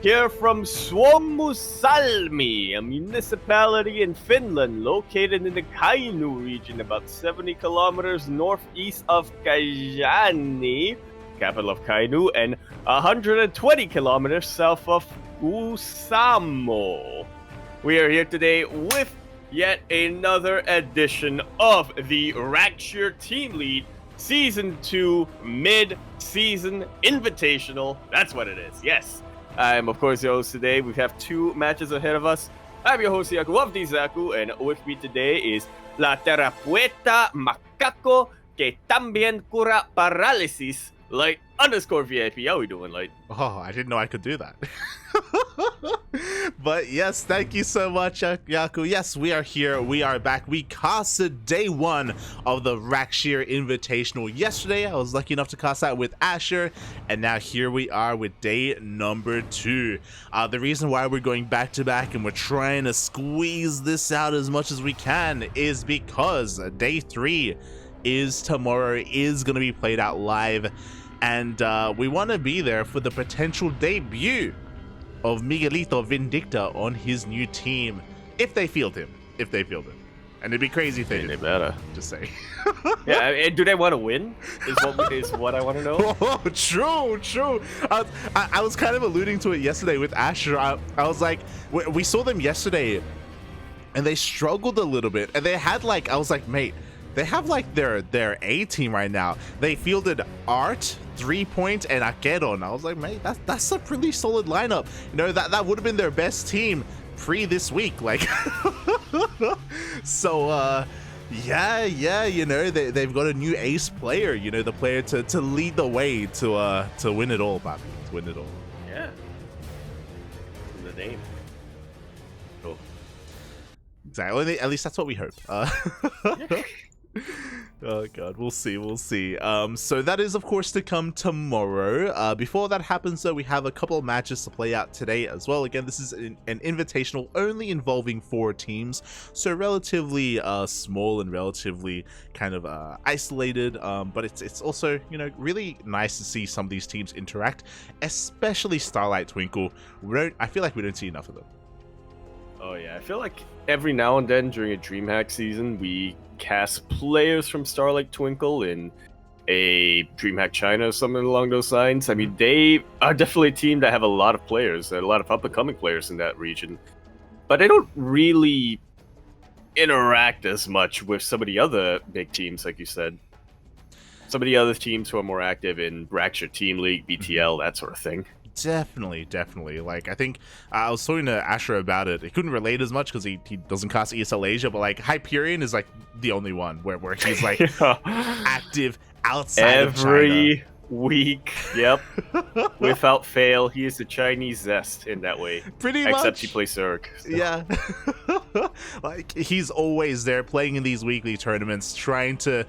here from Suomussalmi, a municipality in Finland located in the Kainuu region about 70 kilometers northeast of Kajaani, capital of Kainuu, and 120 kilometers south of Kuusamo. We are here today with yet another edition of the Rak'Shir Team Lead Season 2 Mid-Season Invitational. That's what it is, yes. I'm, of course, your host today. We have 2 matches ahead of us. I'm your host, Yakuzaku, and with me today is La Terapeuta Macaco que también cura parálisis, Light _VIP. How we doing, Light? Oh, I didn't know I could do that. But yes, thank you so much, Yaku. Yes, we are here. We are back. We casted day 1 of the Rak'Shir Invitational. Yesterday, I was lucky enough to cast that with Asher, and now here we are with day number 2. The reason why we're going back to back and we're trying to squeeze this out as much as we can is because day 3 is tomorrow, is going to be played out live, and we want to be there for the potential debut of Miguelito Vindicta on his new team, if they field him. And it'd be crazy if they did. They better. Just say. Yeah, and do they want to win? Is what I want to know. Oh, true. I was kind of alluding to it yesterday with Asher. I was like, we saw them yesterday, and they struggled a little bit, and they had like, I was like, mate, they have like their A team right now. They fielded Art, 3-Point, and Akeron. I was like, mate, that's a pretty solid lineup. You know, that would have been their best team pre this week. Like, so yeah, you know, they've got a new ace player. You know, the player to lead the way to win it all, Bobby. To win it all. Yeah. In the name. Cool. Exactly. At least that's what we hope. Oh god, we'll see. So that is of course to come tomorrow. Before that happens though, we have a couple of matches to play out today as well. Again, this is an invitational only involving 4 teams, so relatively small and relatively kind of isolated, but it's also, you know, really nice to see some of these teams interact, especially Starlight Twinkle. I feel like we don't see enough of them. Oh yeah, I feel like every now and then during a DreamHack season, we cast players from Starlight Twinkle in a DreamHack China or something along those lines. I mean, they are definitely a team that have a lot of players, a lot of up-and-coming players in that region, but they don't really interact as much with some of the other big teams, like you said. Some of the other teams who are more active in Rak'Shir Team League, BTL, that sort of thing. Definitely. Like, I think I was talking to Asher about it. He couldn't relate as much because he doesn't cast ESL Asia, but like Hyperion is like the only one where he's like active outside of China. Every week, yep. Without fail, he is the Chinese Zest in that way. Pretty much. Except he plays Zerg. So. Yeah. Like, he's always there playing in these weekly tournaments, trying to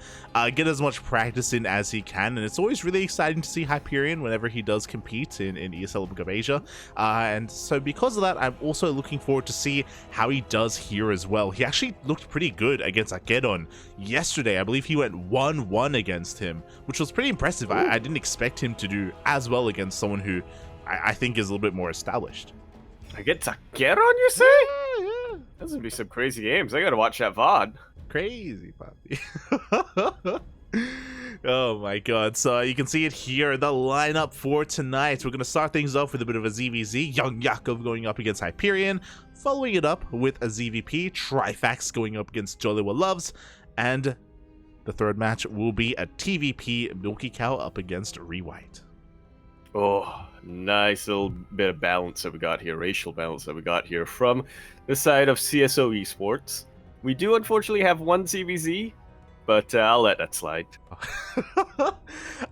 get as much practice in as he can, and it's always really exciting to see Hyperion whenever he does compete in ESL League of Asia. And so because of that, I'm also looking forward to see how he does here as well. He actually looked pretty good against Akeron yesterday. I believe he went 1-1 against him, which was pretty impressive. I didn't expect him to do as well against someone who I think is a little bit more established. Against Akeron, you say? Yeah. Those would be some crazy games. I gotta watch that VOD. Crazy, Poppy. Oh my god. So you can see it here, the lineup for tonight. We're going to start things off with a bit of a ZVZ. YoungYakov going up against Hyperion. Following it up with a ZVP. Trifax going up against JoliwaLoves. And the third match will be a TVP MilkiCow up against ReWhite. Oh, nice little bit of balance that we got here, racial balance that we got here from the side of CSO Esports. We do unfortunately have one CVZ, but I'll let that slide.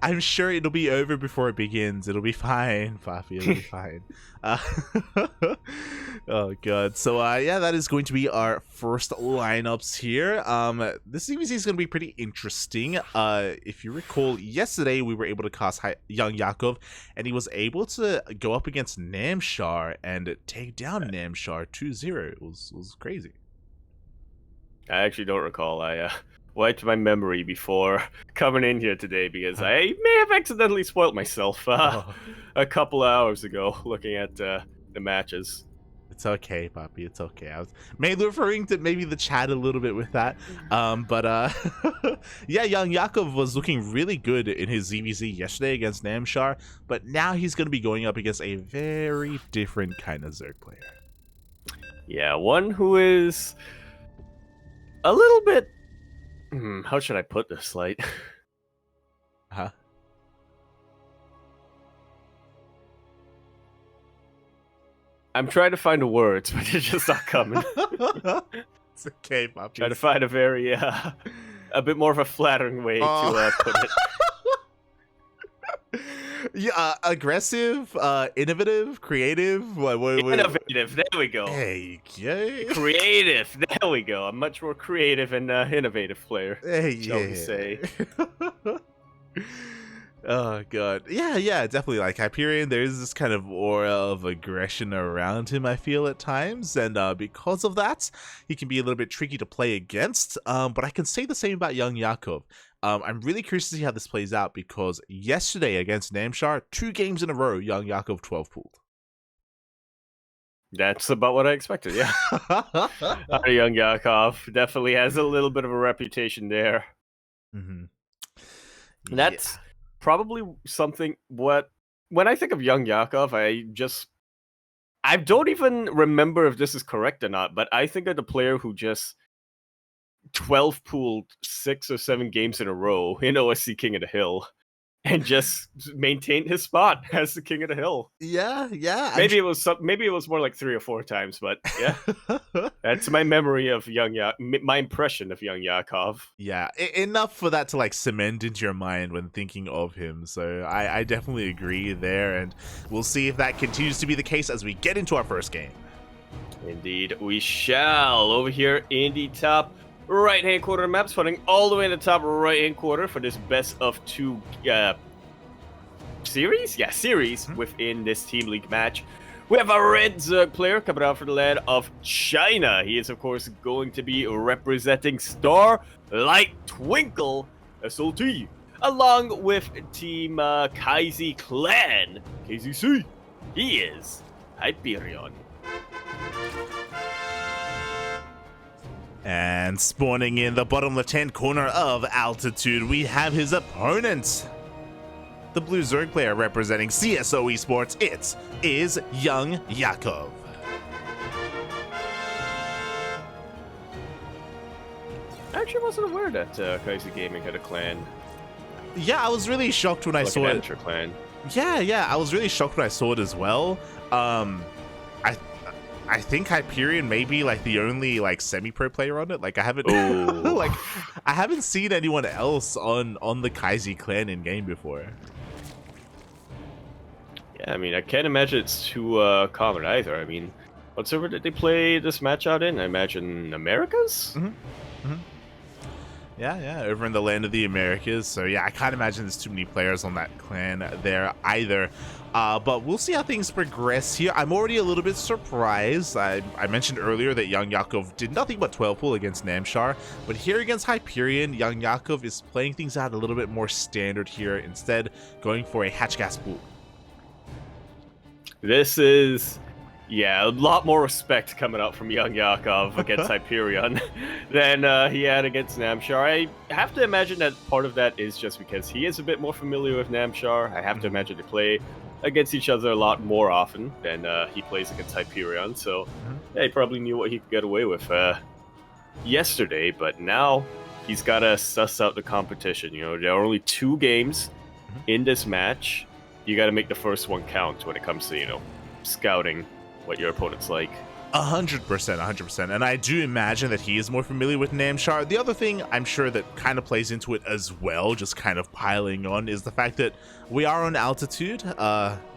I'm sure it'll be over before it begins. It'll be fine, Papi. It'll be fine. Oh god. So yeah, that is going to be our first lineups here. This CVC is going to be pretty interesting. If you recall, yesterday we were able to cast YoungYakov, and he was able to go up against Namshar and take down Namshar 2-0. It was crazy. I actually don't recall. I wiped my memory before coming in here today because I may have accidentally spoiled myself a couple hours ago looking at the matches. It's okay, Poppy. It's okay. I was mainly referring to maybe the chat a little bit with that. But yeah, YoungYakov was looking really good in his ZVZ yesterday against Namshar, but now he's going to be going up against a very different kind of Zerg player. Yeah, one who is a little bit... how should I put this, like... Huh? I'm trying to find the words, but they're just not coming. It's okay, Poppy. Trying to find a very, a bit more of a flattering way to put it. Yeah, aggressive, innovative, creative. Innovative, there we go. Hey, yeah. Creative, there we go. A much more creative and innovative player, Hey, shall yeah. we say. Oh god, yeah, definitely. Like Hyperion, there's this kind of aura of aggression around him, I feel at times, and because of that, he can be a little bit tricky to play against. But I can say the same about YoungYakov. I'm really curious to see how this plays out because yesterday against Namshar, 2 games in a row, YoungYakov 12 pooled. That's about what I expected. Yeah, YoungYakov definitely has a little bit of a reputation there. That's probably something when I think of YoungYakov, I don't even remember if this is correct or not, but I think of the player who just 12 pooled 6 or 7 games in a row in OSC King of the Hill and just maintained his spot as the King of the Hill. Yeah. Maybe it was more like 3 or 4 times, but yeah. That's my memory of my impression of YoungYakov. Yeah, enough for that to like cement into your mind when thinking of him. So I definitely agree there, and we'll see if that continues to be the case as we get into our first game. Indeed, we shall. Over here in the top right-hand corner of the map, spawning all the way in the top right-hand corner for this best of 2 series? Yeah, series within this Team League match. We have a red Zerg player coming out for the land of China. He is, of course, going to be representing Starlight Twinkle, SLT, along with Team Kaizi Clan, KZC. He is Hyperion. And spawning in the bottom left-hand corner of Altitude, we have his opponent. The blue Zerg player representing CSO Esports, it is YoungYakov. I actually wasn't aware that Kaizi Gaming had a clan. Yeah, I was really shocked when I saw it. Clan. Yeah, I was really shocked when I saw it as well. I think Hyperion may be like the only like semi-pro player on it. Like I haven't I haven't seen anyone else on the Kaizi clan in game before. Yeah, I mean, I can't imagine it's too common either. I mean, what server did they play this match out in? I imagine Americas? Yeah, over in the land of the Americas. So yeah, I can't imagine there's too many players on that clan there either. But we'll see how things progress here. I'm already a little bit surprised. I mentioned earlier that YoungYakov did nothing but 12 pool against Namshar, but here against Hyperion, YoungYakov is playing things out a little bit more standard here, instead going for a hatch gas pool. This is, yeah, a lot more respect coming out from YoungYakov against Hyperion than he had against Namshar. I have to imagine that part of that is just because he is a bit more familiar with Namshar. I have to imagine they play against each other a lot more often than he plays against Hyperion. So yeah, he probably knew what he could get away with yesterday, but now he's got to suss out the competition. You know, there are only 2 games in this match. You got to make the first one count when it comes to, you know, scouting what your opponent's like. 100%. And I do imagine that he is more familiar with Namshar. The other thing I'm sure that kind of plays into it as well, just kind of piling on, is the fact that we are on Altitude.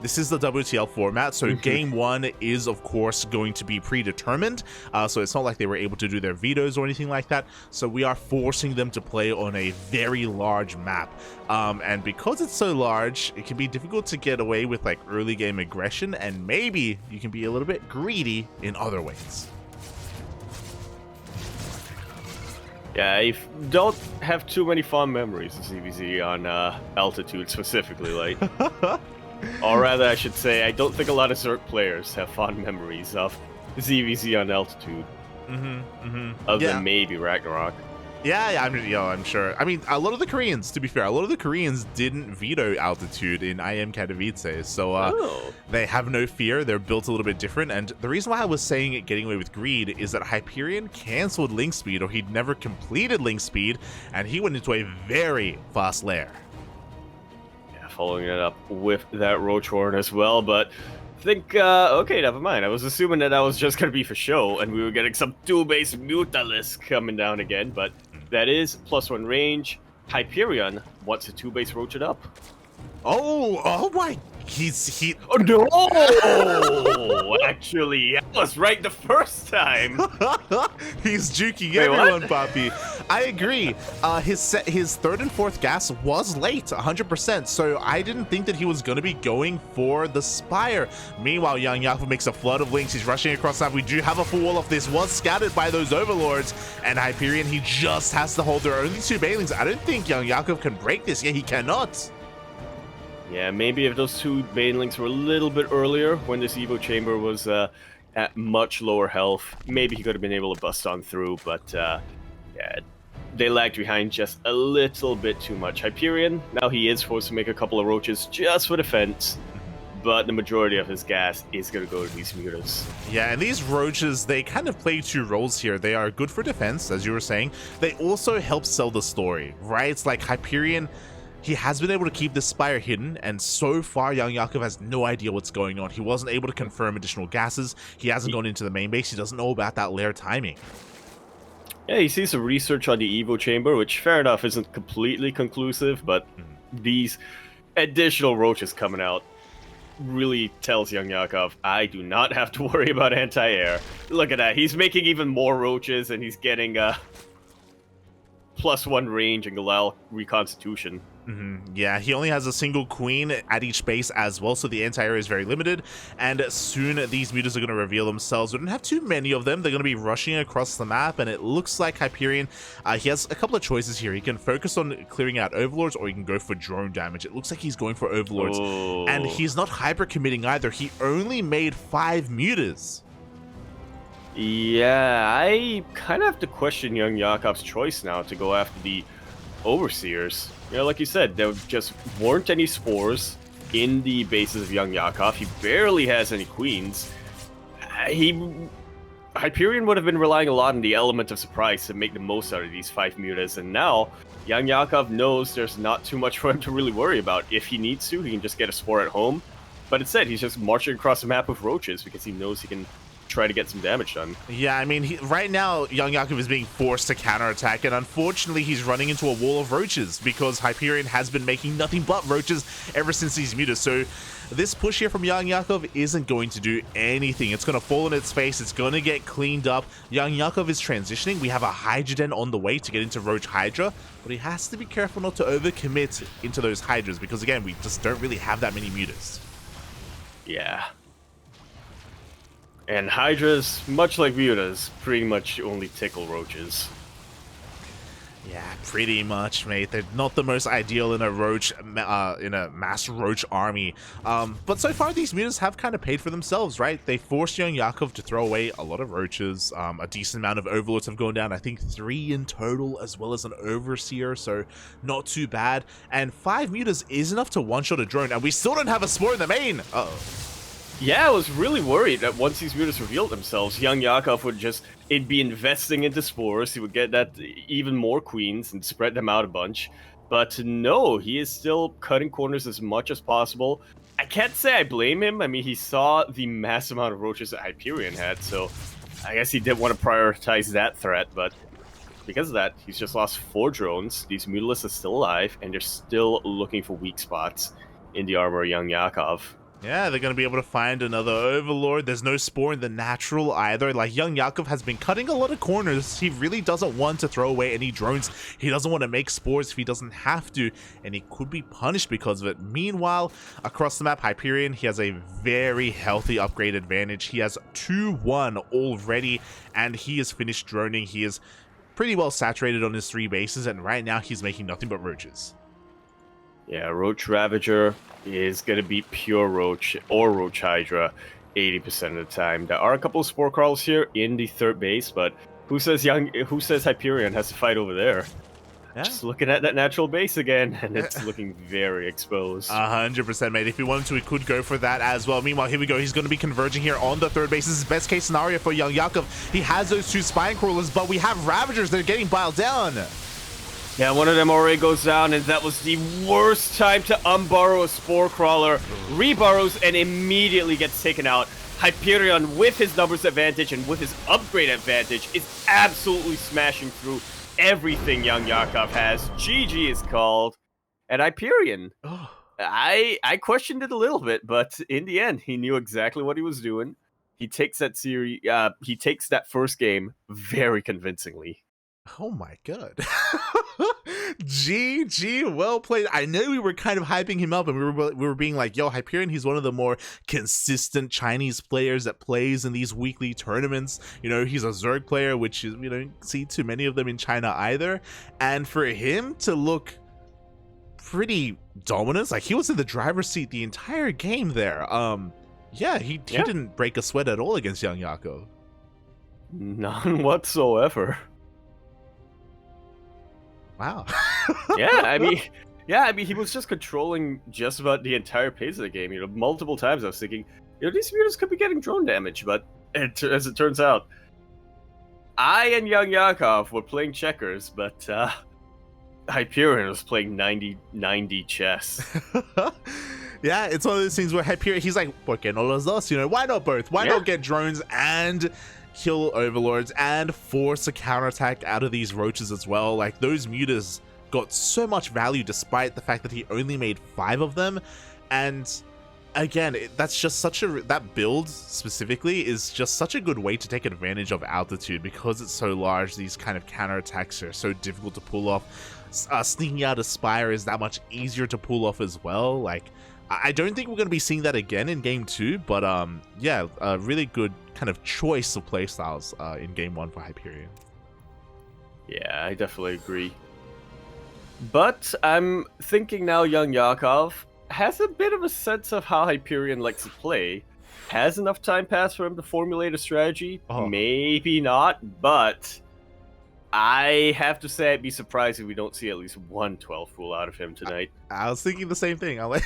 This is the WTL format, so game 1 is, of course, going to be predetermined. So it's not like they were able to do their vetoes or anything like that. So we are forcing them to play on a very large map. And because it's so large, it can be difficult to get away with like early game aggression, and maybe you can be a little bit greedy in other ways. Yeah, I don't have too many fond memories of CBZ on Altitude specifically. Like, Or rather, I should say, I don't think a lot of Zerg players have fond memories of ZVZ on altitude. Other than maybe Ragnarok. Yeah, I'm sure. I mean, a lot of the Koreans, to be fair, a lot of the Koreans didn't veto altitude in IM Katowice, so they have no fear. They're built a little bit different, and the reason why I was saying it getting away with greed is that Hyperion cancelled link speed, or he'd never completed link speed, and he went into a very fast lair. Yeah, following it up with that Roach Horn as well, but I think, okay, never mind. I was assuming that was just going to be for show, and we were getting some 2-base Mutalisk coming down again, but that is +1 range. Hyperion wants a 2-base Roach it up. Oh my, Oh no! Actually, I was right the first time. He's juking everyone, Poppy. I agree. His third and fourth gas was late, 100%. So I didn't think that he was going to be going for the Spire. Meanwhile, YoungYakov makes a flood of links. He's rushing across that. We do have a full wall off. This was scattered by those Overlords, and Hyperion, he just has to hold. There are only 2 Banelings. I don't think YoungYakov can break this. Yeah, he cannot. Yeah, maybe if those 2 Banelings were a little bit earlier, when this Evo Chamber was at much lower health, maybe he could have been able to bust on through, but yeah, they lagged behind just a little bit too much. Hyperion, now he is forced to make a couple of Roaches just for defense, but the majority of his gas is going to go to these Mutas. Yeah, and these Roaches, they kind of play 2 roles here. They are good for defense, as you were saying. They also help sell the story, right? It's like Hyperion, he has been able to keep this Spire hidden, and so far YoungYakov has no idea what's going on. He wasn't able to confirm additional gases. He hasn't gone into the main base. He doesn't know about that lair timing. Yeah, he sees some research on the Evo Chamber, which, fair enough, isn't completely conclusive, but these additional Roaches coming out really tells YoungYakov, I do not have to worry about anti-air. Look at that. He's making even more Roaches, and he's getting +1 range and Galal reconstitution. Yeah, he only has a single queen at each base as well, so the anti-air is very limited, and soon these mutas are going to reveal themselves. We don't have too many of them. They're going to be rushing across the map, and it looks like Hyperion, he has a couple of choices here. He can focus on clearing out Overlords, or he can go for drone damage. It looks like he's going for Overlords, and he's not hyper-committing either. He only made 5 mutas. Yeah, I kind of have to question YoungYakov's choice now to go after the Overseers. You know, like you said, there just weren't any spores in the bases of YoungYakov. He barely has any queens. Hyperion would have been relying a lot on the element of surprise to make the most out of these 5 mutas, and now YoungYakov knows there's not too much for him to really worry about. If he needs to, he can just get a spore at home. But instead, he's just marching across the map with Roaches because he knows he can try to get some damage done. Yeah, I mean, right now, YoungYakov is being forced to counterattack, and unfortunately, he's running into a wall of Roaches because Hyperion has been making nothing but Roaches ever since these mutas. So this push here from YoungYakov isn't going to do anything. It's going to fall on its face. It's going to get cleaned up. YoungYakov is transitioning. We have a Hydra Den on the way to get into Roach Hydra, but he has to be careful not to overcommit into those Hydras because, again, we just don't really have that many mutas. Yeah. And Hydras, much like mutas, pretty much only tickle Roaches. Yeah, pretty much, mate. They're not the most ideal in a Roach, in a mass Roach army. But so far, these mutas have kind of paid for themselves, right? They forced YoungYakov to throw away a lot of Roaches. A decent amount of Overlords have gone down. I think 3 in total, as well as an Overseer, so not too bad. And 5 mutas is enough to one-shot a drone, and we still don't have a spore in the main. Uh-oh. Yeah, I was really worried that once these mutas revealed themselves, YoungYakov would just, it'd be investing into spores, he would get that even more queens and spread them out a bunch. But no, he is still cutting corners as much as possible. I can't say I blame him. I mean, he saw the mass amount of Roaches that Hyperion had, so I guess he did want to prioritize that threat, but because of that, he's just lost 4 drones. These Mutalisks are still alive, and they're still looking for weak spots in the armor of YoungYakov. Yeah, they're going to be able to find another Overlord. There's no spore in the natural either. Like, YoungYakov has been cutting a lot of corners. He really doesn't want to throw away any drones. He doesn't want to make spores if he doesn't have to, and he could be punished because of it. Meanwhile, across the map, Hyperion, he has a very healthy upgrade advantage. He has 2-1 already, and he is finished droning. He is pretty well saturated on his 3 bases, and right now he's making nothing but Roaches. Yeah, Roach Ravager is going to be pure Roach or Roach Hydra 80% of the time. There are a couple of Spore Crawls here in the third base, but who says Hyperion has to fight over there? Yeah. Just looking at that natural base again, and it's looking very exposed. 100%, mate. If he wanted to, he could go for that as well. Meanwhile, here we go. He's going to be converging here on the third base. This is best case scenario for YoungYakov. He has those 2 Spine Crawlers, but we have Ravagers that are getting biled down. Yeah, one of them already goes down, and that was the worst time to unburrow a Spore Crawler. Reburrows and immediately gets taken out. Hyperion, with his numbers advantage and with his upgrade advantage, is absolutely smashing through everything YoungYakov has. GG is called. And Hyperion, I questioned it a little bit, but in the end, he knew exactly what he was doing. He takes that series, he takes that first game very convincingly. Oh my god. GG, well played. I know we were kind of hyping him up and we were being like, yo, Hyperion, he's one of the more consistent Chinese players that plays in these weekly tournaments. You know, he's a Zerg player, which is, you don't see too many of them in China either. And for him to look pretty dominant, like he was in the driver's seat the entire game there. Yeah, he didn't break a sweat at all against YoungYakov. None whatsoever. Wow. I mean, he was just controlling just about the entire pace of the game. You know, multiple times I was thinking, you know, these mutants could be getting drone damage, but as it turns out, I and YoungYakov were playing checkers, but Hyperion was playing 90 chess. Yeah, it's one of those things where Hyperion, he's like, ¿por qué no los dos? You know, why not both? Why not get drones and kill overlords and force a counterattack out of these roaches as well? Like, those mutas got so much value despite the fact that he only made 5 of them. And again, that's just such a, that build specifically is just such a good way to take advantage of altitude because it's so large. These kind of counterattacks are so difficult to pull off. Sneaking out a Spire is that much easier to pull off as well. Like, I don't think we're going to be seeing that again in game 2, but yeah, a really good kind of choice of playstyles in game 1 for Hyperion. Yeah, I definitely agree. But I'm thinking now YoungYakov has a bit of a sense of how Hyperion likes to play. Has enough time passed for him to formulate a strategy? Maybe not, but I have to say I'd be surprised if we don't see at least one 12 pool out of him tonight. I was thinking the same thing. I'm like,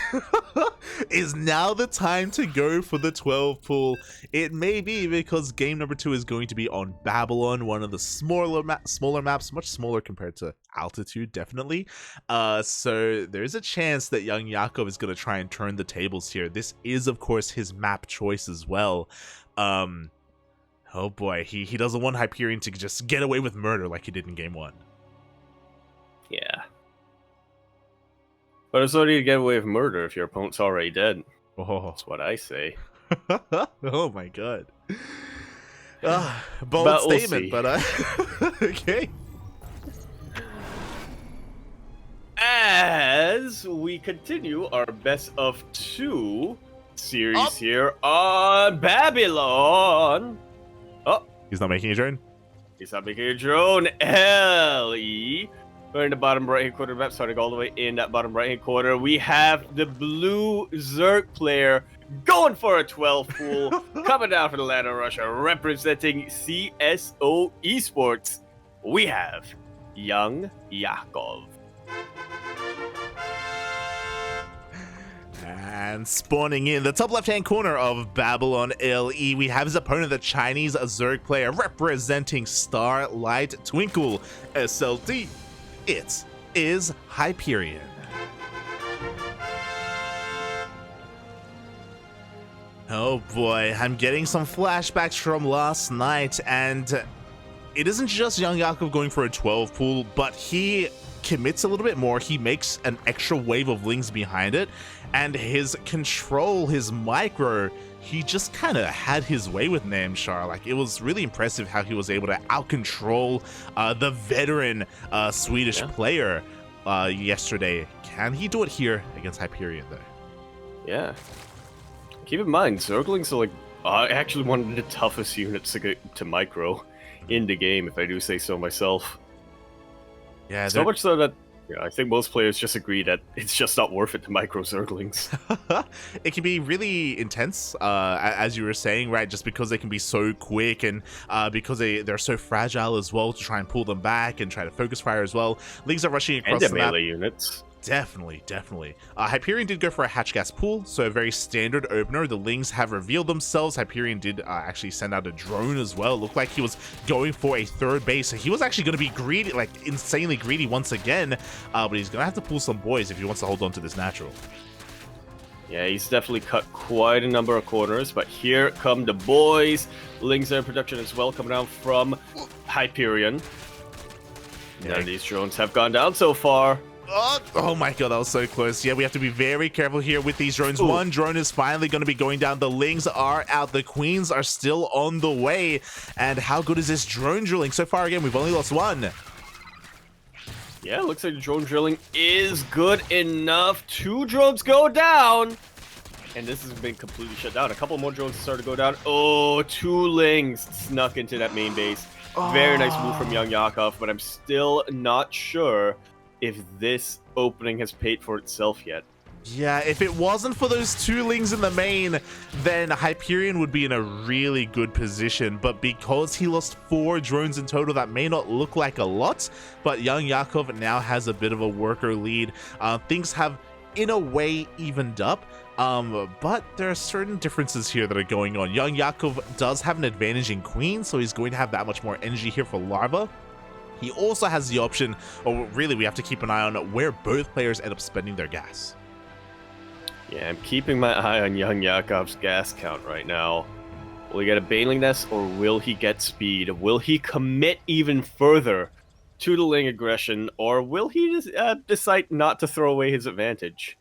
is now the time to go for the 12 pool? It may be because game number 2 is going to be on Babylon, one of the smaller maps, much smaller compared to altitude, definitely. So there is a chance that YoungYakov is going to try and turn the tables here. This is, of course, his map choice as well. Oh boy, he doesn't want Hyperion to just get away with murder like he did in game 1. Yeah. But it's only to get away with murder if your opponent's already dead. Oh. That's what I say. Oh my god. Bold statement, but okay. As we continue our best of 2 series here on Babylon. Oh, he's not making a drone. He's not making a drone. LE. We're in the bottom right-hand corner of the map, starting all the way in that bottom right-hand corner. We have the blue Zerg player going for a 12 pool, coming down from the land of Russia, representing CSO Esports. We have YoungYakov. And spawning in the top left-hand corner of Babylon LE, we have his opponent, the Chinese Zerg player representing Starlight Twinkle SLT. It is Hyperion. Oh boy, I'm getting some flashbacks from last night, and it isn't just YoungYakov going for a 12 pool, but he commits a little bit more. He makes an extra wave of lings behind it, and his control, his micro, he just kind of had his way with Namshar. Like, it was really impressive how he was able to out-control the veteran Swedish player yesterday. Can he do it here against Hyperion, though? Yeah. Keep in mind, Zerglings are like actually one of the toughest units to get to micro in the game, if I do say so myself. Yeah, so much so that Yeah, I think most players just agree that it's just not worth it to micro Zerglings. It can be really intense, as you were saying, right? Just because they can be so quick and because they're so fragile as well to try and pull them back and try to focus fire as well. Lings are rushing across And the their map. melee units. Definitely, definitely. Hyperion did go for a hatch gas pool, so a very standard opener. The Lings have revealed themselves. Hyperion did actually send out a drone as well. Looked like he was going for a third base. So he was actually going to be greedy, like insanely greedy once again, but he's going to have to pull some boys if he wants to hold on to this natural. Yeah, he's definitely cut quite a number of corners, but here come the boys. Lings are in production as well, coming down from Hyperion. None of these drones have gone down so far. Oh my god, that was so close. Yeah, we have to be very careful here with these drones. Ooh. One drone is finally going to be going down. The Lings are out. The Queens are still on the way. And how good is this drone drilling? So far, again, we've only lost one. Yeah, it looks like the drone drilling is good enough. 2 drones go down. And this has been completely shut down. A couple more drones started to go down. Oh, 2 Lings snuck into that main base. Very nice move from YoungYakov, but I'm still not sure if this opening has paid for itself yet. Yeah, if it wasn't for those 2 Lings in the main, then Hyperion would be in a really good position. But because he lost 4 drones in total, that may not look like a lot, but YoungYakov now has a bit of a worker lead. Things have, in a way, evened up. But there are certain differences here that are going on. YoungYakov does have an advantage in Queen, so he's going to have that much more energy here for Larva. He also has the option, or really we have to keep an eye on where both players end up spending their gas. Yeah, I'm keeping my eye on YoungYakov's gas count right now. Will he get a Baneling Nest, or will he get speed? Will he commit even further to the Ling aggression, or will he decide not to throw away his advantage?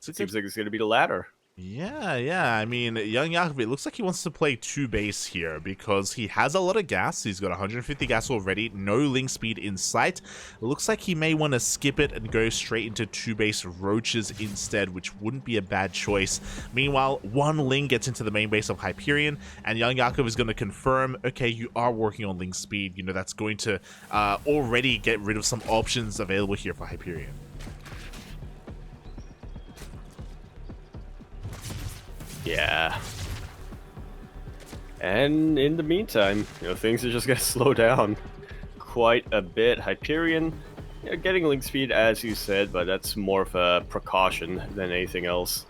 It seems like it's going to be the latter. Yeah. I mean, YoungYakov, it looks like he wants to play 2 base here because he has a lot of gas. He's got 150 gas already, no Ling speed in sight. It looks like he may want to skip it and go straight into 2 base Roaches instead, which wouldn't be a bad choice. Meanwhile, 1 Ling gets into the main base of Hyperion, and YoungYakov is going to confirm, okay, you are working on Ling speed. You know, that's going to already get rid of some options available here for Hyperion. Yeah. And in the meantime, things are just going to slow down quite a bit. Hyperion, getting Ling speed, as you said, but that's more of a precaution than anything else.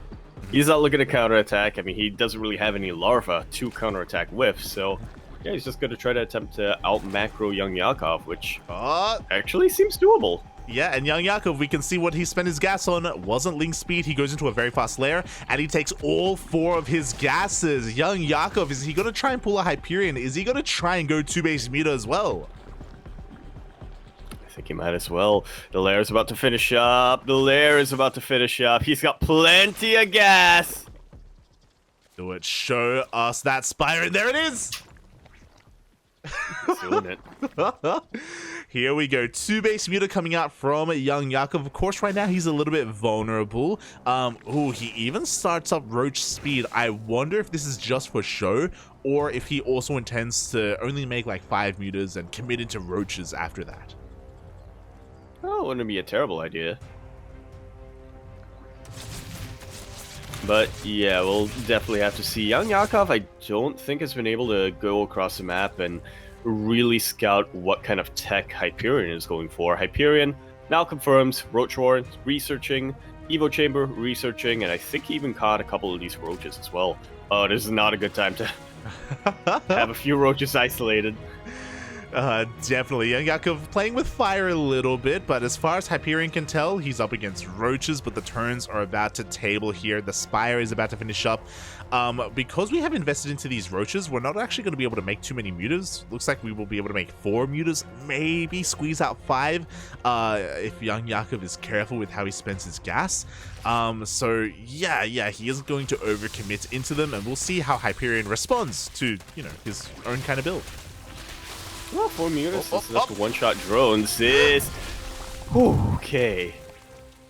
He's not looking to counterattack. I mean, he doesn't really have any larva to counterattack with, so yeah, he's just going to try to attempt to out-macro YoungYakov, which actually seems doable. Yeah, and YoungYakov, we can see what he spent his gas on. Wasn't Ling speed. He goes into a very fast lair, and he takes all 4 of his gases. YoungYakov, is he going to try and pull a Hyperion? Is he going to try and go 2 base Muta as well? I think he might as well. The lair is about to finish up. The lair is about to finish up. He's got plenty of gas. Do it. Show us that Spire, and there it is. He's doing it. Here we go. 2 base Muta coming out from YoungYakov. Of course, right now he's a little bit vulnerable. Oh, he even starts up Roach speed. I wonder if this is just for show, or if he also intends to only make like 5 Mutas and commit into Roaches after that. Oh, wouldn't be a terrible idea. But yeah, we'll definitely have to see. YoungYakov, I don't think, has been able to go across the map and really scout what kind of tech Hyperion is going for. Hyperion now confirms Roach War, researching, Evo Chamber, researching, and I think he even caught a couple of these Roaches as well. Oh, this is not a good time to have a few Roaches isolated. Definitely. YoungYakov playing with fire a little bit, but as far as Hyperion can tell, he's up against Roaches, but the turns are about to table here. The Spire is about to finish up. Because we have invested into these Roaches, we're not actually going to be able to make too many Mutas. Looks like we will be able to make 4 Mutas, maybe squeeze out 5, if YoungYakov is careful with how he spends his gas. So yeah, he is going to overcommit into them, and we'll see how Hyperion responds to, his own kind of build. Well, 4 Mutas, this is just one-shot drones. Okay.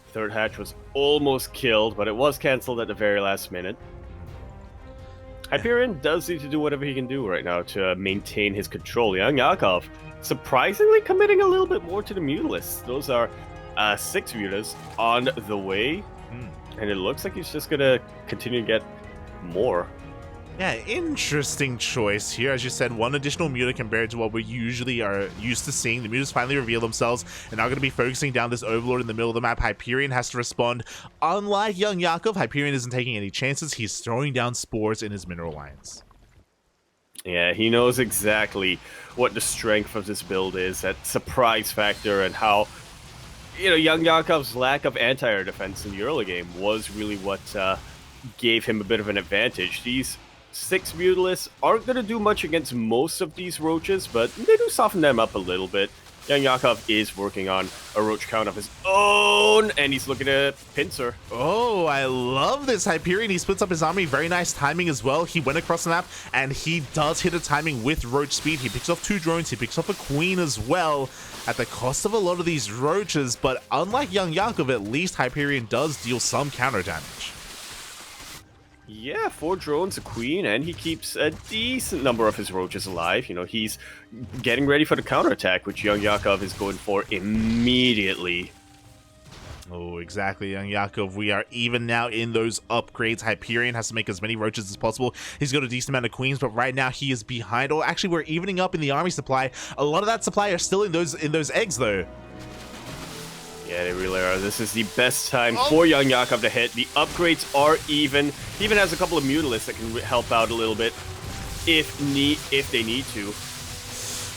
Third hatch was almost killed, but it was cancelled at the very last minute. Hyperion does need to do whatever he can do right now to maintain his control. YoungYakov surprisingly committing a little bit more to the Mutalisks. Those are 6 mutas on the way, and it looks like he's just gonna continue to get more. Yeah, interesting choice here. As you said, one additional muta compared to what we usually are used to seeing. The mutas finally reveal themselves and are going to be focusing down this Overlord in the middle of the map. Hyperion has to respond. Unlike YoungYakov, Hyperion isn't taking any chances. He's throwing down spores in his Mineral Lines. Yeah, he knows exactly what the strength of this build is, that surprise factor, and how, you know, YoungYakov's lack of anti-air defense in the early game was really what gave him a bit of an advantage. These 6 Mutalisks aren't going to do much against most of these roaches, but they do soften them up a little bit. YoungYakov is working on a roach count of his own, and he's looking to pincer. Oh, I love this Hyperion. He splits up his army. Very nice timing as well. He went across the map, and he does hit a timing with roach speed. He picks off 2 drones. He picks off a queen as well at the cost of a lot of these roaches, but unlike YoungYakov, at least Hyperion does deal some counter damage. Yeah, 4 drones, a queen, and he keeps a decent number of his roaches alive. You know, he's getting ready for the counterattack, which YoungYakov is going for immediately. Oh, exactly, YoungYakov. We are even now in those upgrades. Hyperion has to make as many roaches as possible. He's got a decent amount of queens, but right now he is behind. Oh, actually, we're evening up in the army supply. A lot of that supply are still in those eggs, though. Yeah, they really are. This is the best time for YoungYakov to hit. The upgrades are even. He even has a couple of Mutalisks that can help out a little bit if they need to.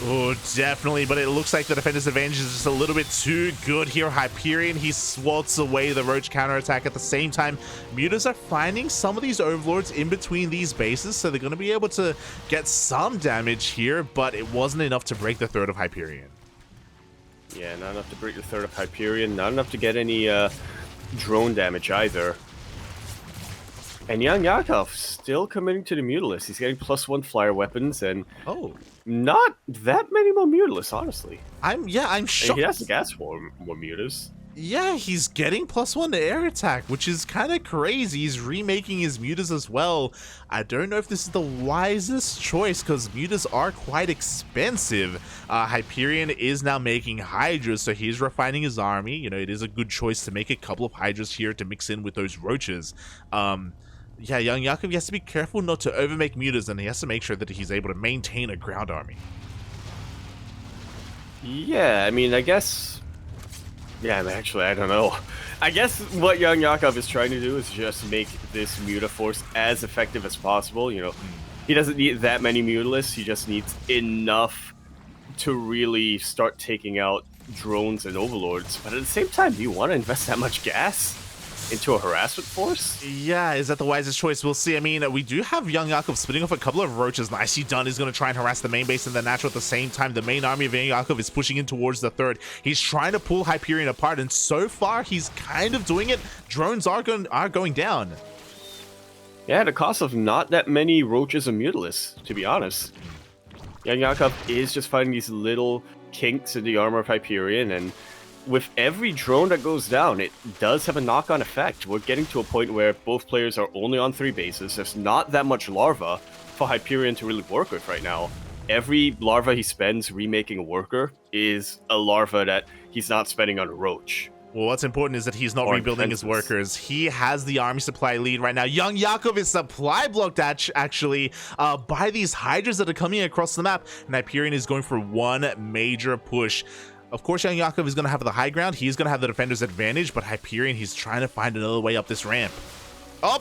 Oh, definitely, but it looks like the defender's advantage is just a little bit too good here. Hyperion, he swats away the roach counterattack. At the same time, mutas are finding some of these overlords in between these bases, so they're going to be able to get some damage here, but it wasn't enough to break the third of Hyperion. Yeah, not enough to break the third of Hyperion, not enough to get any drone damage either. And YoungYakov still committing to the Mutalisks. He's getting +1 flyer weapons and not that many more Mutalisks, honestly. I'm shocked. And he has the gas for more mutas. Yeah, he's getting +1 to air attack, which is kind of crazy. He's remaking his mutas as well. I don't know if this is the wisest choice because mutas are quite expensive. Hyperion is now making Hydras, so he's refining his army. You know, it is a good choice to make a couple of Hydras here to mix in with those roaches. Yeah, YoungYakov has to be careful not to overmake mutas, and he has to make sure that he's able to maintain a ground army. Yeah, I mean, I guess... Yeah, actually, I don't know. I guess what YoungYakov is trying to do is just make this Muta force as effective as possible. You know, he doesn't need that many Mutalisks. He just needs enough to really start taking out drones and overlords. But at the same time, do you want to invest that much gas into a harassment force? Yeah, is that the wisest choice? We'll see. I mean, we do have YoungYakov splitting off a couple of roaches. Nicely done. He's going to try and harass the main base and the natural at the same time. The main army of YoungYakov is pushing in towards the third. He's trying to pull Hyperion apart, and so far, he's kind of doing it. Drones are going down. Yeah, at a cost of not that many roaches and Mutalisks, to be honest. YoungYakov is just finding these little kinks in the armor of Hyperion, and with every drone that goes down, it does have a knock-on effect. We're getting to a point where both players are only on 3 bases. There's not that much larva for Hyperion to really work with right now. Every larva he spends remaking a worker is a larva that he's not spending on a roach. Well, what's important is that he's not rebuilding his workers. He has the army supply lead right now. YoungYakov is supply blocked actually by these Hydras that are coming across the map, and Hyperion is going for one major push. Of course, YoungYakov is going to have the high ground. He's going to have the defender's advantage, but Hyperion, he's trying to find another way up this ramp. Oh!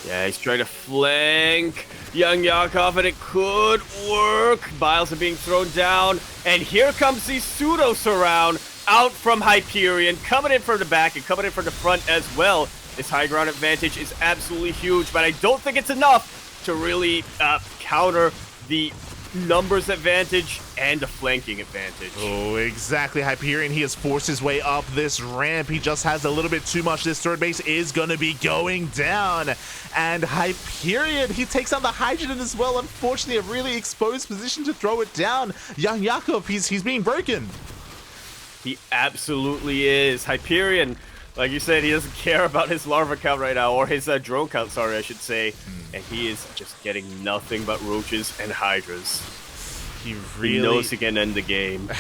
Yeah, he's trying to flank YoungYakov, and it could work. Biles are being thrown down, and here comes the pseudo-surround out from Hyperion, coming in from the back and coming in from the front as well. This high ground advantage is absolutely huge, but I don't think it's enough to really counter the numbers advantage and the flanking advantage. Oh, exactly. Hyperion, he has forced his way up this ramp. He just has a little bit too much. This third base is going to be going down. And Hyperion, he takes on the Hydrogen as well. Unfortunately, a really exposed position to throw it down. YoungYakov, he's being broken. He absolutely is. Hyperion, like you said, he doesn't care about his larva count right now, or his drone count, sorry, I should say. And he is just getting nothing but roaches and hydras. He really He knows he can end the game.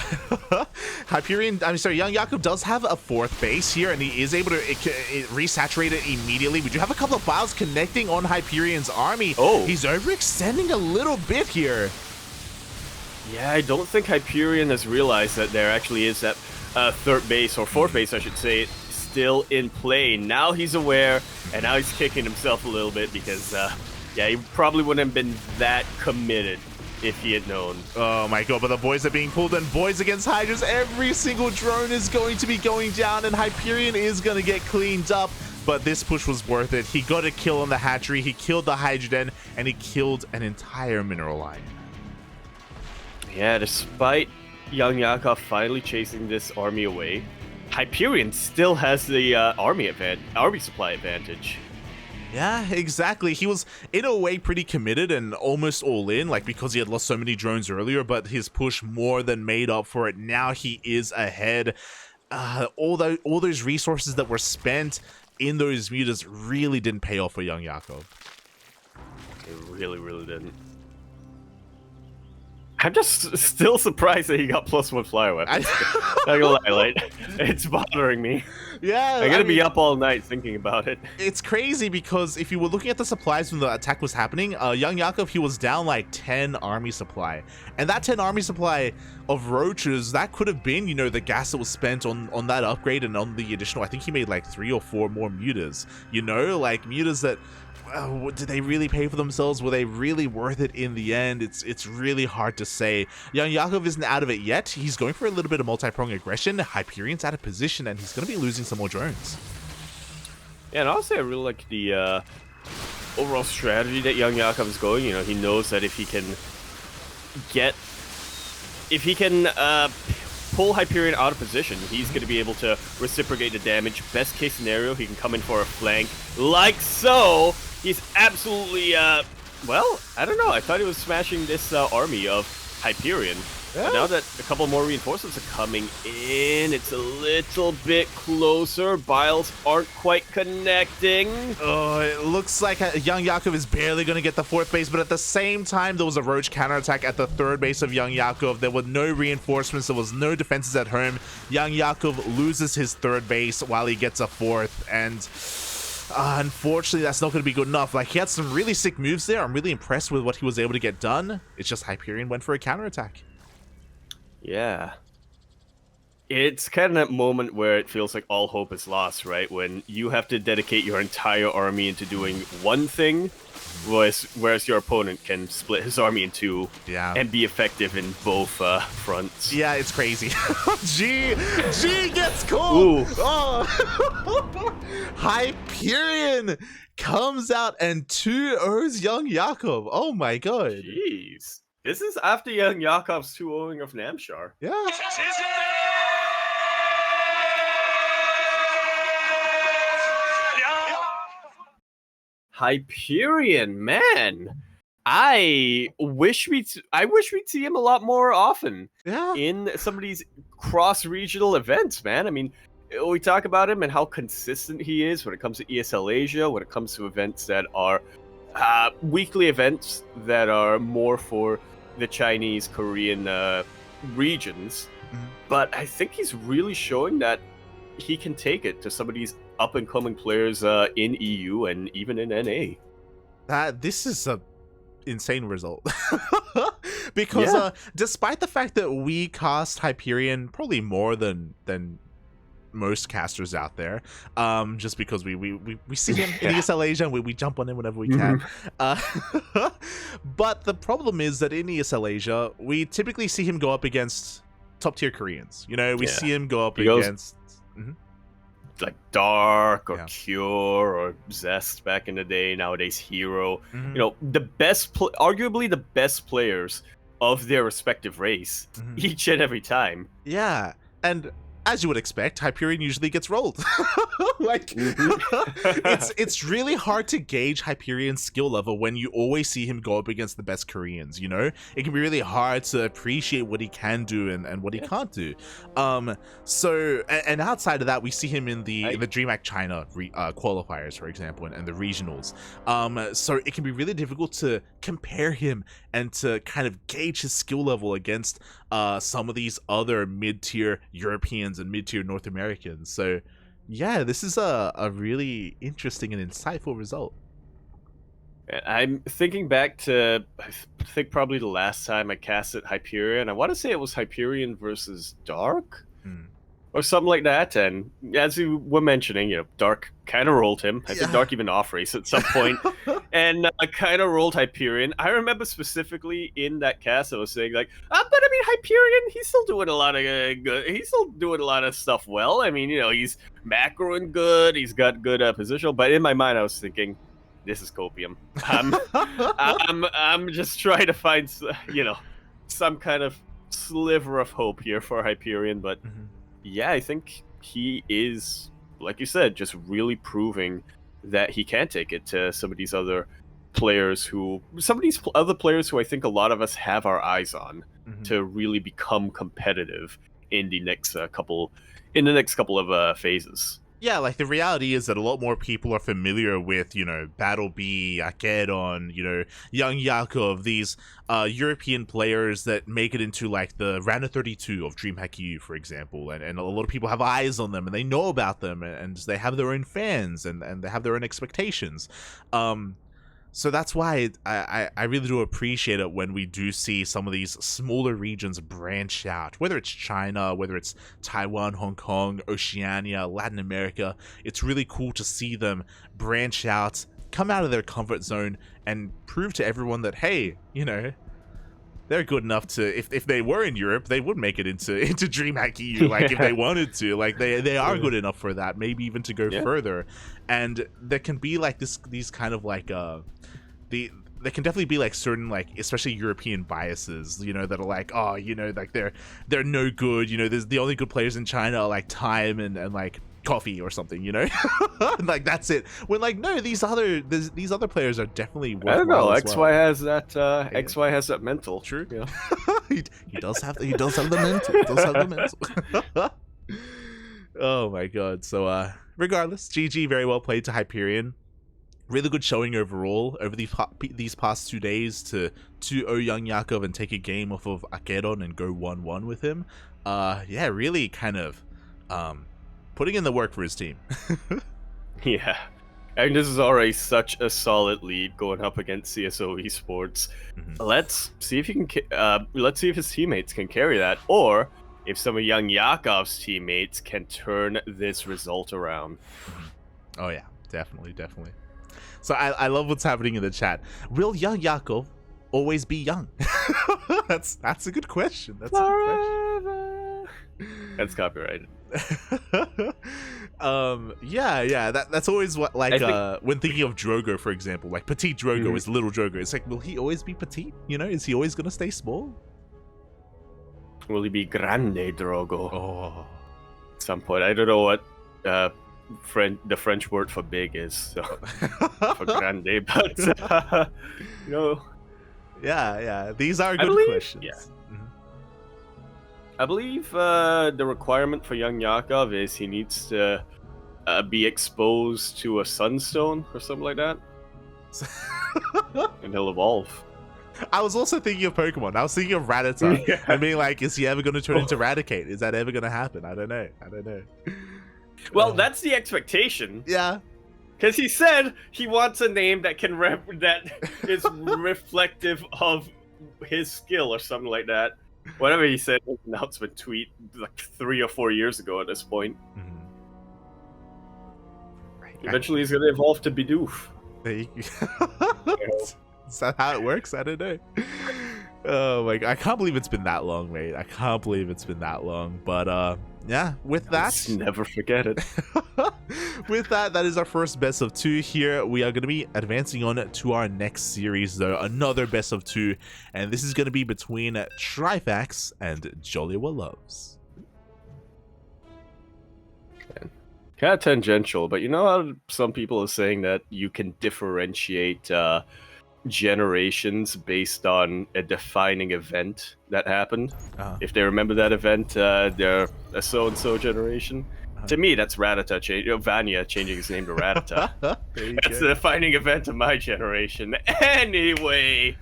Hyperion, I'm sorry, YoungYakov does have a 4th base here, and he is able to resaturate it immediately. We do have a couple of files connecting on Hyperion's army. Oh. He's overextending a little bit here. Yeah, I don't think Hyperion has realized that there actually is that 3rd base, or 4th base, I should say, still in play. Now he's aware, and now he's kicking himself a little bit because, yeah, he probably wouldn't have been that committed if he had known. Oh my god, but the boys are being pulled in. Boys against Hydras. Every single drone is going to be going down, and Hyperion is going to get cleaned up. But this push was worth it. He got a kill on the hatchery, he killed the Hydroden, and he killed an entire mineral line. Yeah, despite YoungYakov finally chasing this army away, Hyperion still has the army supply advantage. Yeah, exactly. He was, in a way, pretty committed and almost all in, like, because he had lost so many drones earlier, but his push more than made up for it. Now he is ahead. All those resources that were spent in those mutas really didn't pay off for YoungYakov. It really, really didn't. I'm just still surprised that he got +1 flyer weapons. Not gonna lie, like, it's bothering me. Yeah, I'm gonna be up all night thinking about it. It's crazy because if you were looking at the supplies when the attack was happening, YoungYakov, he was down like 10 army supply. And that 10 army supply of roaches, that could have been, you know, the gas that was spent on that upgrade and on the additional, I think he made like 3 or 4 more mutas. You know, like mutas that, did they really pay for themselves? Were they really worth it in the end? It's really hard to say. YoungYakov isn't out of it yet. He's going for a little bit of multi-pronged aggression. Hyperion's out of position, and he's going to be losing some more drones. Yeah, and honestly, I really like the overall strategy that YoungYakov is going. You know, he knows that if he can pull Hyperion out of position, he's going to be able to reciprocate the damage. Best case scenario, he can come in for a flank, like so. He's absolutely, well, I don't know. I thought he was smashing this army of Hyperion. Yeah. But now that a couple more reinforcements are coming in, it's a little bit closer. Biles aren't quite connecting. Oh, it looks like YoungYakov is barely going to get the 4th base, but at the same time, there was a roach counterattack at the 3rd base of YoungYakov. There were no reinforcements. There was no defenses at home. YoungYakov loses his 3rd base while he gets a 4th, and unfortunately, that's not going to be good enough. Like, he had some really sick moves there. I'm really impressed with what he was able to get done. It's just Hyperion went for a counterattack. Yeah. It's kind of that moment where it feels like all hope is lost, right? When you have to dedicate your entire army into doing one thing, whereas your opponent can split his army in 2 and be effective in both fronts. Yeah, it's crazy. G gets cold. Oh. Hyperion comes out and 2-0s YoungYakov. Oh my god. Jeez. This is after YoungYakov's 2-0ing of Namshar. Yeah. Hyperion, man. I wish we'd see him a lot more often. Yeah. In some of these cross-regional events, man. I mean, we talk about him and how consistent he is when it comes to ESL Asia, when it comes to events that are weekly events that are more for the Chinese, Korean regions. Mm-hmm. But I think he's really showing that he can take it to some of these up-and-coming players in EU and even in NA. This is a insane result. Because despite the fact that we cast Hyperion probably more than most casters out there, just because we see him in ESL Asia and we jump on him whenever we can. But the problem is that in ESL Asia, we typically see him go up against top tier Koreans. You know, we see him go up against like Dark or Cure or Zest back in the day. Nowadays, Hero. You know, the best, arguably the best players of their respective race each and every time. Yeah, and as you would expect, Hyperion usually gets rolled. Like, it's really hard to gauge Hyperion's skill level when you always see him go up against the best Koreans, you know? It can be really hard to appreciate what he can do and what he can't do. So, and outside of that, we see him in the DreamHack China qualifiers, for example, and the regionals. So it can be really difficult to compare him and to kind of gauge his skill level against some of these other mid-tier Europeans and mid-tier North Americans. So yeah, this is a really interesting and insightful result. I'm thinking back to, I think probably the last time I casted Hyperion. I want to say it was Hyperion versus Dark, or something like that. And as you were mentioning, you know, Dark kind of rolled him. I think Dark even off race at some point, and kind of rolled Hyperion. I remember specifically in that cast, I was saying like, but I mean, Hyperion, he's still doing a lot of good. He's still doing a lot of stuff well. I mean, you know, he's macroing good. He's got good positional. But in my mind, I was thinking, this is copium. I'm just trying to find, you know, some kind of sliver of hope here for Hyperion. But yeah, I think he is, like you said, just really proving that he can take it to some of these other players who I think a lot of us have our eyes on to really become competitive in the next couple of phases. Yeah, like the reality is that a lot more people are familiar with, you know, Battle B, Akedon, you know, YoungYakov, these European players that make it into like the round of 32 of DreamHack EU, for example, and a lot of people have eyes on them and they know about them and they have their own fans and they have their own expectations. So that's why I really do appreciate it when we do see some of these smaller regions branch out, whether it's China, whether it's Taiwan, Hong Kong, Oceania, Latin America. It's really cool to see them branch out, come out of their comfort zone, and prove to everyone that, hey, you know, they're good enough to, if they were in Europe, they would make it into DreamHack EU, like if they wanted to. Like they are good enough for that, maybe even to go further. And there can be like these kind of like there can definitely be like certain, like especially European biases, you know, that are like, oh, you know, like they're no good, you know, there's the only good players in China are like Time and like Coffee or something, you know. Like that's it, when like no, these other players are definitely worthwhile. I don't know, XY has that XY has that mental. True. Yeah. he does have the mental. Oh my god. So regardless, GG, very well played to Hyperion. Really good showing overall over these past 2 days to 2-0 YoungYakov and take a game off of Akedon and go 1-1 with him. Yeah, really kind of putting in the work for his team. Yeah. And this is already such a solid lead going up against CSO Esports. Let's see if he can. Let's see if his teammates can carry that, or if some of YoungYakov's teammates can turn this result around. Oh yeah, definitely. So I love what's happening in the chat. Will YoungYakov always be young? That's a good question. That's copyrighted. Yeah. That's always what, like, when thinking of Drogo, for example, like petite Drogo is little Drogo. It's like, will he always be petite? You know, is he always gonna stay small? Will he be grande Drogo? Oh, at some point. I don't know what the French word for big is, so for grande, but you know. Yeah. These are good questions. Yeah. I believe the requirement for YoungYakov is he needs to be exposed to a sunstone or something like that, and he'll evolve. I was also thinking of Pokemon. I was thinking of Rattata. I mean, like, is he ever going to turn into Raticate? Is that ever going to happen? I don't know. Well, that's the expectation. Yeah. Because he said he wants a name that can that is reflective of his skill or something like that. Whatever he said in an announcement tweet like 3 or 4 years ago at this point. Right. Eventually he's going to evolve to Bidoof. Is that how it works? I don't know. Oh my god, I can't believe it's been that long, mate. I can't believe it's been that long. But yeah, with that, let's never forget it. With that is our first best of 2 here. We are going to be advancing on to our next series, though, another best of 2, and this is going to be between Trifax and JoliwaLoves. Kind of tangential, but you know how some people are saying that you can differentiate generations based on a defining event that happened. If they remember that event, they're a so-and-so generation. To me, that's Vanya changing his name to Rattata. That's the defining event of my generation. Anyway,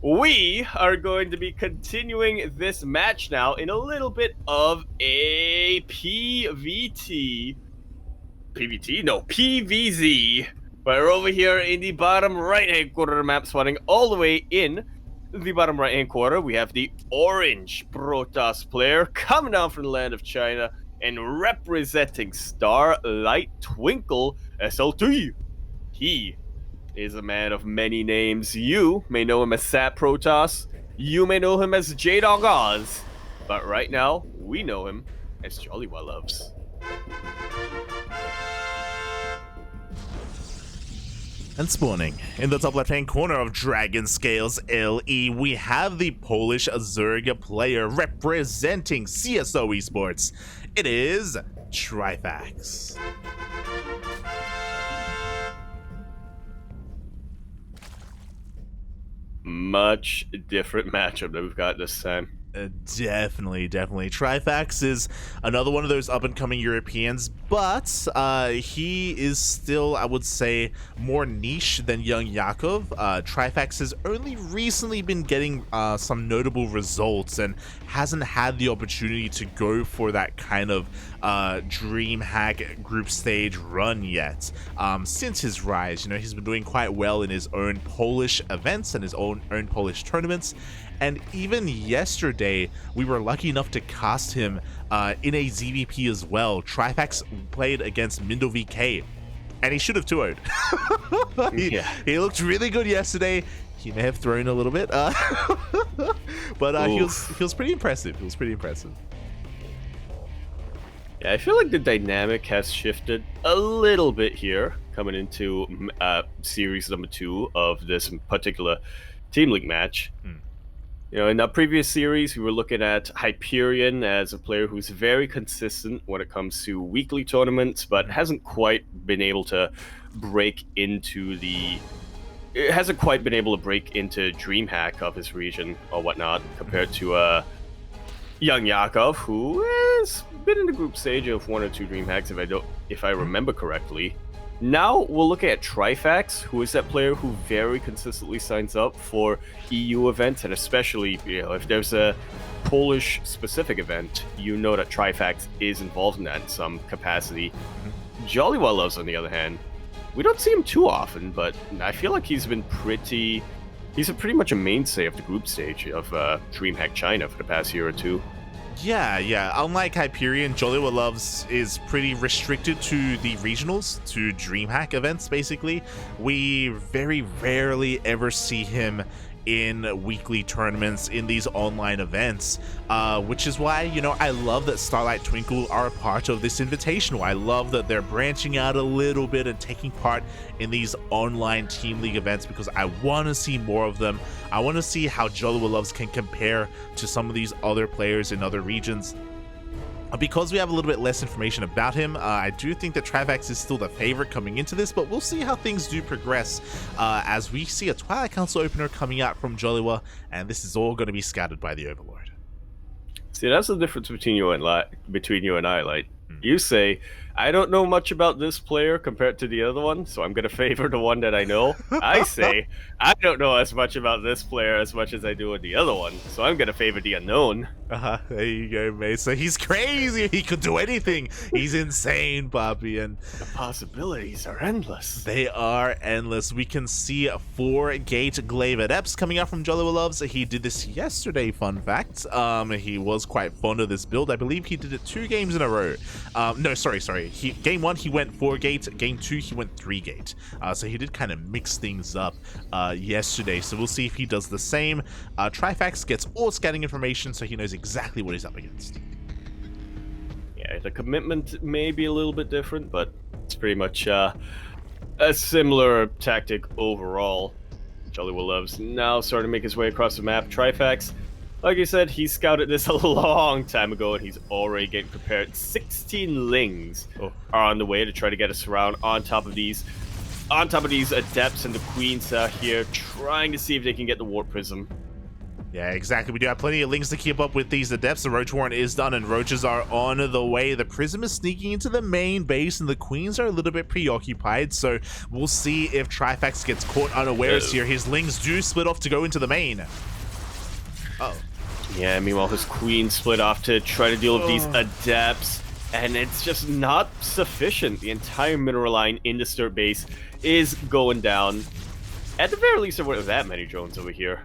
we are going to be continuing this match now in a little bit of a PVT? No, PVZ. We're over here in the bottom right-hand corner of the map, spawning all the way in the bottom right-hand corner. We have the orange Protoss player coming down from the land of China and representing Starlight Twinkle SLT. He is a man of many names. You may know him as Sat Protoss. You may know him as J-Dog Oz. But right now, we know him as JoliwaLoves. And spawning in the top left-hand corner of Dragon Scales LE, we have the Polish Zerga player representing CSO Esports. It is Trifax. Much different matchup that we've got this time. Definitely. Trifax is another one of those up-and-coming Europeans, but he is still, I would say, more niche than YoungYakov. Trifax has only recently been getting some notable results and hasn't had the opportunity to go for that kind of DreamHack group stage run yet. Since his rise, you know, he's been doing quite well in his own Polish events and his own Polish tournaments. And even yesterday, we were lucky enough to cast him in a ZVP as well. Trifax played against Mindo VK, and he should have 2-0'd. He looked really good yesterday. He may have thrown a little bit, but he was pretty impressive. Yeah, I feel like the dynamic has shifted a little bit here, coming into series number 2 of this particular Team League match. You know, in the previous series, we were looking at Hyperion as a player who's very consistent when it comes to weekly tournaments, but hasn't quite been able to break into DreamHack of his region or whatnot, compared to YoungYakov, who has been in the group stage of 1 or 2 DreamHacks, if I remember correctly. Now we'll look at Trifax, who is that player who very consistently signs up for EU events, and especially, you know, if there's a Polish-specific event, you know that Trifax is involved in that in some capacity. JoliwaLoves, on the other hand, we don't see him too often, but I feel like he's pretty much a mainstay of the group stage of DreamHack China for the past year or two. Yeah. Unlike Hyperion, JoliwaLoves is pretty restricted to the regionals, to DreamHack events, basically. We very rarely ever see him in weekly tournaments, in these online events, which is why, you know, I love that Starlight Twinkle are a part of this Invitational. I love that they're branching out a little bit and taking part in these online Team League events, because I want to see more of them. I want to see how JoliwaLoves can compare to some of these other players in other regions. Because we have a little bit less information about him, I do think that Trifax is still the favorite coming into this, but we'll see how things do progress as we see a Twilight Council opener coming out from Joliwa, and this is all going to be scattered by the Overlord. See, that's the difference between you and I. Like, you say, I don't know much about this player compared to the other one, so I'm going to favor the one that I know. I say, I don't know as much about this player as much as I do with the other one, so I'm going to favor the unknown. There you go, mate. So he's crazy. He could do anything. He's insane, Bobby. And the possibilities are endless. They are endless. We can see 4-gate Glaive Adepts coming out from JoliwaLoves. He did this yesterday, fun fact. He was quite fond of this build. I believe he did it 2 games in a row. No, sorry. Game 1, he went 4-gate. Game 2, he went 3-gate. So he did kind of mix things up yesterday. So we'll see if he does the same. Trifax gets all scouting information, so he knows exactly what he's up against. Yeah, the commitment may be a little bit different, but it's pretty much a similar tactic overall. JoliwaLoves now starting to make his way across the map. Trifax Like I said, he scouted this a long time ago, and he's already getting prepared. 16 Lings are on the way to try to get us around on top of these adepts and the queens here, trying to see if they can get the warp prism. Yeah, exactly. We do have plenty of Lings to keep up with these adepts. The Roach Warren is done, and Roaches are on the way. The Prism is sneaking into the main base, and the Queens are a little bit preoccupied, so we'll see if Trifax gets caught unawares here. His Lings do split off to go into the main. Yeah, meanwhile, his Queen split off to try to deal with these adepts, and it's just not sufficient. The entire mineral line in the Sturt base is going down. At the very least, there weren't that many drones over here.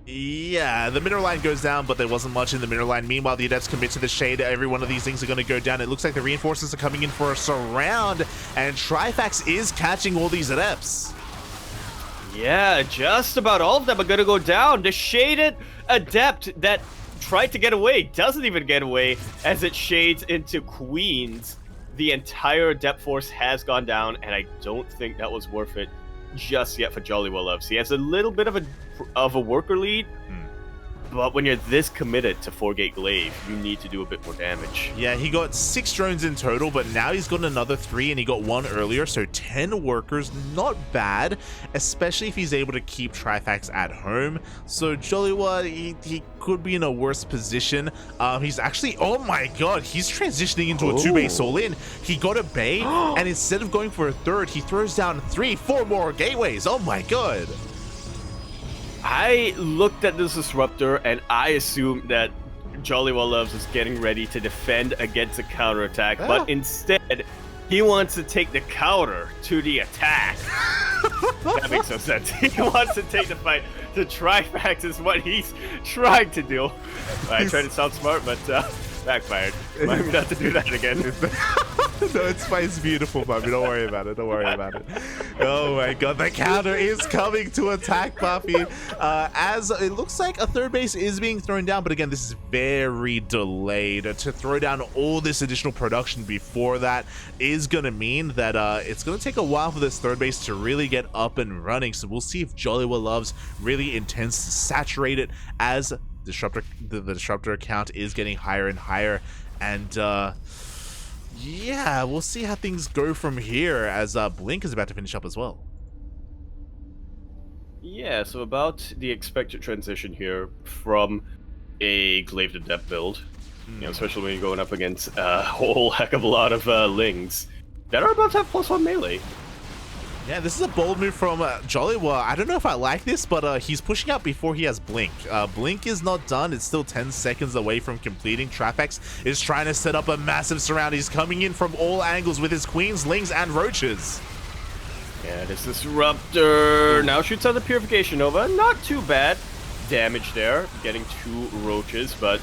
Yeah, the mineral line goes down, but there wasn't much in the mineral line. Meanwhile, the adepts commit to the shade. Every one of these things are going to go down. It looks like the reinforcements are coming in for a surround, and Trifax is catching all these adepts. Yeah, just about all of them are going to go down. The shaded adept that tried to get away doesn't even get away as it shades into Queens. The entire adept force has gone down, and I don't think that was worth it just yet for JoliwaLoves. He has a little bit of a worker lead, but when you're this committed to 4-gate glaive, you need to do a bit more damage. Yeah, he got 6 drones in total, but now he's got another 3, and he got 1 earlier, so 10 workers, not bad, especially if he's able to keep Trifax at home. So Joliwa, he could be in a worse position. He's actually, oh my god, he's transitioning into a 2-base all-in. He got a bay, and instead of going for a 3rd, he throws down 4 more gateways. Oh my god. I looked at this disruptor and I assumed that JoliwaLoves was getting ready to defend against a counterattack, but instead he wants to take the counter to the attack. That makes no sense. He wants to take the fight to Trifax is what he's trying to do. I tried to sound smart, but backfired. Remind me not to do that again. No, it's fine. It's beautiful, Buffy. Don't worry about it. Don't worry about it. Oh my god, the counter is coming to attack Buffy. As it looks like a 3rd base is being thrown down, but again, this is very delayed. To throw down all this additional production before that is going to mean that it's going to take a while for this 3rd base to really get up and running. So we'll see if JoliwaLoves really intends to saturate it as the disruptor count is getting higher and higher, and yeah, we'll see how things go from here as Blink is about to finish up as well. Yeah, so about the expected transition here from a Glaive to Depth build, you know, especially when you're going up against a whole heck of a lot of Lings that are about to have +1 melee. Yeah, this is a bold move from Joliwa. I don't know if I like this, but he's pushing out before he has Blink. Blink is not done. It's still 10 seconds away from completing. Trifax is trying to set up a massive surround. He's coming in from all angles with his Queens, Lings, and Roaches. Yeah, this Disruptor now shoots out the Purification Nova. Not too bad damage there, getting 2 Roaches, but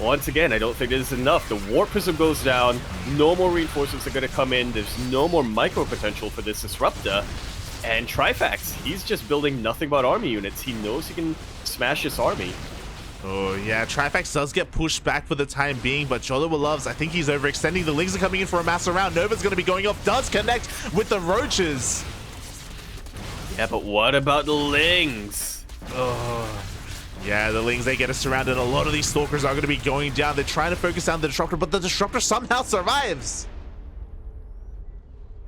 once again, I don't think this is enough. The Warp Prism goes down, no more reinforcements are going to come in, there's no more micro potential for this Disruptor, and Trifax, he's just building nothing but army units. He knows he can smash this army. Oh yeah, Trifax does get pushed back for the time being, but JoliwaLoves, I think he's overextending. The Lings are coming in for a mass round. Nova's going to be going off, does connect with the Roaches. Yeah, but what about the Lings? Oh. Yeah, the Lings, they get us surrounded. A lot of these Stalkers are going to be going down. They're trying to focus down the Disruptor, but the Disruptor somehow survives.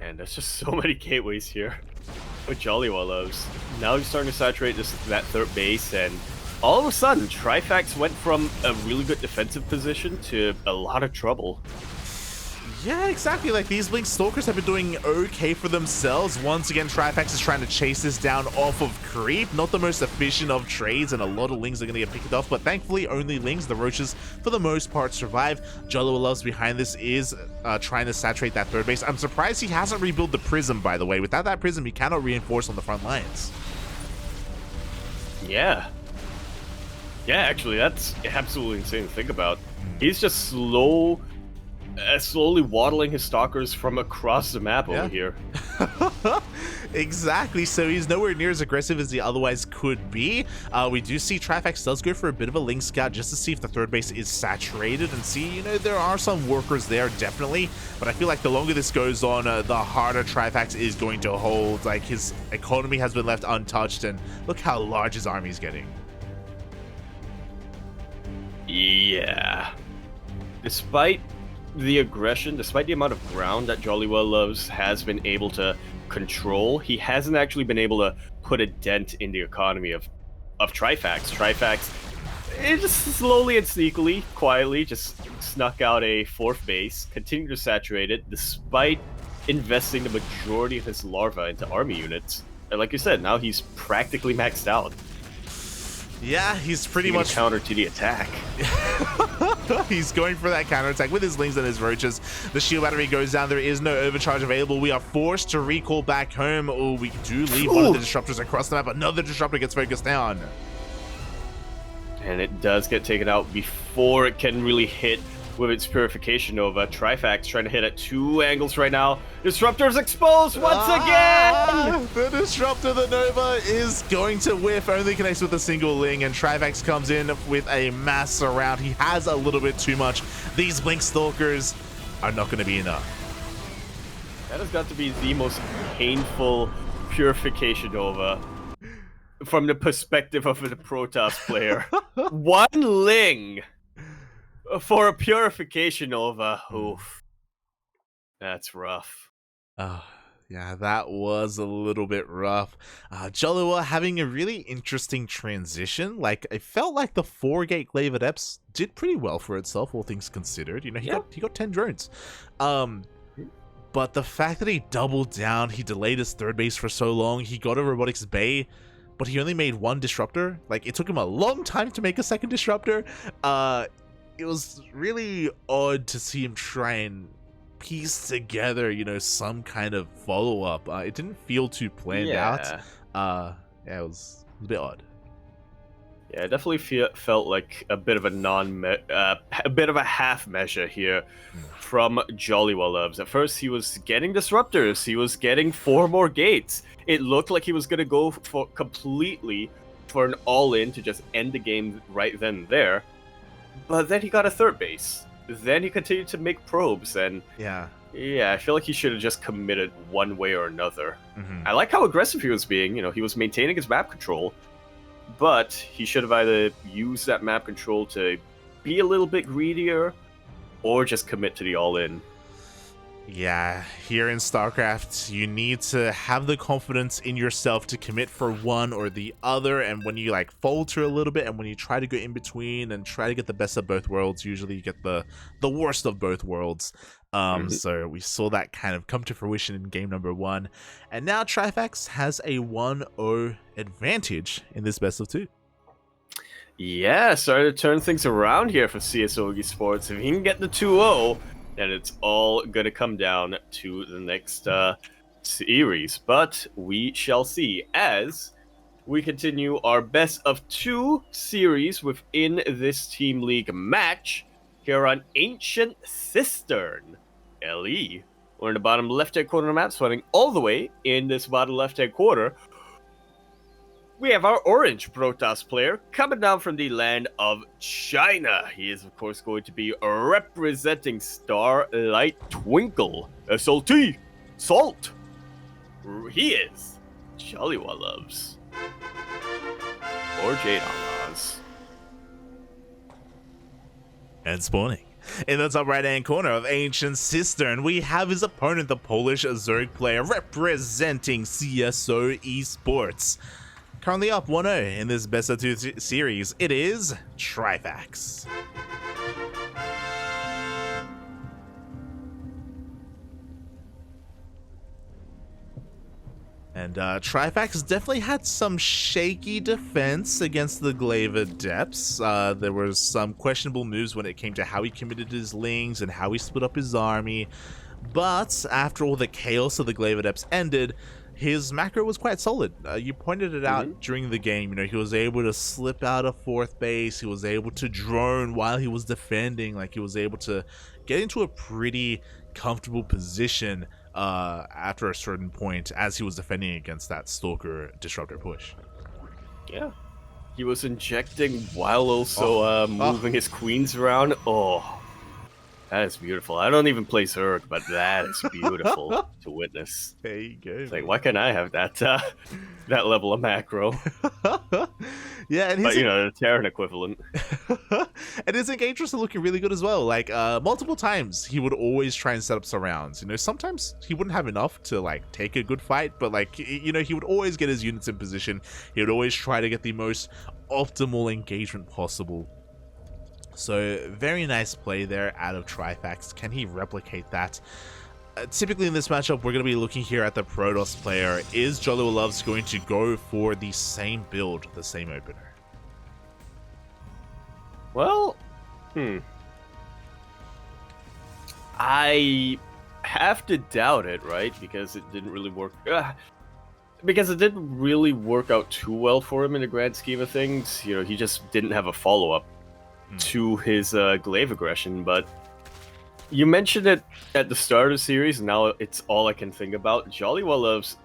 And there's just so many gateways here with JoliwaLoves. Now he's starting to saturate that 3rd base, and all of a sudden, Trifax went from a really good defensive position to a lot of trouble. Yeah, exactly. Like, these Blink Stalkers have been doing okay for themselves. Once again, Trifax is trying to chase this down off of creep. Not the most efficient of trades, and a lot of Lings are going to get picked off, but thankfully, only Lings. The Roaches, for the most part, survive. JoliwaLoves behind this is trying to saturate that 3rd base. I'm surprised he hasn't rebuilt the Prism, by the way. Without that Prism, he cannot reinforce on the front lines. Yeah. Yeah, actually, that's absolutely insane to think about. He's just slowly waddling his stalkers from across the map over here. Exactly, so he's nowhere near as aggressive as he otherwise could be. We do see Trifax does go for a bit of a Link scout just to see if the 3rd base is saturated and see, you know, there are some workers there, definitely, but I feel like the longer this goes on, the harder Trifax is going to hold. Like, his economy has been left untouched, and look how large his army is getting. Yeah. Despite the aggression, despite the amount of ground that JoliwaLoves has been able to control, he hasn't actually been able to put a dent in the economy of Trifax. Trifax, it just slowly and sneakily, quietly, just snuck out a 4th base, continued to saturate it, despite investing the majority of his larva into army units. And like you said, now he's practically maxed out. Yeah, he's pretty much counter to the attack. He's going for that counter attack with his Lings and his Roaches. The shield battery goes down. There is no overcharge available. We are forced to recall back home. Oh, we do leave one of the disruptors across the map. Another disruptor gets focused down. And it does get taken out before it can really hit with its Purification Nova. Trifax trying to hit at 2 angles right now. Disruptor's exposed once again! The Disruptor, the Nova, is going to whiff. Only connects with a single Ling, and Trifax comes in with a mass surround. He has a little bit too much. These Blink Stalkers are not going to be enough. That has got to be the most painful Purification Nova from the perspective of the Protoss player. 1 Ling for a Purification Nova. Oof. That's rough. Yeah, that was a little bit rough. Joliwa having a really interesting transition. Like, it felt like the 4-gate Glaive Adepts did pretty well for itself, all things considered. You know, he got 10 drones. But the fact that he doubled down, he delayed his 3rd base for so long, he got a Robotics Bay, but he only made 1 disruptor. Like, it took him a long time to make a 2nd disruptor. It was really odd to see him try and piece together, you know, some kind of follow-up. It didn't feel too planned out. Yeah, it was a bit odd. Yeah, it definitely felt like a bit of a bit of a half measure here from JoliwaLoves. At first, he was getting disruptors. He was getting 4 more gates. It looked like he was going to go completely for an all-in to just end the game right then and there. But then he got a 3rd base. Then he continued to make probes, and yeah, I feel like he should have just committed one way or another. I like how aggressive he was being. You know, he was maintaining his map control, but he should have either used that map control to be a little bit greedier, or just commit to the all-in. Yeah, here in StarCraft, you need to have the confidence in yourself to commit for one or the other, and when you like falter a little bit and when you try to go in between and try to get the best of both worlds, usually you get the worst of both worlds. So we saw that kind of come to fruition in game number 1, and now Trifax has a 1-0 advantage in this best of 2. Yeah, starting to turn things around here for CSO Esports. If he can get the 2-0, then it's all going to come down to the next series. But we shall see as we continue our best of 2 series within this Team League match here on Ancient Cistern LE. We're in the bottom left-hand corner of the map, sweating all the way in this bottom left-hand corner. We have our orange Protoss player coming down from the land of China. He is, of course, going to be representing Starlight Twinkle. SLT! Salt! He is JoliwaLoves. Or Jade Oz. And spawning in the top right-hand corner of Ancient Cistern, we have his opponent, the Polish Zerg player representing CSO Esports. Currently up 1-0 in this best of 2 series, it is Trifax. And Trifax definitely had some shaky defense against the Glaive Adepts. There were some questionable moves when it came to how he committed his Lings and how he split up his army. But after all the chaos of the Glaive Adepts ended, his macro was quite solid. You pointed it out during the game. You know, he was able to slip out of 4th base. He was able to drone while he was defending. Like, he was able to get into a pretty comfortable position after a certain point as he was defending against that Stalker Disruptor push. Yeah. He was injecting while also moving his queens around. Oh, that is beautiful. I don't even play Zerg, but that is beautiful to witness. There you go. It's like, why can't I have that that level of macro? Yeah, and But, the Terran equivalent. and his engagements are looking really good as well. Like, multiple times he would always try and set up surrounds. Sometimes he wouldn't have enough to, like, take a good fight, but, like, he would always get his units in position. He would always try to get the most optimal engagement possible. So, very nice play there out of Trifax. Can he replicate that? Typically in this matchup, we're going to be looking here at the Protoss player. Is JoliwaLoves going to go for the same build, the same opener? Well, I have to doubt it, right? Because it didn't really work. Because it didn't really work out too well for him in the grand scheme of things. He just didn't have a follow-up to his glaive aggression, but you mentioned it at the start of the series, and now it's all I can think about. JoliwaLoves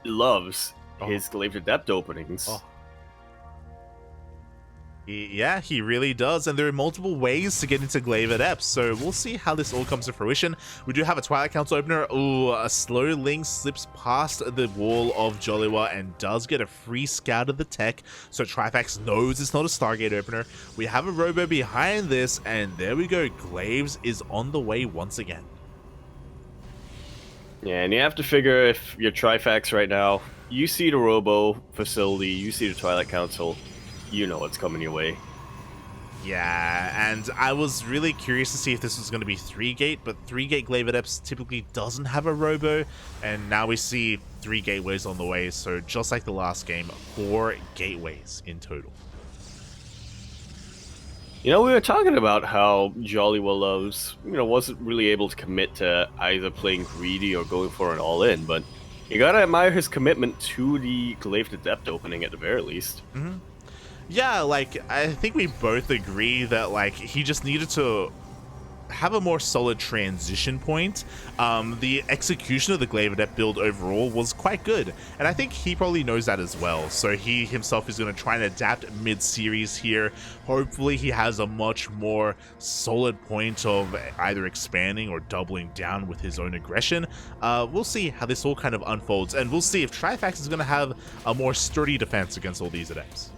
loves his glaive adept openings. Yeah, he really does, and there are multiple ways to get into Glaive Adepts, so we'll see how this all comes to fruition. We do have a Twilight Council opener. Ooh, a slow link slips past the wall of Joliwa and does get a free scout of the tech, so Trifax knows it's not a Stargate opener. We have a Robo behind this, and there we go. Glaives is on the way once again. Yeah, and you have to figure if you're Trifax right now, you see the Robo facility, you see the Twilight Council, you know what's coming your way. Yeah, and I was really curious to see if this was going to be 3-gate, but 3-gate Glaive Adepts typically doesn't have a Robo, and now we see 3 gateways on the way, so just like the last game, 4 gateways in total. We were talking about how JoliwaLoves, wasn't really able to commit to either playing greedy or going for an all-in, but you gotta admire his commitment to the Glaive Adept opening at the very least. Mm-hmm. Yeah, like, I think we both agree that, like, he just needed to have a more solid transition point. The execution of the Glaive Adept build overall was quite good, and I think he probably knows that as well, so he himself is going to try and adapt mid-series here. Hopefully he has a much more solid point of either expanding or doubling down with his own aggression. We'll see how this all kind of unfolds, and we'll see if Trifax is going to have a more sturdy defense against all these adepts.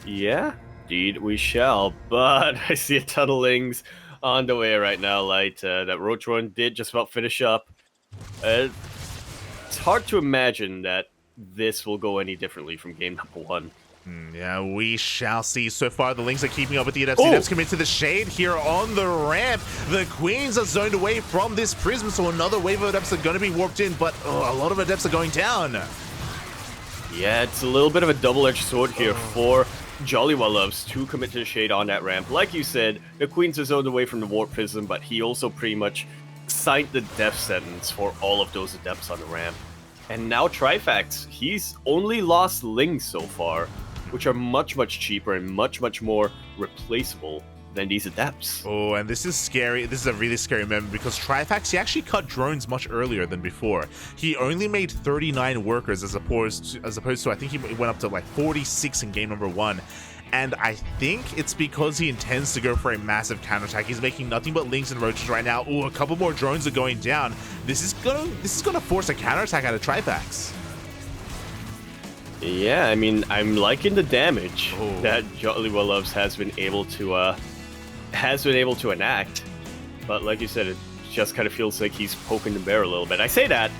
Yeah, indeed we shall, but I see a ton of lings on the way right now, Light. That Roach run did just about finish up. It's hard to imagine that this will go any differently from game number 1. Yeah, we shall see. So far, the Lings are keeping up with the Adepts. The Adepts come into the shade here on the ramp. The Queens are zoned away from this prism, so another wave of Adepts are going to be warped in, but a lot of Adepts are going down. Yeah, it's a little bit of a double-edged sword here for JoliwaLoves to commit to the shade on that ramp. Like you said, the Queens are zoned away from the warp prism, but he also pretty much signed the death sentence for all of those adepts on the ramp. And now Trifax, he's only lost Lings so far, which are much, much cheaper and much, much more replaceable than these adepts. Oh, and this is scary. This is a really scary moment because Trifax, he actually cut drones much earlier than before. He only made 39 workers as opposed to I think he went up to like 46 in game number 1. And I think it's because he intends to go for a massive counterattack. He's making nothing but Lings and Roaches right now. Oh, a couple more drones are going down. This is gonna force a counterattack out of Trifax. Yeah, I mean, I'm liking the damage that JoliwaLoves has been able to enact, but like you said, it just kind of feels like he's poking the bear a little bit. I say that,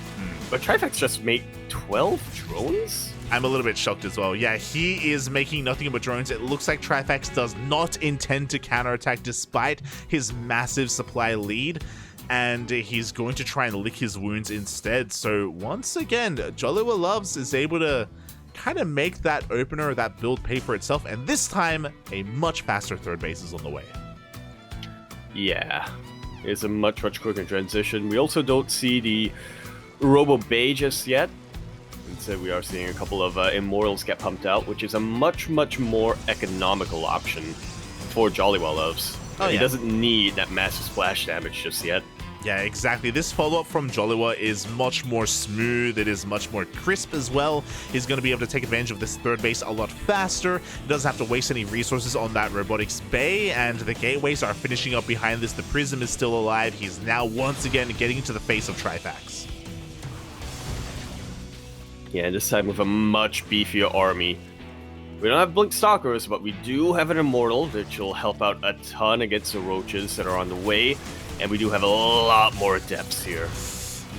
but Trifax just made 12 drones? I'm a little bit shocked as well. Yeah, he is making nothing but drones. It looks like Trifax does not intend to counterattack despite his massive supply lead, and he's going to try and lick his wounds instead. So once again, JoliwaLoves is able to kind of make that opener, that build pay for itself, and this time a much faster third base is on the way. Yeah, it's a much, much quicker transition. We also don't see the Robo Bay just yet. Instead, we are seeing a couple of Immortals get pumped out, which is a much, much more economical option for JoliwaLoves. He doesn't need that massive splash damage just yet. Yeah, exactly. This follow-up from Joliwa is much more smooth. It is much more crisp as well. He's going to be able to take advantage of this third base a lot faster. He doesn't have to waste any resources on that Robotics Bay, and the gateways are finishing up behind this. The Prism is still alive. He's now once again getting into the face of Trifax. Yeah, this time with a much beefier army. We don't have Blink Stalkers, but we do have an Immortal, which will help out a ton against the Roaches that are on the way. And we do have a lot more Adepts here.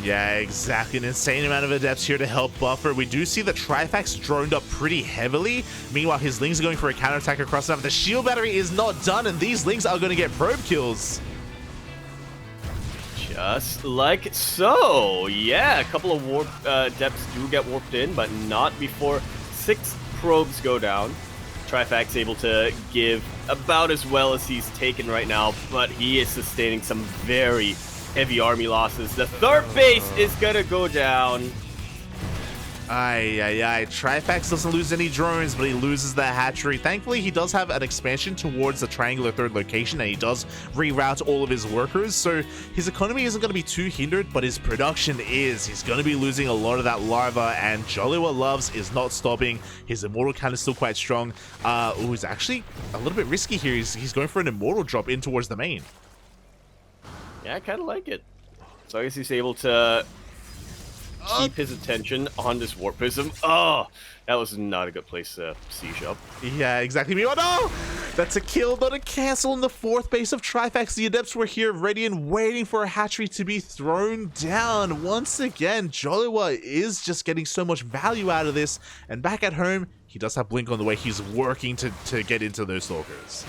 Yeah, exactly. An insane amount of Adepts here to help buffer. We do see the Trifax droned up pretty heavily. Meanwhile, his Lings are going for a counterattack across the map. The shield battery is not done, and these Lings are going to get probe kills. Just like so. Yeah, a couple of warp Adepts do get warped in, but not before 6 probes go down. Trifax able to give about as well as he's taken right now, but he is sustaining some very heavy army losses. The third base is gonna go down. Trifax doesn't lose any drones, but he loses the hatchery. Thankfully, he does have an expansion towards the triangular third location, and he does reroute all of his workers, so his economy isn't going to be too hindered, but his production is. He's going to be losing a lot of that larva, and JoliwaLoves is not stopping. His Immortal count is still quite strong. He's actually a little bit risky here. He's going for an Immortal drop in towards the main. Yeah, I kind of like it. So I guess he's able to keep his attention on this Warp Prism. Oh, that was not a good place to siege up. Yeah, exactly. Oh no! That's a kill, not a cancel in the 4th base of Trifax. The Adepts were here ready and waiting for a hatchery to be thrown down. Once again, Joliwa is just getting so much value out of this. And back at home, he does have Blink on the way. He's working to get into those Stalkers.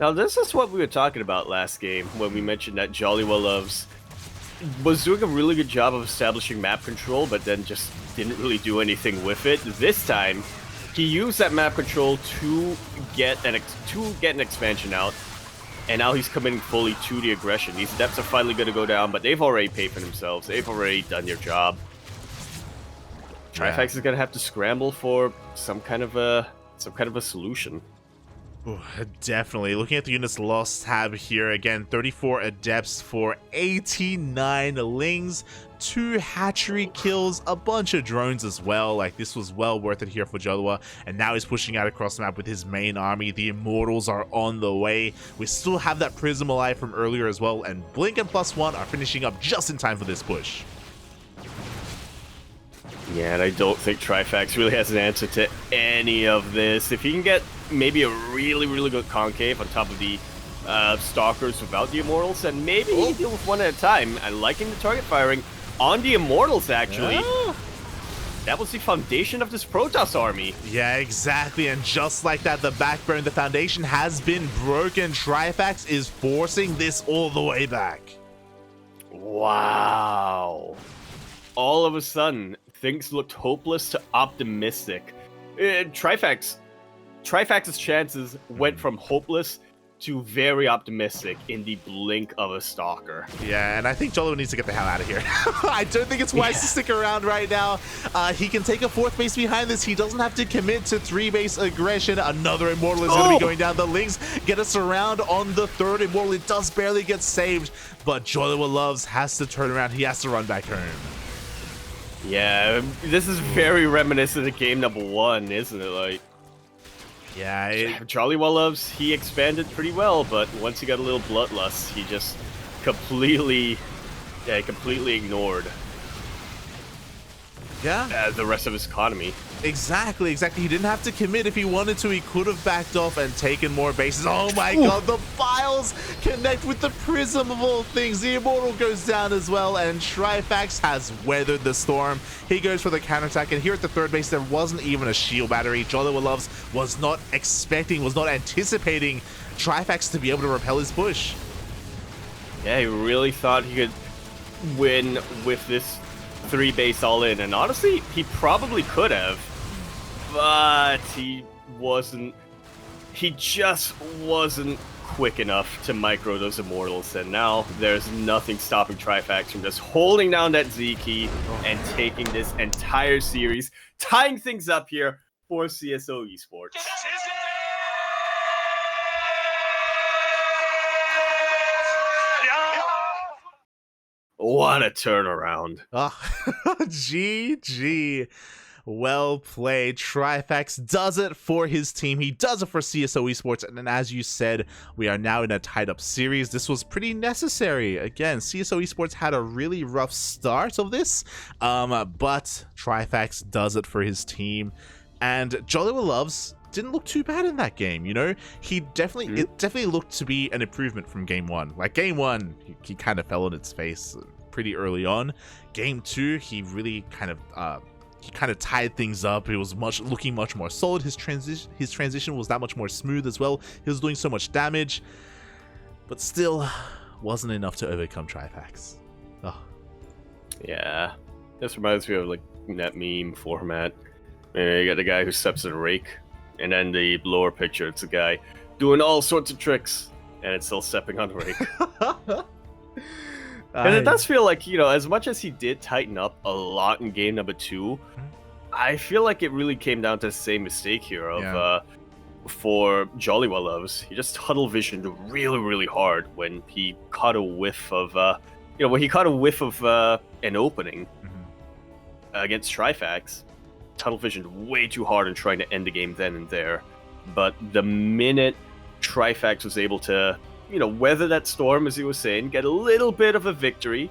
Now, this is what we were talking about last game when we mentioned that JoliwaLoves was doing a really good job of establishing map control, but then just didn't really do anything with it. This time, he used that map control to get an expansion out, and now he's committing fully to the aggression. These Adepts are finally going to go down, but they've already paid for themselves. They've already done their job. Trifax is going to have to scramble for some kind of a solution. Ooh, definitely. Looking at the units lost tab here again, 34 Adepts for 89 Lings, 2 hatchery kills, a bunch of drones as well. Like, this was well worth it here for Joliwa, and now he's pushing out across the map with his main army. The Immortals are on the way. We still have that Prism alive from earlier as well, and Blink and +1 are finishing up just in time for this push. Yeah, and I don't think Trifax really has an answer to any of this. If he can get maybe a really, really good concave on top of the Stalkers without the Immortals, and maybe he deal with one at a time. I liking the target firing on the Immortals, actually. Yeah. That was the foundation of this Protoss army. Yeah, exactly, and just like that, the backbone, the foundation has been broken. Trifax is forcing this all the way back. Wow. All of a sudden, things looked hopeless to optimistic. Trifax's chances went from hopeless to very optimistic in the blink of a Stalker. Yeah, and I think Joliwa needs to get the hell out of here. I don't think it's wise to stick around right now. He can take a 4th base behind this. He doesn't have to commit to 3-base aggression. Another Immortal is going to be going down. The Lings get us around on the 3rd Immortal. It does barely get saved, but JoliwaLoves has to turn around. He has to run back home. Yeah, this is very reminiscent of game number 1, isn't it? Like, yeah, JoliwaLoves, he expanded pretty well, but once he got a little bloodlust, he just completely ignored the rest of his economy. Exactly. He didn't have to commit. If he wanted to, he could have backed off and taken more bases. Oh my god, the files connect with the Prism of all things. The Immortal goes down as well, and Trifax has weathered the storm. He goes for the counterattack, and here at the 3rd base, there wasn't even a shield battery. JoliwaLoves was not anticipating Trifax to be able to repel his push. Yeah, he really thought he could win with this 3-base all-in, and honestly, he probably could have, but he just wasn't quick enough to micro those Immortals, and now there's nothing stopping Trifax from just holding down that Z key and taking this entire series, tying things up here for CSO Esports. What a turnaround. GG. Well played. Trifax does it for his team. He does it for CSO Esports. And then, as you said, we are now in a tied-up series. This was pretty necessary. Again, CSO Esports had a really rough start of this, but Trifax does it for his team. And JoliwaLoves didn't look too bad in that game, you know? It definitely looked to be an improvement from game one. Like, game one, he kind of fell on its face pretty early on. Game two, he really kind of tied things up. It was looking much more solid. His transition was that much more smooth as well. He was doing so much damage, but still wasn't enough to overcome Trifax. Oh. Yeah, this reminds me of like that meme format. You got the guy who steps in a rake, and then the lower picture, it's a guy doing all sorts of tricks, and it's still stepping on the rake. And it does feel like, as much as he did tighten up a lot in game number 2, I feel like it really came down to the same mistake here of for JoliwaLoves. He just tunnel visioned really, really hard when he caught a whiff of an opening against Trifax. Tunnel visioned way too hard and trying to end the game then and there. But the minute Trifax was able to weather that storm, as he was saying, get a little bit of a victory,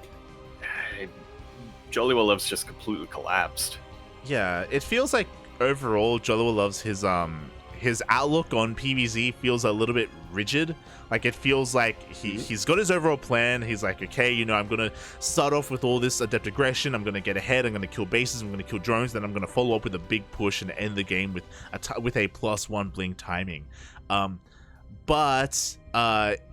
JoliwaLoves just completely collapsed. Yeah, it feels like overall JoliwaLoves, his outlook on PvZ feels a little bit rigid. Like, it feels like he's got his overall plan. He's like, okay, I'm gonna start off with all this adept aggression. I'm gonna get ahead. I'm gonna kill bases. I'm gonna kill drones. Then I'm gonna follow up with a big push and end the game with a +1 blink timing. But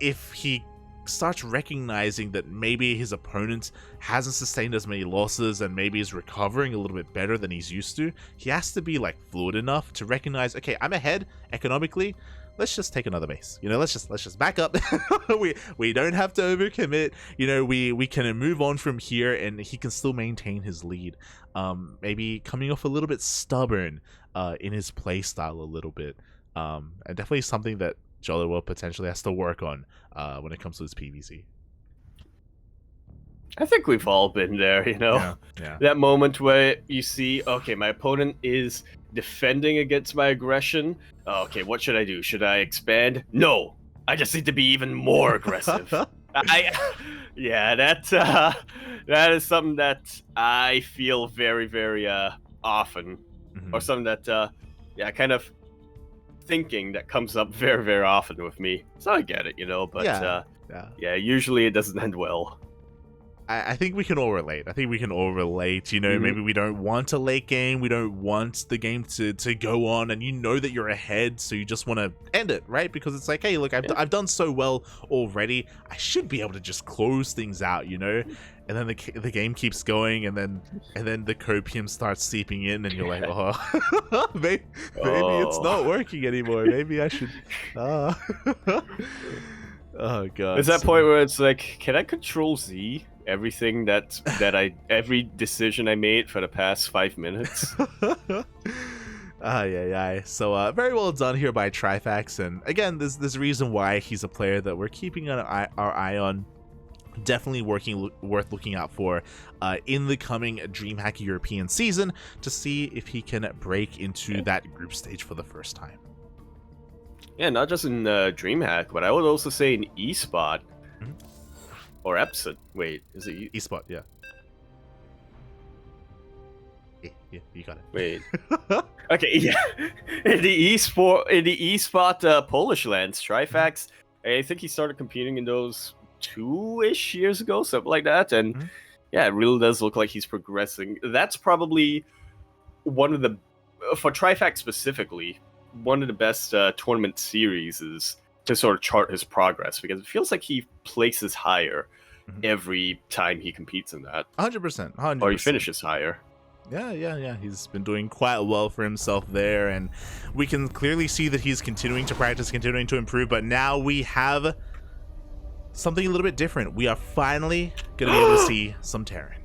if he starts recognizing that maybe his opponent hasn't sustained as many losses and maybe is recovering a little bit better than he's used to, he has to be like fluid enough to recognize, okay, I'm ahead economically. Let's just take another base. Let's just back up. we don't have to overcommit. We can move on from here, and he can still maintain his lead. Maybe coming off a little bit stubborn in his play style a little bit. And definitely something that JoliwaLoves potentially has to work on when it comes to his PvZ. I think we've all been there, Yeah. That moment where you see, okay, my opponent is defending against my aggression. Okay, what should I do? Should I expand? No, I just need to be even more aggressive. That is something that I feel very, very often, or something that kind of thinking that comes up very, very often with me. So I get it, but usually it doesn't end well. I think we can all relate. Maybe we don't want a late game. We don't want the game to go on, and that you're ahead, so you just want to end it, right? Because it's like, hey, look, I've done so well already. I should be able to just close things out, And then the game keeps going, and then the copium starts seeping in, and you're like, oh, maybe it's not working anymore. Maybe I should. Oh god. There's that point where it's like, can I Control Z everything every decision I made for the past 5 minutes? So very well done here by Trifax, and again, there's a reason why he's a player that we're keeping our eye on. Definitely worth looking out for in the coming DreamHack European season to see if he can break into that group stage for the first time. Yeah, not just in DreamHack, but I would also say in eSpot or Epson. Wait, is it eSpot? Yeah. Yeah, you got it. Wait. Okay, yeah. In the eSpot Polish lands, Trifax, I think he started competing in those 2-ish years ago, something like that, and it really does look like he's progressing. That's probably one of the, for Trifax specifically, one of the best tournament series is to sort of chart his progress, because it feels like he places higher every time he competes in that. 100%. Or he finishes higher. Yeah. He's been doing quite well for himself there, and we can clearly see that he's continuing to practice, continuing to improve, but now we have something a little bit different. We are finally going to be able to see some Terran.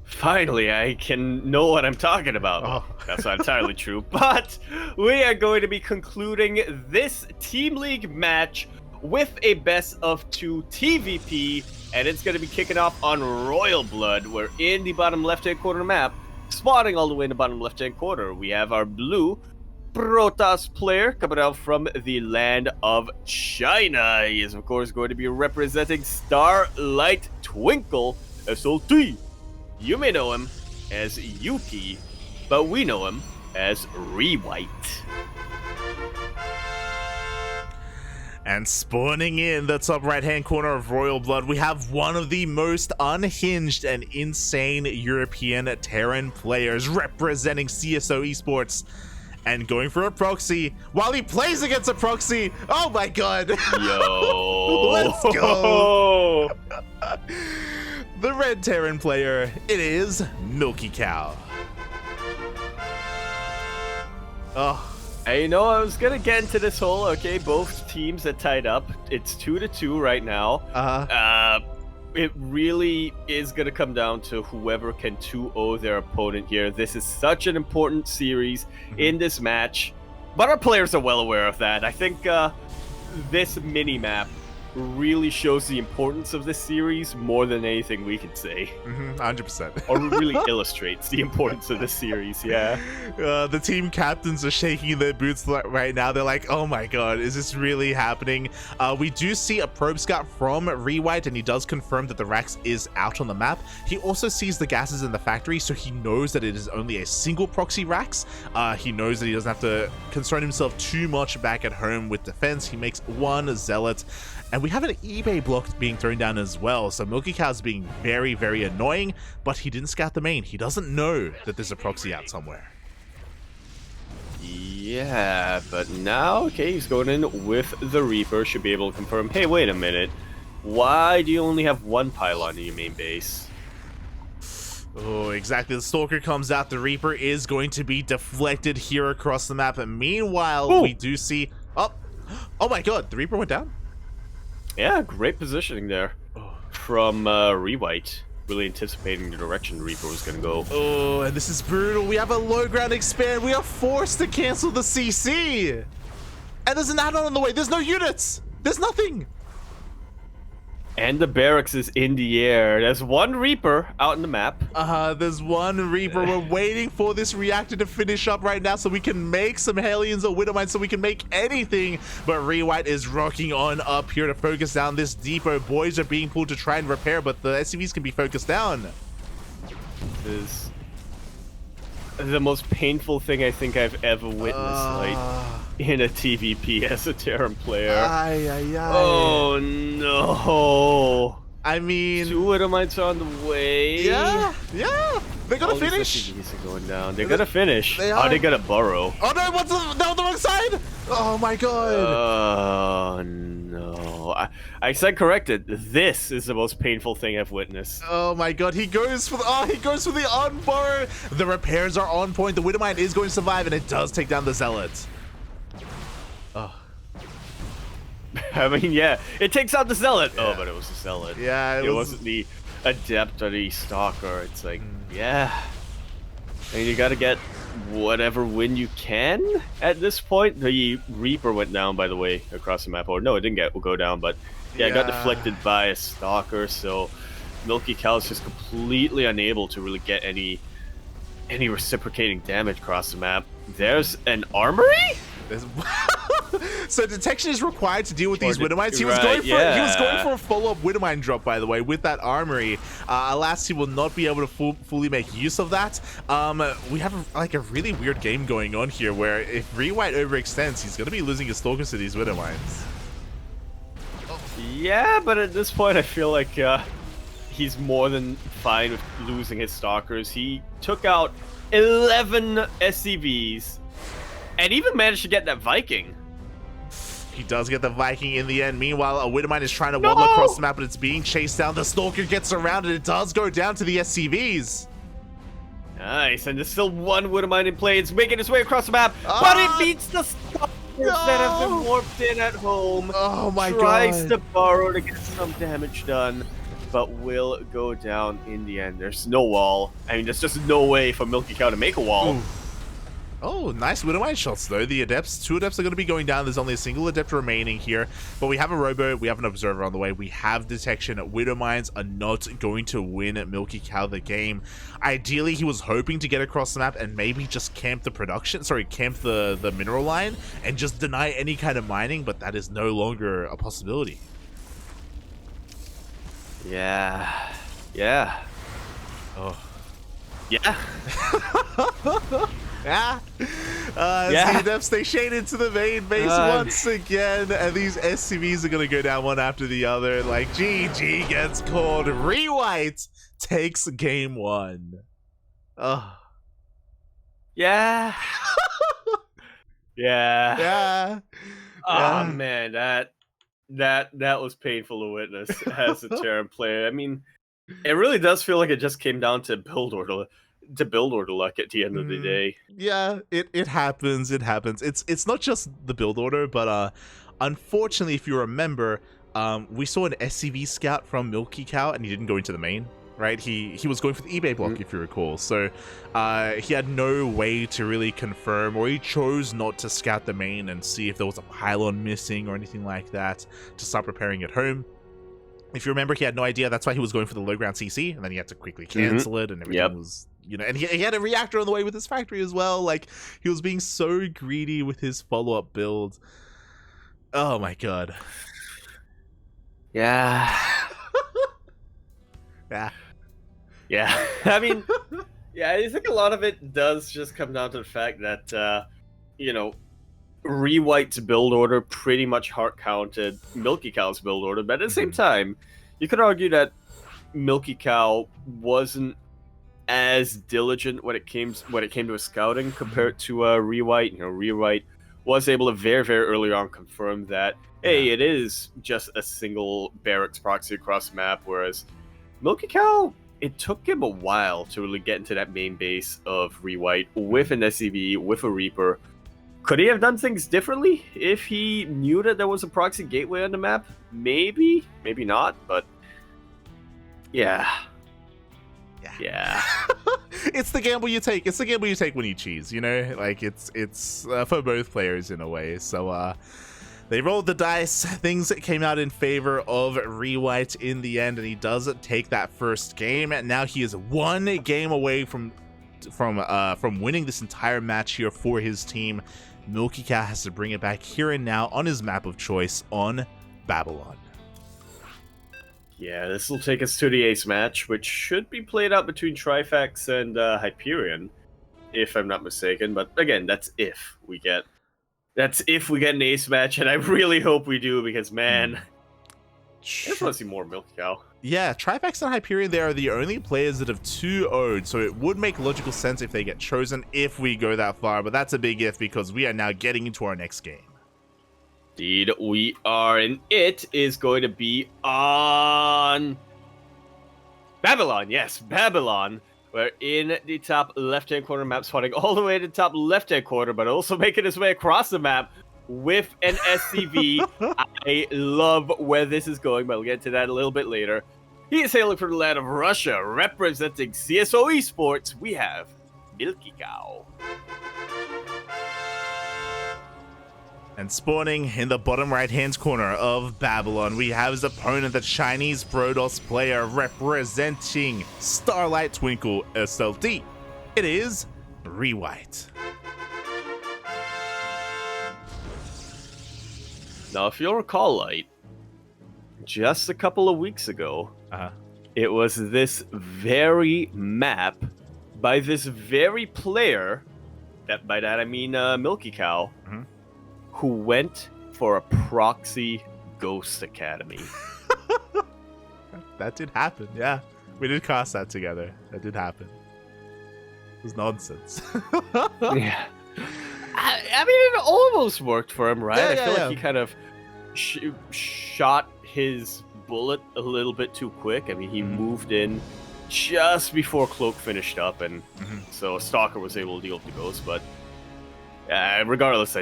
Finally, I can know what I'm talking about. Oh. That's not entirely true, but we are going to be concluding this Team League match with a best of 2 TVP, and it's going to be kicking off on Royal Blood. We're in the bottom left-hand corner of the map, spawning all the way in the bottom left-hand corner, we have our blue Protoss player coming out from the land of China. He is, of course, going to be representing Starlight Twinkle, SLT. You may know him as Yuki, but we know him as ReWhite. And spawning in the top right-hand corner of Royal Blood, we have one of the most unhinged and insane European Terran players representing CSO Esports and going for a proxy while he plays against a proxy. Oh my god. Yo. Let's go. The red Terran player, it is MilkiCow. Oh. I know I was gonna get into this whole, okay, both teams are tied up. It's 2-2 right now. It really is gonna come down to whoever can 2-0 their opponent here. This is such an important series in this match, but our players are well aware of that. I think this mini-map really shows the importance of this series more than anything we could say. 100%. Or really illustrates the importance of this series, yeah. The team captains are shaking their boots right now. They're like, oh my god, is this really happening? We do see a probe scout from ReWhite, and he does confirm that the Rax is out on the map. He also sees the gases in the factory, so he knows that it is only a single proxy Rax. He knows that he doesn't have to concern himself too much back at home with defense. He makes one zealot. And we have an eBay block being thrown down as well, so MilkiCow's being very, very annoying, but he didn't scout the main. He doesn't know that there's a proxy out somewhere. Yeah, but now, okay, he's going in with the Reaper. Should be able to confirm, hey, wait a minute. Why do you only have one pylon in your main base? Oh, exactly. The Stalker comes out. The Reaper is going to be deflected here across the map. And meanwhile, we do see... Oh my god, the Reaper went down? Yeah, great positioning there from ReWhite. Really anticipating the direction Reaper was going to go. Oh, and this is brutal. We have a low ground expand. We are forced to cancel the CC. And there's an add-on on the way. There's no units. There's nothing. And the barracks is in the air. There's one Reaper out in the map. There's one Reaper. We're waiting for this reactor to finish up right now so we can make some Hellions or Widowmines, so we can make anything. But ReWhite is rocking on up here to focus down this depot. Boys are being pulled to try and repair, but the SCVs can be focused down. This is the most painful thing I think I've ever witnessed, in a TVP as a Terran player. Oh no! I mean, 2 Widowmites are on the way. Yeah, they're gonna finish. These are going down. They're gonna finish. They are. Oh, they gotta burrow. Oh no! What's the wrong side? Oh my god! Oh no! I said corrected. This is the most painful thing I've witnessed. Oh my god! He goes for the unburrow. The repairs are on point. The Widowmine is going to survive, and it does take down the Zealots. I mean, yeah, it takes out the Zealot. Yeah. Oh, but it was the Zealot. Yeah, it wasn't the Adept or the Stalker. It's like, yeah. And you gotta get whatever win you can at this point. The Reaper went down, by the way, across the map. Or no, it didn't go down, but yeah, it got deflected by a Stalker, so MilkiCow is just completely unable to really get any reciprocating damage across the map. There's an armory? So detection is required to deal with these Widowmines. He was going for a follow-up Widowmine drop, by the way, with that armory. Alas, he will not be able to fully make use of that. We have a really weird game going on here, where if ReWhite overextends, he's going to be losing his Stalkers to these Widowmines. Yeah, but at this point, I feel like he's more than fine with losing his Stalkers. He took out 11 SCVs. And even managed to get that Viking. He does get the Viking in the end. Meanwhile, a Widowmine is trying to wobble across the map, but it's being chased down. The Stalker gets around, and it does go down to the SCVs. Nice, and there's still one Widowmine in play. It's making its way across the map, but it beats the Stalkers that have been warped in at home. Oh my god. Tries to burrow to get some damage done, but will go down in the end. There's no wall. I mean, there's just no way for MilkiCow to make a wall. Ooh. Oh, nice Widowmine shots though. The Adepts, 2 Adepts are going to be going down. There's only a single Adept remaining here. But we have a Robo, we have an Observer on the way. We have Detection. Widowmines are not going to win MilkiCow the game. Ideally, he was hoping to get across the map and maybe just camp the production, camp the mineral line and just deny any kind of mining, but that is no longer a possibility. Yeah. Yeah. Oh. Yeah. Yeah. The Adepts, they shade into the main base once again, and these SCVs are going to go down one after the other. Like, GG gets called. ReWhite takes game 1. Oh. Yeah. Yeah. Yeah. Oh, man, that was painful to witness as a Terran player. I mean, it really does feel like it just came down to build order luck at the end of the day. Yeah, it happens. It happens. It's not just the build order, but unfortunately, if you remember, we saw an SCV scout from MilkiCow, and he didn't go into the main. Right, he was going for the eBay block, if you recall. So he had no way to really confirm, or he chose not to scout the main and see if there was a pylon missing or anything like that to start preparing at home. If you remember, he had no idea. That's why he was going for the low ground CC, and then he had to quickly cancel it, and everything was, you know, and he had a reactor on the way with his factory as well. Like, he was being so greedy with his follow-up build. Oh my god. Yeah. Yeah. Yeah. I mean, yeah, I think a lot of it does just come down to the fact that, you know, ReWhite's build order pretty much hard counted MilkiCow's build order, but at the same time, you could argue that MilkiCow wasn't as diligent when it came to his scouting compared to ReWhite. You know, ReWhite was able to very, very early on confirm that, hey, it is just a single barracks proxy across the map, whereas MilkiCow, it took him a while to really get into that main base of ReWhite with an SCV, with a Reaper. Could he have done things differently if he knew that there was a proxy gateway on the map? Maybe, maybe not, but yeah. It's the gamble you take. It's the gamble you take when you cheese, you know? Like, it's for both players in a way. So, they rolled the dice. Things came out in favor of ReWhite in the end, and he does take that first game. And now he is 1 game away from winning this entire match here for his team. MilkiCow has to bring it back here and now on his map of choice on Babylon. Yeah, this will take us to the ace match, which should be played out between Trifax and Hyperion, if I'm not mistaken. But again, that's if we get an ace match, and I really hope we do, because man, I just want to see more MilkiCow. Yeah, Trifax and Hyperion, they are the only players that have 2-0'd, so it would make logical sense if they get chosen if we go that far, but that's a big if because we are now getting into our next game. Indeed, we are, and it is going to be on Babylon. Yes, Babylon. We're in the top left-hand corner map, spawning all the way to the top left-hand corner, but also making his way across the map with an SCV. I love where this is going, but we'll get to that a little bit later. He is hailing from the land of Russia, representing CSO Esports. We have MilkiCow. And spawning in the bottom right-hand corner of Babylon, we have his opponent, the Chinese Brodos player representing Starlight Twinkle SLT. It is ReWhite. Now, if you'll recall, Light, just a couple of weeks ago, it was this very map by this very player, that by that I mean MilkiCow, who went for a proxy Ghost Academy. That did happen, yeah. We did cast that together. That did happen. It was nonsense. Yeah. I mean, it almost worked for him, right? I feel like he kind of shot his bullet a little bit too quick. I mean, he moved in just before Cloak finished up, and so Stalker was able to deal with the Ghost. But regardless,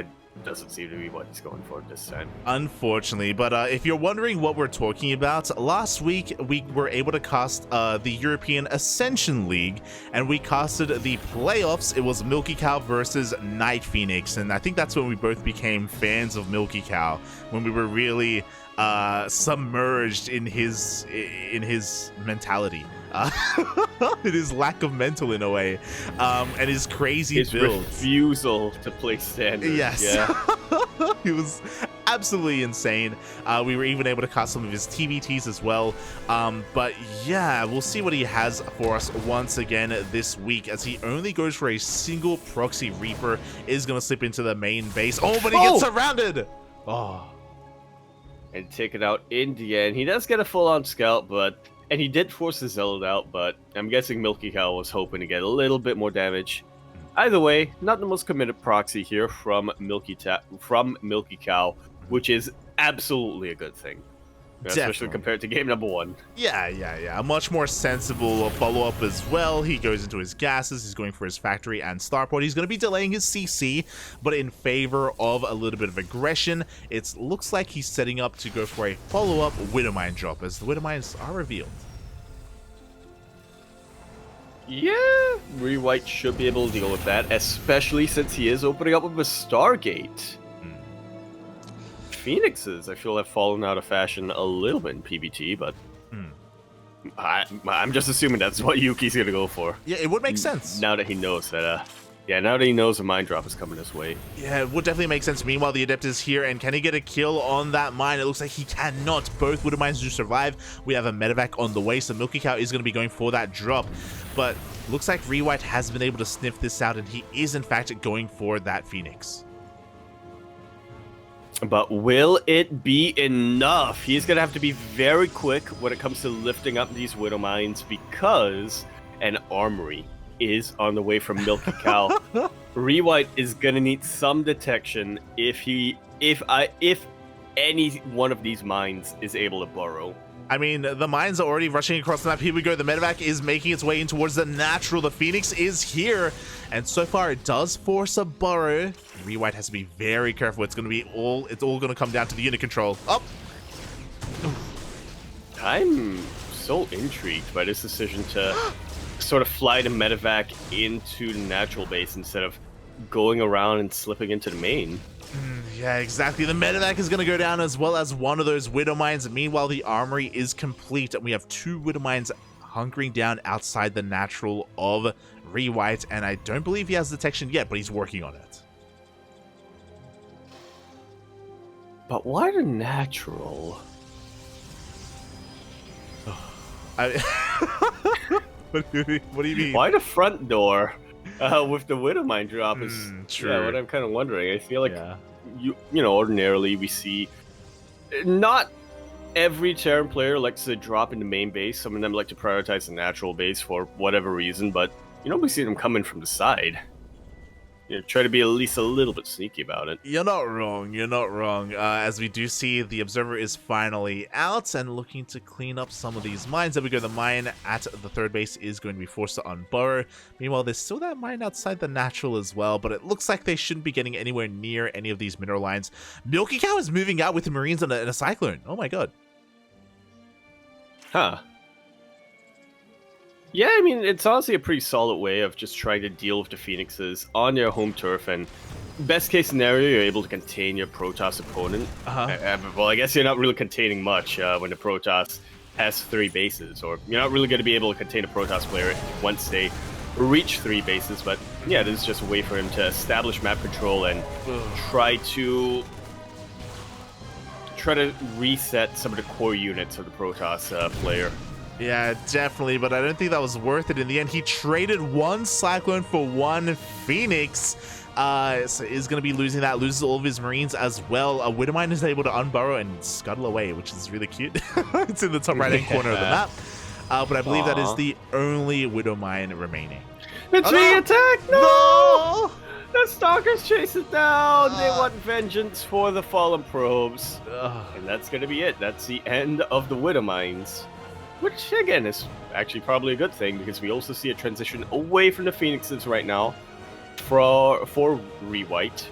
doesn't seem to be what he's going for this time. Unfortunately, but if you're wondering what we're talking about, last week we were able to cast the European Ascension League, and we casted the playoffs. It was MilkiCow versus Night Phoenix, and I think that's when we both became fans of MilkiCow, when we were really submerged in his mentality. In his lack of mental in a way, and his crazy builds. Refusal to play standard. Yes. Yeah. He was absolutely insane. We were even able to cast some of his TVTs as well. But yeah, we'll see what he has for us once again this week, as he only goes for a single proxy Reaper. Is going to slip into the main base. Oh, but he gets surrounded. Oh. And take it out in the end. He does get a full-on scout, and he did force the Zealot out, but I'm guessing MilkiCow was hoping to get a little bit more damage. Either way, not the most committed proxy here from MilkiCow, which is absolutely a good thing. Especially compared to game number 1. Yeah. A much more sensible follow-up as well. He goes into his gases. He's going for his factory and starport. He's going to be delaying his CC, but in favor of a little bit of aggression. It looks like he's setting up to go for a follow-up Widowmine drop, as the Widowmines are revealed. Yeah, ReWhite should be able to deal with that, especially since he is opening up with a Stargate. Phoenixes, I feel, have fallen out of fashion a little bit in PvT, but I'm just assuming that's what Yuki's gonna go for. Yeah, it would make sense. Now that he knows that, now that he knows a mine drop is coming his way. Yeah, it would definitely make sense. Meanwhile, the Adept is here, and can he get a kill on that mine? It looks like he cannot. Both Widowmines do survive. We have a medevac on the way, so MilkiCow is going to be going for that drop. But looks like ReWhite has been able to sniff this out, and he is, in fact, going for that Phoenix. But will it be enough? He's going to have to be very quick when it comes to lifting up these Widowmines, because an armory is on the way from MilkiCow. ReWhite is going to need some detection if any one of these mines is able to burrow. I mean, the mines are already rushing across the map. Here we go. The medevac is making its way in towards the natural. The Phoenix is here, and so far it does force a burrow. ReWhite has to be very careful. It's all going to come down to the unit control. Up. I'm so intrigued by this decision to sort of fly the medevac into the natural base instead of going around and slipping into the main. Yeah, exactly. The medevac is going to go down, as well as one of those Widowmines. Meanwhile, the armory is complete, and we have 2 Widowmines hunkering down outside the natural of ReWhite, and I don't believe he has detection yet, but he's working on it. But why the natural? What do you mean? Why the front door with the Widowmine drop is true. Yeah, what I'm kind of wondering. I feel like you know, ordinarily we see not every Terran player likes to drop into main base. Some of them like to prioritize the natural base for whatever reason, but you normally see them coming from the side. You know, try to be at least a little bit sneaky about it. You're not wrong. You're not wrong. As we do see, the Observer is finally out and looking to clean up some of these mines. There we go. The mine at the third base is going to be forced to unburrow. Meanwhile, there's still that mine outside the natural as well, but it looks like they shouldn't be getting anywhere near any of these mineral lines. MilkiCow is moving out with the Marines and a Cyclone. Oh my god. Huh. Yeah, I mean, it's honestly a pretty solid way of just trying to deal with the Phoenixes on their home turf, and best case scenario, you're able to contain your Protoss opponent. Well, I guess you're not really containing much when the Protoss has 3 bases, or you're not really going to be able to contain a Protoss player once they reach 3 bases, but yeah, this is just a way for him to establish map control and try to reset some of the core units of the Protoss player. Yeah, definitely, but I don't think that was worth it in the end. He traded 1 Cyclone for 1 Phoenix. So is going to be losing that, loses all of his Marines as well. A Widowmine is able to unburrow and scuttle away, which is really cute. It's in the top right-hand corner of the map. But I believe that is the only Widowmine remaining. It's being attacked! No! The Stalkers chase it down! They want vengeance for the fallen probes. And that's going to be it. That's the end of the Widowmines. Which, again, is actually probably a good thing, because we also see a transition away from the Phoenixes right now for ReWhite.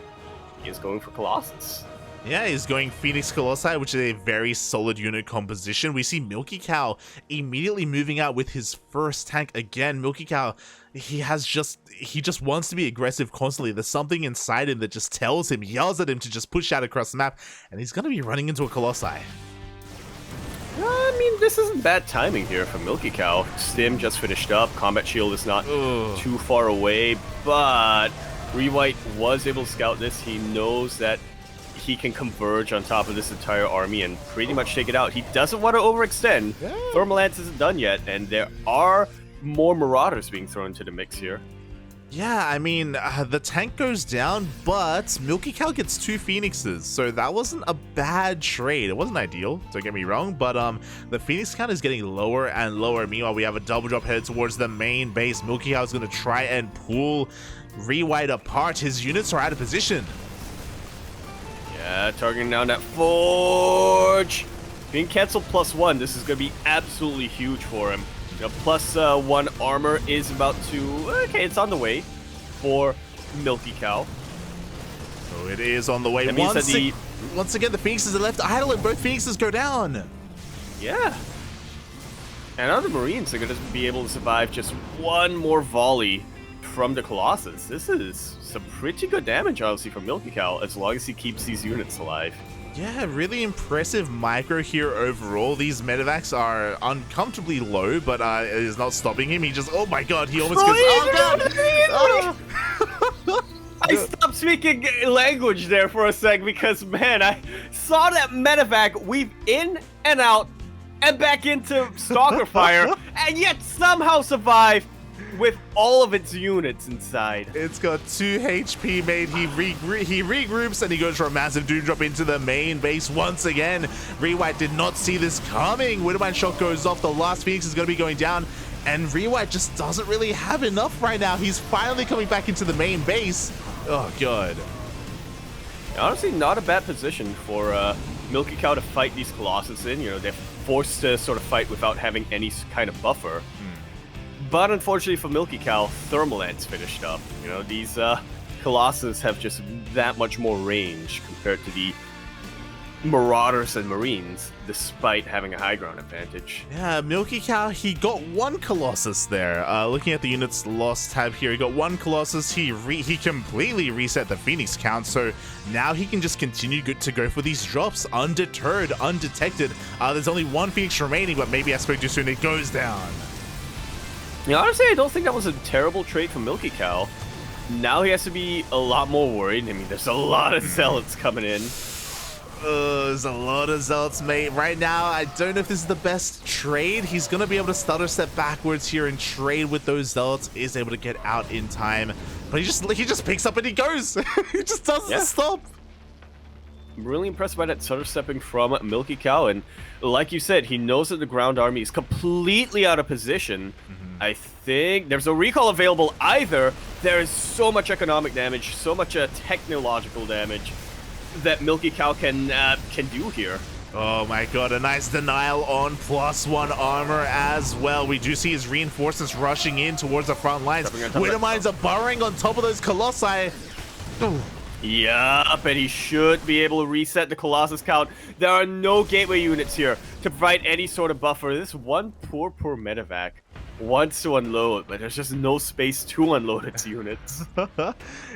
he is going for Colossus. Yeah, he's going Phoenix Colossi, which is a very solid unit composition. We see MilkiCow immediately moving out with his first tank again. MilkiCow, he just wants to be aggressive constantly. There's something inside him that just tells him, yells at him to just push out across the map, and he's going to be running into a Colossi. I mean, this isn't bad timing here for MilkiCow. Stim just finished up. Combat Shield is not too far away, but ReWhite was able to scout this. He knows that he can converge on top of this entire army and pretty much take it out. He doesn't want to overextend. Yeah. Thermal Lance isn't done yet, and there are more Marauders being thrown into the mix here. Yeah, I mean, the tank goes down, but MilkiCow gets 2 Phoenixes, so that wasn't a bad trade. It wasn't ideal, don't get me wrong, but the Phoenix count is getting lower and lower. Meanwhile, we have a double drop headed towards the main base. MilkiCow is going to try and pull ReWhite apart. His units are out of position. Yeah, targeting down that Forge. Being canceled +1, this is going to be absolutely huge for him. You know, +1 armor is about to... Okay, it's on the way for MilkiCow. So it is on the way. That means that once again, the Phoenixes are left idle and both Phoenixes go down. Yeah. And other Marines are going to be able to survive just one more volley from the Colossus. This is some pretty good damage, obviously, from MilkiCow, as long as he keeps these units alive. Yeah, really impressive micro here overall. These medevacs are uncomfortably low, but it is not stopping him. He just, oh my god, he almost goes, oh god! I stopped speaking language there for a sec because, man, I saw that medevac weave in and out and back into Stalker Fire, and yet somehow survive with all of its units inside. It's got 2 HP, mate. He regroups and he goes for a massive doom drop into the main base once again. ReWhite did not see this coming. Widowmine shot goes off. The last Phoenix is going to be going down, and ReWhite just doesn't really have enough right now. He's finally coming back into the main base. Oh, God. Honestly, not a bad position for MilkiCow to fight these Colossus in. You know, they're forced to sort of fight without having any kind of buffer. But unfortunately for MilkiCow, Thermal Lance finished up. You know, these Colossus have just that much more range compared to the Marauders and Marines, despite having a high ground advantage. Yeah, MilkiCow, he got 1 Colossus there. Looking at the units lost tab here, he got 1 Colossus. He completely reset the Phoenix count, so now he can just continue to go for these drops undeterred, undetected. There's only 1 Phoenix remaining, but maybe I spoke too soon. It goes down. Yeah, honestly, I don't think that was a terrible trade for MilkiCow. Now he has to be a lot more worried. I mean, there's a lot of Zealots coming in. There's a lot of Zealots, mate. Right now, I don't know if this is the best trade. He's going to be able to stutter step backwards here and trade with those Zealots. Is able to get out in time. But he just picks up and he goes. He just doesn't stop. I'm really impressed by that stutter stepping from MilkiCow. And like you said, he knows that the ground army is completely out of position. I think there's no recall available either. There is so much economic damage, so much technological damage that MilkiCow can do here. Oh my god, a nice denial on +1 armor as well. We do see his reinforcements rushing in towards the front lines. Widowmines are burrowing on top of those Colossi. Ooh. Yup, and he should be able to reset the Colossus count. There are no gateway units here to provide any sort of buffer. This one poor medevac wants to unload, but there's just no space to unload its units.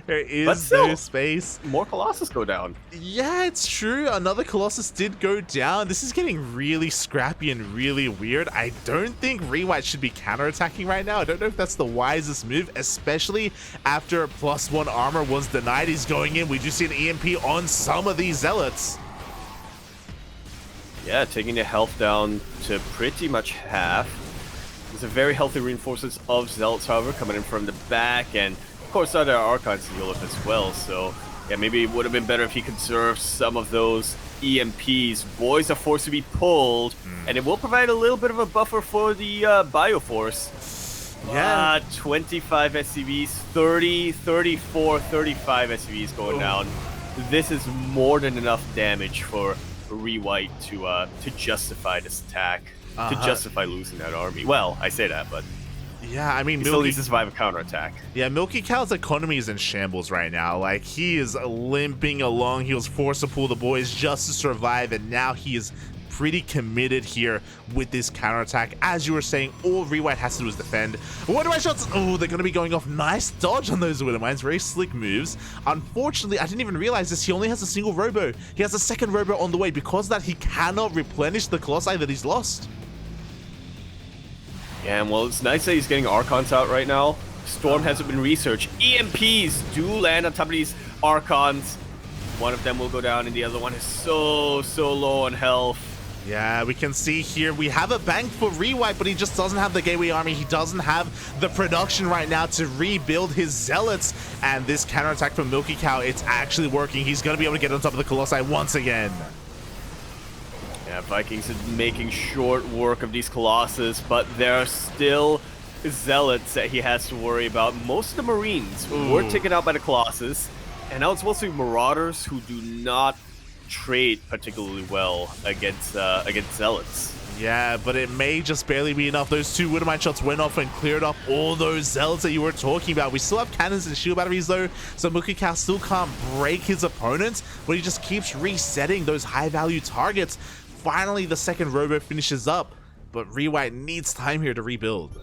There is no space. More Colossus go down. Yeah, it's true. Another Colossus did go down. This is getting really scrappy and really weird. I don't think ReWhite should be counterattacking right now. I don't know if that's the wisest move, especially after +1 armor was denied. He's going in. We do see an EMP on some of these Zealots. Yeah, taking the health down to pretty much half. There's a very healthy reinforcements of Zealots, however, coming in from the back, and of course other Archons to heal up as well, so yeah, maybe it would have been better if he conserved some of those EMPs. Boys are forced to be pulled, and it will provide a little bit of a buffer for the Bioforce. Yeah, 25 SCVs, 30, 34, 35 SCVs going down. This is more than enough damage for ReWhite to justify this attack. To justify losing that army. Well, I say that, but Yeah, I mean, he still needs to survive a counterattack. Yeah, MilkiCow's economy is in shambles right now. Like, he is limping along. He was forced to pull the boys just to survive, and now he is pretty committed here with this counterattack. As you were saying, all ReWhite has to do is defend. Widowmine shots! Oh, they're going to be going off. Nice dodge on those Widowmines. Very slick moves. Unfortunately, I didn't even realize this. He only has a single robo. He has a second robo on the way. Because of that, he cannot replenish the Colossi that he's lost. Yeah, and well, it's nice that he's getting Archons out right now. Storm hasn't been researched. EMPs do land on top of these Archons. One of them will go down, and the other one is so low on health. Yeah, we can see here we have a bank for ReWhite, but he just doesn't have the Gateway Army. He doesn't have the production right now to rebuild his Zealots. And this counterattack from MilkiCow, it's actually working. He's going to be able to get on top of the Colossi once again. Yeah, Vikings are making short work of these Colossus, but there are still Zealots that he has to worry about. Most of the Marines were taken out by the Colossus, and now it's mostly Marauders who do not trade particularly well against Zealots. Yeah, but it may just barely be enough. Those two Widowmine shots went off and cleared up all those Zealots that you were talking about. We still have cannons and shield batteries though, so MilkiCow still can't break his opponents, but he just keeps resetting those high-value targets. Finally, the second robo finishes up, but ReWhite needs time here to rebuild.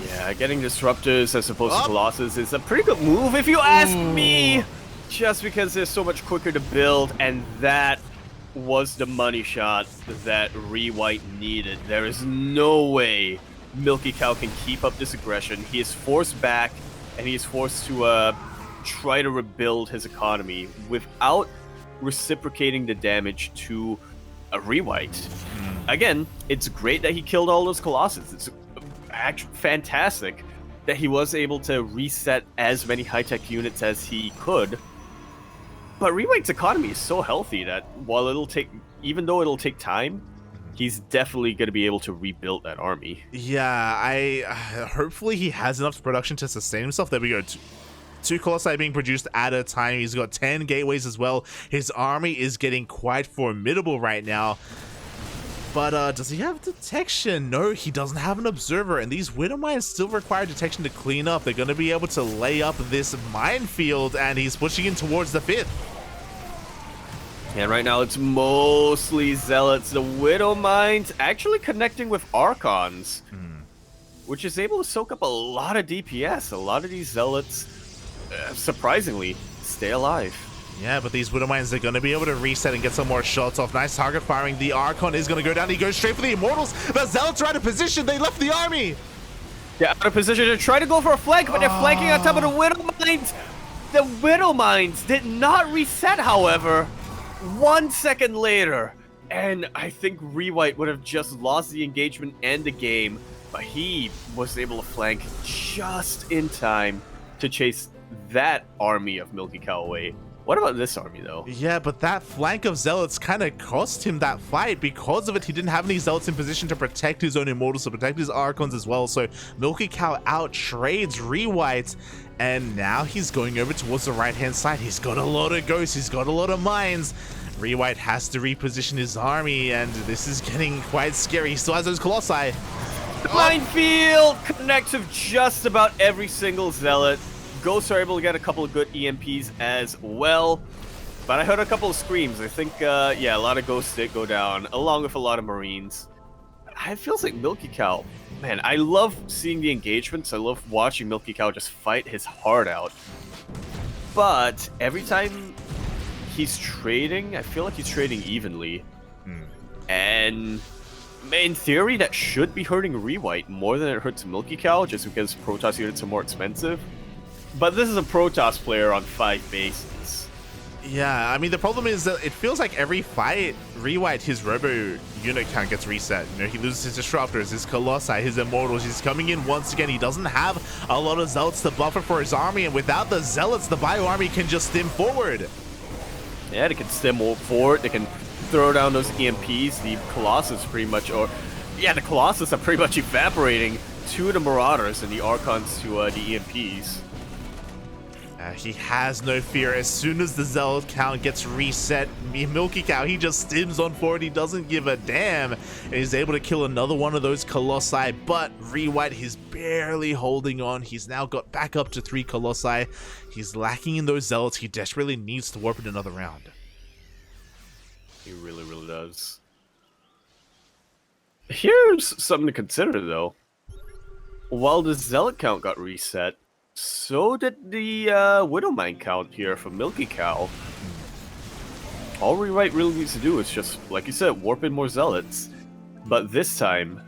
Yeah, getting Disruptors as opposed to Colossus is a pretty good move if you ask me. Just because they're so much quicker to build, and that was the money shot that ReWhite needed. There is no way MilkiCow can keep up this aggression. He is forced back, and he is forced to try to rebuild his economy without reciprocating the damage to a ReWhite. Again, it's great that he killed all those Colossus. It's actually fantastic that he was able to reset as many high-tech units as he could. But ReWhite's economy is so healthy that even though it'll take time, he's definitely going to be able to rebuild that army. Yeah, hopefully he has enough production to sustain himself. There we go. Two Colossi being produced at a time. He's got 10 gateways as well. His army is getting quite formidable right now. But does he have detection? No, he doesn't have an observer, and these Widowmines still require detection to clean up. They're going to be able to lay up this minefield, and he's pushing in towards the 5th. And right now it's mostly Zealots. The Widowmines actually connecting with Archons, which is able to soak up a lot of DPS. A lot of these Zealots, surprisingly, stay alive. Yeah, but these Widowmines are going to be able to reset and get some more shots off. Nice target firing. The Archon is going to go down. He goes straight for the Immortals. The Zealots are out of position. They left the army. They're out of position to try to go for a flank, but they're flanking on top of the Widowmines. The Widowmines did not reset, however, 1 second later. And I think ReWhite would have just lost the engagement and the game, but he was able to flank just in time to chase that army of MilkiCow away. What about this army, though? Yeah, but that flank of Zealots kind of cost him that fight. Because of it, he didn't have any Zealots in position to protect his own Immortals, to protect his Archons as well. So MilkiCow out-trades ReWhite, and now he's going over towards the right-hand side. He's got a lot of ghosts. He's got a lot of mines. ReWhite has to reposition his army, and this is getting quite scary. He still has those Colossi. The minefield connects with just about every single Zealot. Ghosts are able to get a couple of good EMPs as well. But I heard a couple of screams. I think, yeah, a lot of Ghosts did go down, along with a lot of Marines. It feels like MilkiCow. Man, I love seeing the engagements. I love watching MilkiCow just fight his heart out. But every time he's trading, I feel like he's trading evenly. And in theory, that should be hurting ReWhite more than it hurts MilkiCow, just because Protoss units are more expensive. But this is a Protoss player on 5 bases. Yeah, I mean, the problem is that it feels like every fight, ReWhite, his Robo unit count gets reset. You know, he loses his Disruptors, his Colossi, his Immortals. He's coming in once again. He doesn't have a lot of Zealots to buffer for his army, and without the Zealots, the Bio army can just stim forward. Yeah, they can stim forward. They can throw down those EMPs. The Colossus pretty much, the Colossus are pretty much evaporating to the Marauders and the Archons to the EMPs. He has no fear. As soon as the Zealot count gets reset, MilkiCow, he just stims on forward. He doesn't give a damn. And he's able to kill another one of those Colossi. But ReWhite, he's barely holding on. He's now got back up to 3 Colossi. He's lacking in those Zealots. He desperately needs to warp in another round. He really, really does. Here's something to consider, though. While the Zealot count got reset, so did the Widowmine count here for MilkiCow. All ReWhite really needs to do is just, like you said, warp in more Zealots. But this time,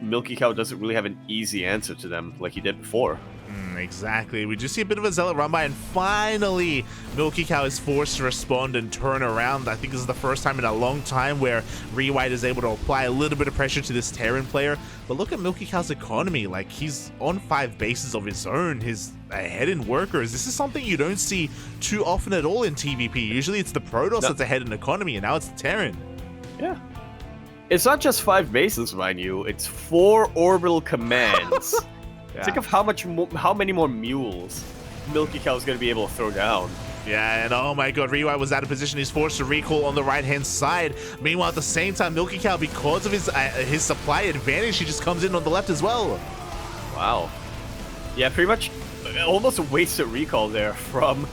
MilkiCow doesn't really have an easy answer to them like he did before. Exactly. We just see a bit of a Zealot run by, and finally MilkiCow is forced to respond and turn around. I think this is the first time in a long time where ReWhite is able to apply a little bit of pressure to this Terran player. But look at MilkiCow's economy. Like, he's on 5 bases of his own. He's ahead in workers. This is something you don't see too often at all in TVP. Usually it's the Protoss that's ahead in economy, and now it's the Terran. Yeah. It's not just 5 bases, mind you. It's 4 orbital commands. Yeah. Think of how many more mules MilkiCow is going to be able to throw down. Yeah, and oh my god, ReWhite was out of position. He's forced to recall on the right-hand side. Meanwhile, at the same time, MilkiCow, because of his supply advantage, he just comes in on the left as well. Wow. Yeah, pretty much almost a wasted recall there from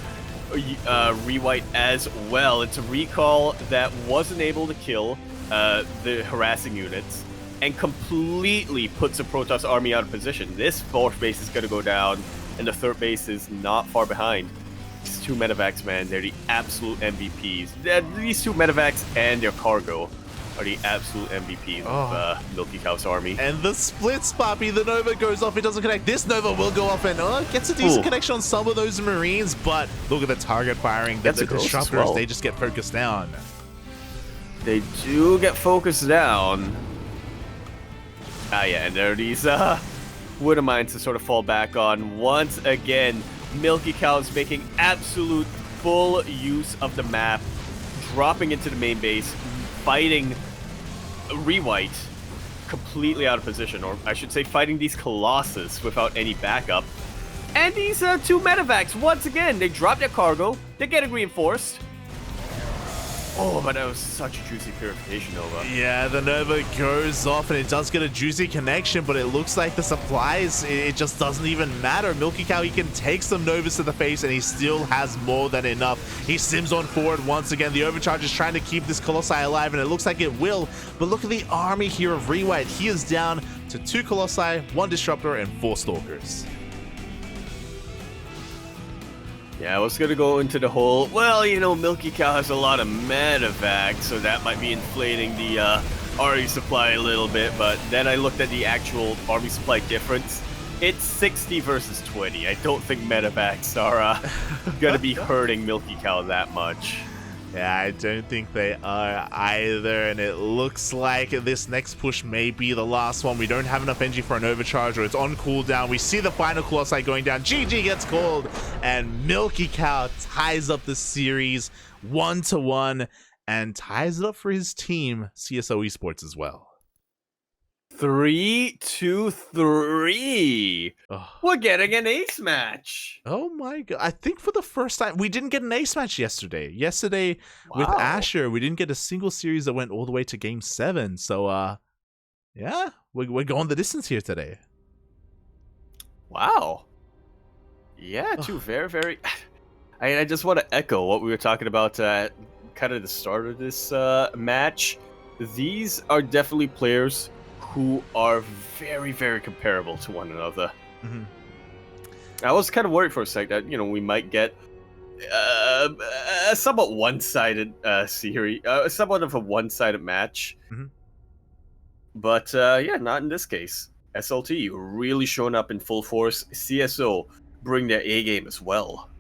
ReWhite as well. It's a recall that wasn't able to kill the harassing units and completely puts the Protoss army out of position. This 4th base is going to go down, and the 3rd base is not far behind. These 2 medevacs, man, they're the absolute MVPs. These 2 medevacs and their cargo are the absolute MVPs of MilkiCow's army. And the splits, Poppy, the Nova goes off. It doesn't connect. This Nova will go off and gets a decent connection on some of those Marines, but look at the target firing. The disruptors, they just get focused down. They do get focused down. Yeah, and there are these Widowmines to sort of fall back on. Once again, MilkiCow is making absolute full use of the map, dropping into the main base, fighting ReWhite completely out of position, or I should say fighting these Colossus without any backup. And these 2 medevacs, once again, they drop their cargo, they're getting reinforced. Oh, but that was such a juicy purification Nova. Yeah, the Nova goes off and it does get a juicy connection, but it looks like the supplies, it just doesn't even matter. MilkiCow, he can take some Novas to the face and he still has more than enough. He sims on forward once again. The overcharge is trying to keep this Colossi alive, and it looks like it will. But look at the army here of ReWhite. He is down to 2 Colossi, 1 Disruptor, and 4 Stalkers. Yeah, I was gonna go into the whole, well, you know, MilkiCow has a lot of medevacs, so that might be inflating the army supply a little bit, but then I looked at the actual army supply difference. It's 60 versus 20. I don't think medevacs are gonna be hurting MilkiCow that much. Yeah, I don't think they are either, and it looks like this next push may be the last one. We don't have enough energy for an overcharge, or it's on cooldown. We see the final Colossi going down. GG gets called, and MilkiCow ties up the series 1-1 and ties it up for his team, CSO Esports, as well. 3-3. We're getting an ace match. Oh my god. I think for the first time, we didn't get an ace match yesterday. With Asher, we didn't get a single series that went all the way to game 7. So, yeah, we're going the distance here today. Wow. Yeah, 2 very, very... I just want to echo what we were talking about at kind of the start of this match. These are definitely players who are very, very comparable to one another. Mm-hmm. I was kind of worried for a sec that, you know, we might get a somewhat one-sided series, somewhat of a one-sided match. Mm-hmm. But yeah, not in this case. SLT really showing up in full force. CSO bring their A game as well.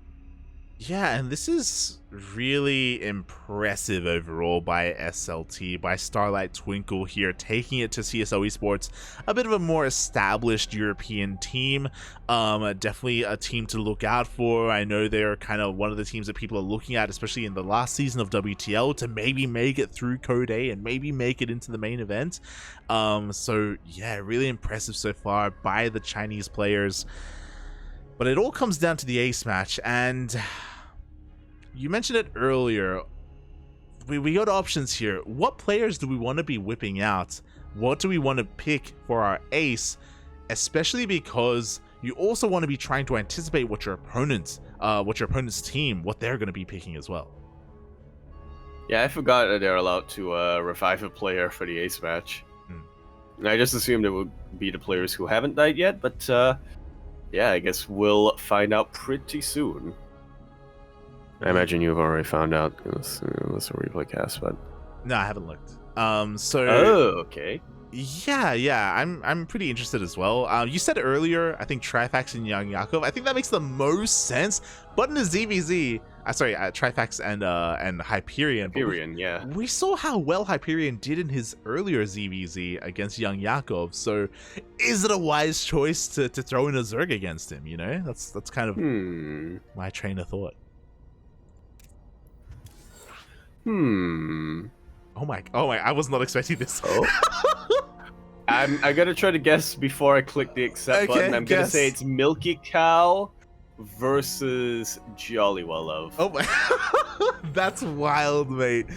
Yeah, and this is really impressive overall by SLT, by Starlight Twinkle here, taking it to CSO Esports, a bit of a more established European team. Definitely a team to look out for. I know they're kind of one of the teams that people are looking at, especially in the last season of WTL, to maybe make it through Code A and maybe make it into the main event. So yeah, really impressive so far by the Chinese players. But it all comes down to the ace match, and you mentioned it earlier. We got options here. What players do we want to be whipping out? What do we want to pick for our ace? Especially because you also want to be trying to anticipate what your opponent's team, what they're going to be picking as well. Yeah, I forgot that they're allowed to revive a player for the ace match. I just assumed it would be the players who haven't died yet, but yeah, I guess we'll find out pretty soon. I imagine you've already found out unless a replay cast, but no, I haven't looked. Oh, okay. Yeah, I'm pretty interested as well. You said earlier, I think Trifax and YoungYakov. I think that makes the most sense. But in the ZVZ, Trifax and Hyperion. Hyperion, yeah. We saw how well Hyperion did in his earlier ZVZ against YoungYakov. So, is it a wise choice to throw in a Zerg against him? You know, that's kind of my train of thought. Oh my! I was not expecting this. Oh. I gotta try to guess before I click the accept button. I'm gonna say it's MilkiCow versus JoliwaLoves. Oh my! That's wild, mate.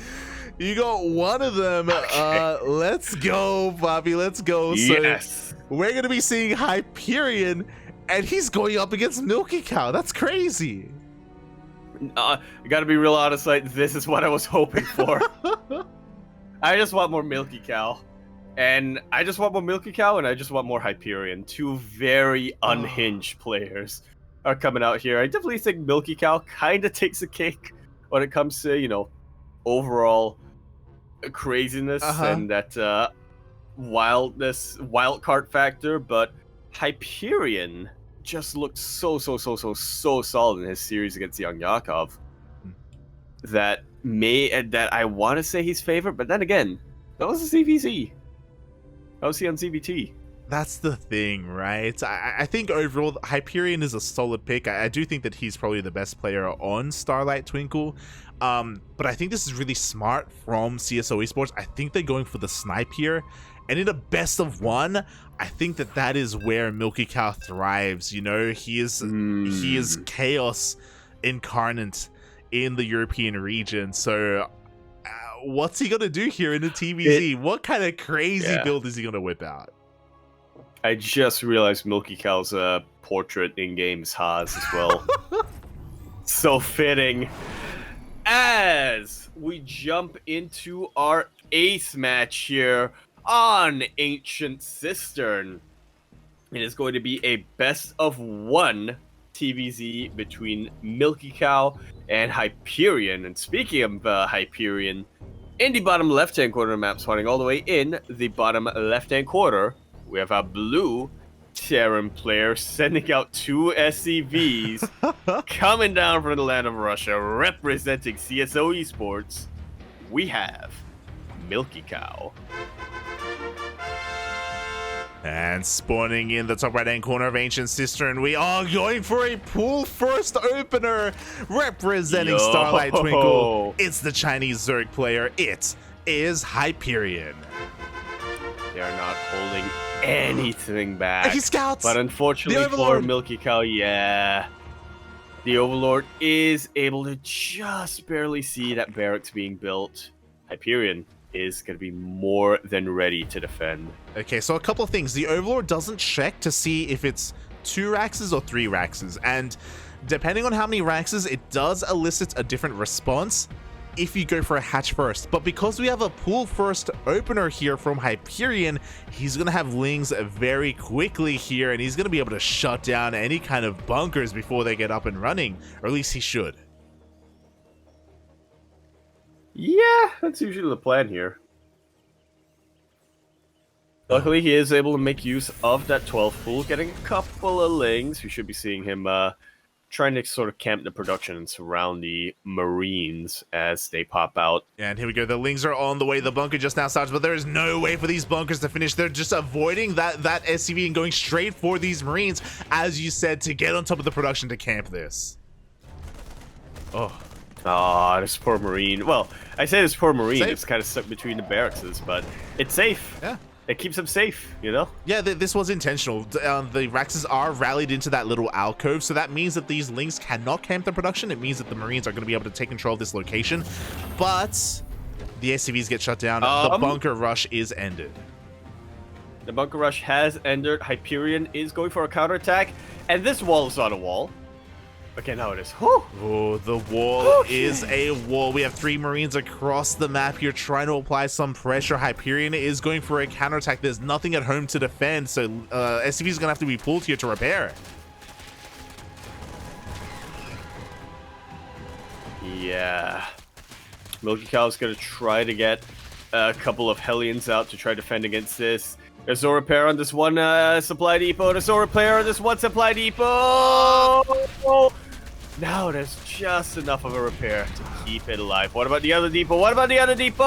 You got one of them. Okay. Let's go, Bobby. Let's go. Yes. So we're gonna be seeing Hyperion, and he's going up against MilkiCow. That's crazy. I gotta be real honest, like, this is what I was hoping for. I just want more MilkiCow. And I just want more MilkiCow, and I just want more Hyperion. Two very unhinged players are coming out here. I definitely think MilkiCow kind of takes a cake when it comes to, you know, overall craziness and that wild card factor, but Hyperion just looked so solid in his series against YoungYakov that I want to say he's favored, but then again, that was a CVZ. That was he on CVT. That's the thing, right? I think overall Hyperion is a solid pick. I do think that he's probably the best player on Starlight Twinkle. But I think this is really smart from CSO Esports. I think they're going for the snipe here. And in a best of one, I think that is where MilkiCow thrives. You know, he is chaos incarnate in the European region. So what's he gonna do here in the TVZ? What kind of crazy build is he gonna whip out? I just realized MilkiCow's portrait in game is Haas as well. So fitting. As we jump into our ace match here on Ancient Cistern, it is going to be a best of one TVZ between MilkiCow and Hyperion. And speaking of Hyperion, in the bottom left-hand corner of the map, spawning all the way in the bottom left-hand corner, we have a blue Terran player sending out two SCVs coming down from the land of Russia, representing CSO Esports. We have MilkiCow. And spawning in the top right-hand corner of Ancient Cistern, we are going for a pool first opener representing Starlight Twinkle. It's the Chinese Zerg player. It is Hyperion. They are not holding anything back. He scouts. But unfortunately for MilkiCow, yeah, the Overlord is able to just barely see that barracks being built. Hyperion is going to be more than ready to defend. Okay, so a couple of things. The Overlord doesn't check to see if it's 2 Raxes or 3 Raxes, and depending on how many Raxes, it does elicit a different response if you go for a hatch first. But because we have a pool first opener here from Hyperion, he's going to have lings very quickly here, and he's going to be able to shut down any kind of bunkers before they get up and running, or at least he should. Yeah, that's usually the plan here. Luckily, he is able to make use of that 12 pool, getting a couple of lings. We should be seeing him trying to sort of camp the production and surround the Marines as they pop out. And here we go. The lings are on the way. The bunker just now starts, but there is no way for these bunkers to finish. They're just avoiding that SCV and going straight for these Marines, as you said, to get on top of the production to camp this. Oh, this poor Marine. Well, I say this poor Marine. It's kind of stuck between the barracks, but it's safe. Yeah. it keeps them safe, you know? Yeah, this was intentional. The Raxes are rallied into that little alcove, so that means that these Lings cannot camp the production. It means that the Marines are going to be able to take control of this location, but the SCVs get shut down. The bunker rush is ended. The bunker rush has ended. Hyperion is going for a counterattack, and this wall is not a wall. Okay, now it is. Whew. Oh, the wall is a wall. We have 3 Marines across the map here trying to apply some pressure. Hyperion is going for a counterattack. There's nothing at home to defend, so SCV is going to have to be pulled here to repair it. Yeah. MilkiCow is going to try to get a couple of Hellions out to try to defend against this. There's no repair on this one supply depot. There's no repair on this one supply depot. Now there's just enough of a repair to keep it alive. What about the other depot? What about the other depot?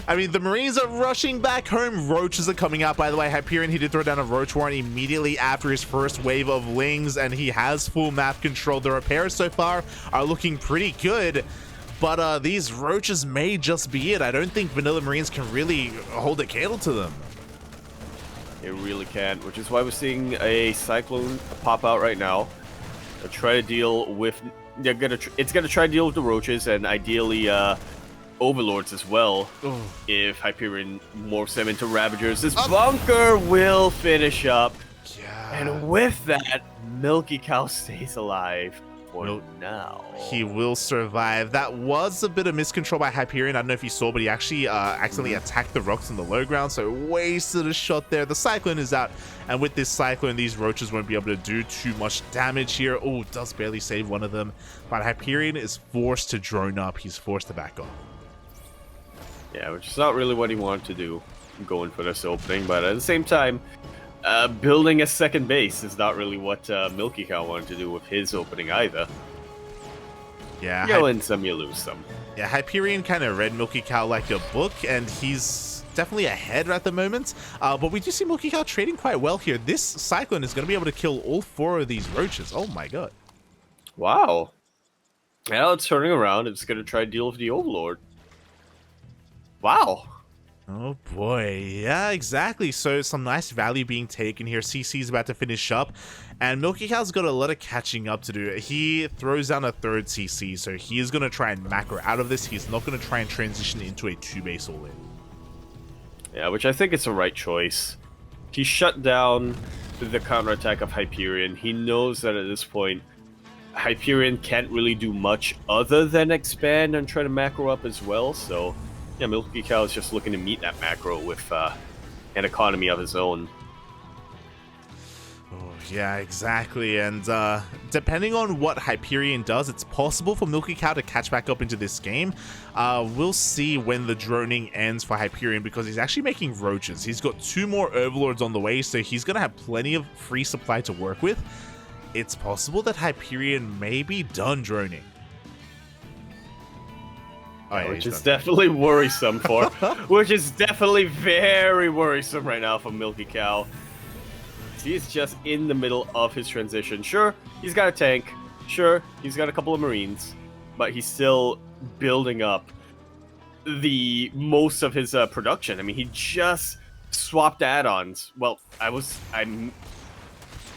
I mean, the Marines are rushing back home. Roaches are coming out, by the way. Hyperion, he did throw down a Roach Warren immediately after his first wave of Lings, and he has full map control. The repairs so far are looking pretty good, but these Roaches may just be it. I don't think Vanilla Marines can really hold a candle to them. It really can't, which is why we're seeing a Cyclone pop out right now. They'll try to deal with... It's gonna try to deal with the Roaches and ideally Overlords as well. Ooh. If Hyperion morphs them into Ravagers. This bunker will finish up. Yeah. And with that, MilkiCow stays alive. For now. He will survive. That was a bit of miscontrol by Hyperion. I don't know if you saw, but he actually accidentally attacked the rocks on the low ground, so wasted a shot there. The Cyclone is out, and with this Cyclone, these Roaches won't be able to do too much damage here. Oh, does barely save one of them, but Hyperion is forced to drone up. He's forced to back off. Yeah, which is not really what he wanted to do, going for this opening, but at the same time, building a second base is not really what MilkiCow wanted to do with his opening either. Yeah, you win some, you lose some. Yeah, Hyperion kind of read MilkiCow like a book, and he's definitely ahead at the moment. But we do see MilkiCow trading quite well here. This Cyclone is going to be able to kill all 4 of these Roaches. Oh my god. Wow. Now it's turning around. It's going to try to deal with the Overlord. Wow. Oh boy, yeah, exactly. So some nice value being taken here. CC is about to finish up, and MilkiCow's got a lot of catching up to do. He throws down a 3rd CC, so he is going to try and macro out of this. He's not going to try and transition into a 2-base all-in. Yeah, which I think is the right choice. He shut down the counterattack of Hyperion. He knows that at this point, Hyperion can't really do much other than expand and try to macro up as well, so... yeah, MilkiCow is just looking to meet that macro with an economy of his own. Oh, yeah, exactly. And depending on what Hyperion does, it's possible for MilkiCow to catch back up into this game. We'll see when the droning ends for Hyperion, because he's actually making Roaches. He's got 2 more Overlords on the way, so he's going to have plenty of free supply to work with. It's possible that Hyperion may be done droning. Oh, yeah, which is definitely worrisome for, which is definitely very worrisome right now for MilkiCow. He's just in the middle of his transition. Sure, he's got a tank. Sure, he's got a couple of Marines, but he's still building up the most of his production. I mean, he just swapped add-ons. Well,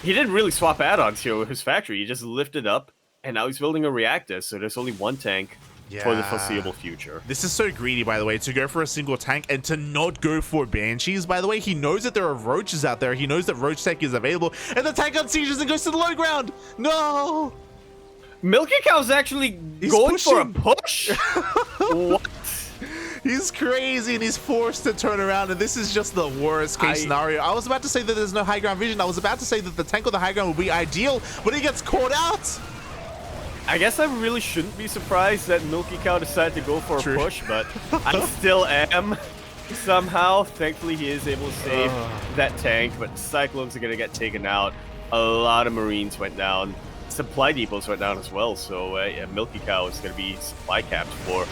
he didn't really swap add-ons here with his factory. He just lifted up, and now he's building a reactor. So there's only 1 tank. Yeah. For the foreseeable future. This is so greedy, by the way, to go for a single tank and to not go for Banshees. By the way, he knows that there are Roaches out there. He knows that Roach Tech is available, and the tank unsieges and goes to the low ground. No! MilkiCow's actually going pushing. For a push? What? He's crazy, and he's forced to turn around, and this is just the worst case scenario. I was about to say that there's no high ground vision. I was about to say that the tank on the high ground would be ideal, but he gets caught out. I guess I really shouldn't be surprised that MilkiCow decided to go for a push, but I still am somehow. Thankfully, he is able to save that tank, but Cyclones are going to get taken out. A lot of Marines went down. Supply depots went down as well, so yeah, MilkiCow is going to be supply capped for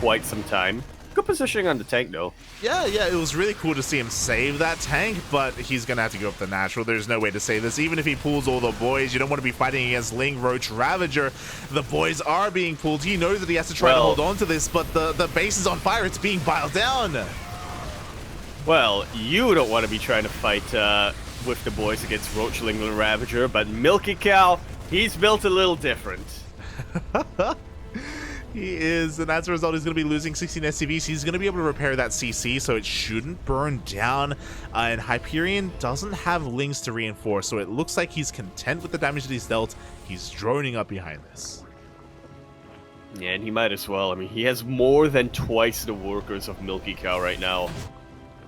quite some time. Good positioning on the tank, though. Yeah, it was really cool to see him save that tank, but he's going to have to go up the natural. There's no way to save this. Even if he pulls all the boys, you don't want to be fighting against Ling, Roach, Ravager. The boys are being pulled. He knows that he has to try to hold on to this, but the base is on fire. It's being biled down. Well, you don't want to be trying to fight with the boys against Roachling and Ravager, but MilkiCow, he's built a little different. He is, and as a result, he's going to be losing 16 SCVs. He's going to be able to repair that CC, so it shouldn't burn down. And Hyperion doesn't have Lings to reinforce, so it looks like he's content with the damage that he's dealt. He's droning up behind this. Yeah, and he might as well. I mean, he has more than twice the workers of MilkiCow right now.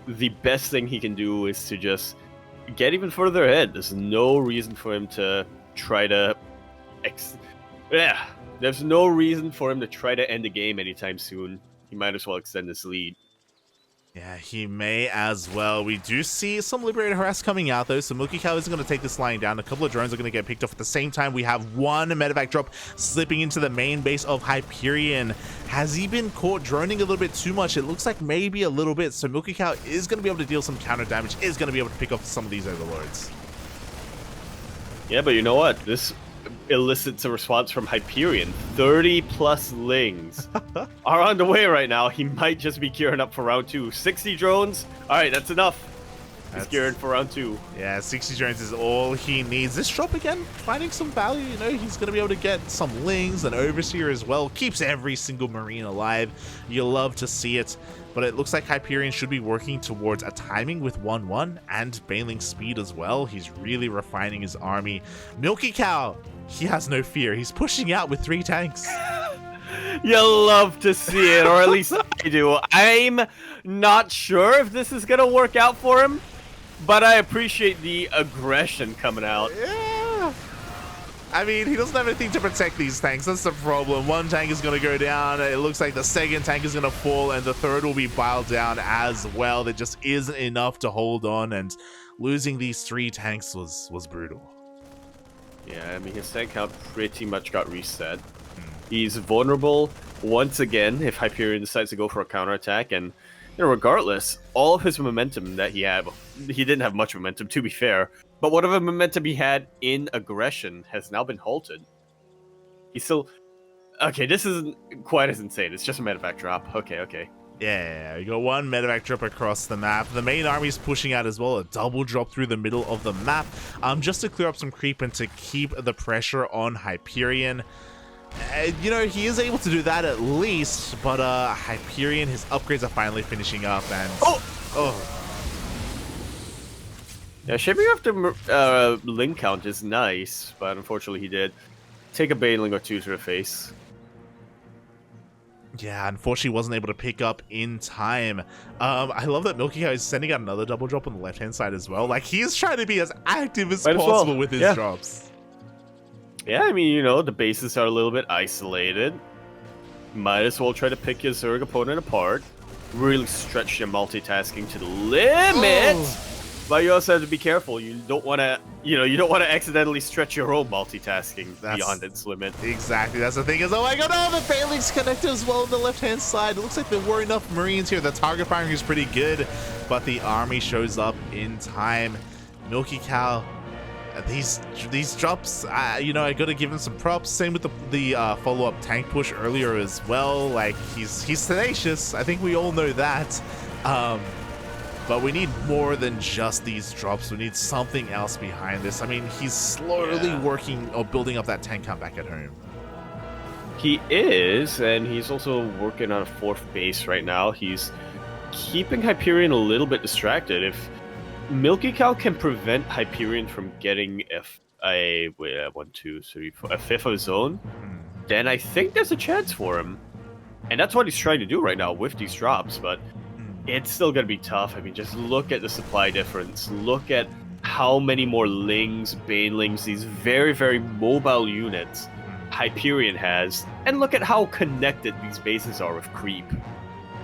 The best thing he can do is to just get even further ahead. There's no reason for him to try to... There's no reason for him to try to end the game anytime soon. He might as well extend this lead. Yeah, he may as well. We do see some Liberator Harass coming out, though, so MilkiCow isn't going to take this line down. A couple of drones are going to get picked off at the same time. We have one medevac drop slipping into the main base of Hyperion. Has he been caught droning a little bit too much? It looks like maybe a little bit, so MilkiCow is going to be able to deal some counter damage, is going to be able to pick off some of these Overlords. Yeah, but you know what? This elicits a response from Hyperion. 30+ Lings are on the way right now. He might just be gearing up for round 2. 60 drones. All right, that's enough. He's gearing for round 2. Yeah, 60 drones is all he needs. This drop again, finding some value. You know, he's going to be able to get some Lings and Overseer as well. Keeps every single Marine alive. You'll love to see it. But it looks like Hyperion should be working towards a timing with 1-1 and Baneling speed as well. He's really refining his army. MilkiCow, he has no fear. He's pushing out with 3 tanks. You'll love to see it, or at least I do. I'm not sure if this is going to work out for him, but I appreciate the aggression coming out. Yeah. I mean, he doesn't have anything to protect these tanks. That's the problem. One tank is going to go down. It looks like the second tank is going to fall, and the third will be piled down as well. There just isn't enough to hold on, and losing these 3 tanks was brutal. Yeah, I mean, his tank count pretty much got reset. He's vulnerable once again if Hyperion decides to go for a counterattack, and you know, regardless, all of his momentum that he had, he didn't have much momentum, to be fair, but whatever momentum he had in aggression has now been halted. He's still... Okay, this isn't quite as insane. It's just a medevac drop. Okay. Yeah, you got one medevac drop across the map. The main army is pushing out as well, a double drop through the middle of the map, just to clear up some creep and to keep the pressure on Hyperion. You know, he is able to do that at least, but Hyperion, his upgrades are finally finishing up, and... Oh! Yeah, shaping up the Ling count is nice, but unfortunately he did take a Baneling or 2 to the face. Yeah, unfortunately wasn't able to pick up in time. I love that MilkiCow is sending out another double drop on the left-hand side as well. Like, he is trying to be as active as possible with his drops. Yeah, I mean, you know, the bases are a little bit isolated. Might as well try to pick your Zerg opponent apart. Really stretch your multitasking to the limit. Oh. But you also have to be careful. You don't want to, you don't want to accidentally stretch your own multitasking beyond its limit. Exactly. That's the thing is, oh my god, the Baneling's connected as well on the left-hand side. It looks like there were enough Marines here. The target firing is pretty good, but the army shows up in time. MilkiCow, these drops, you know, I gotta give him some props. Same with the follow-up tank push earlier as well. Like, he's tenacious. I think we all know that. But we need more than just these drops. We need something else behind this. I mean, he's slowly working or building up that tank count back at home. He is, and he's also working on a 4th base right now. He's keeping Hyperion a little bit distracted. If MilkiCow can prevent Hyperion from getting a 5th of his own, then I think there's a chance for him. And that's what he's trying to do right now with these drops, but it's still going to be tough. I mean, just look at the supply difference. Look at how many more Lings, Banelings, these very, very mobile units Hyperion has. And look at how connected these bases are with creep.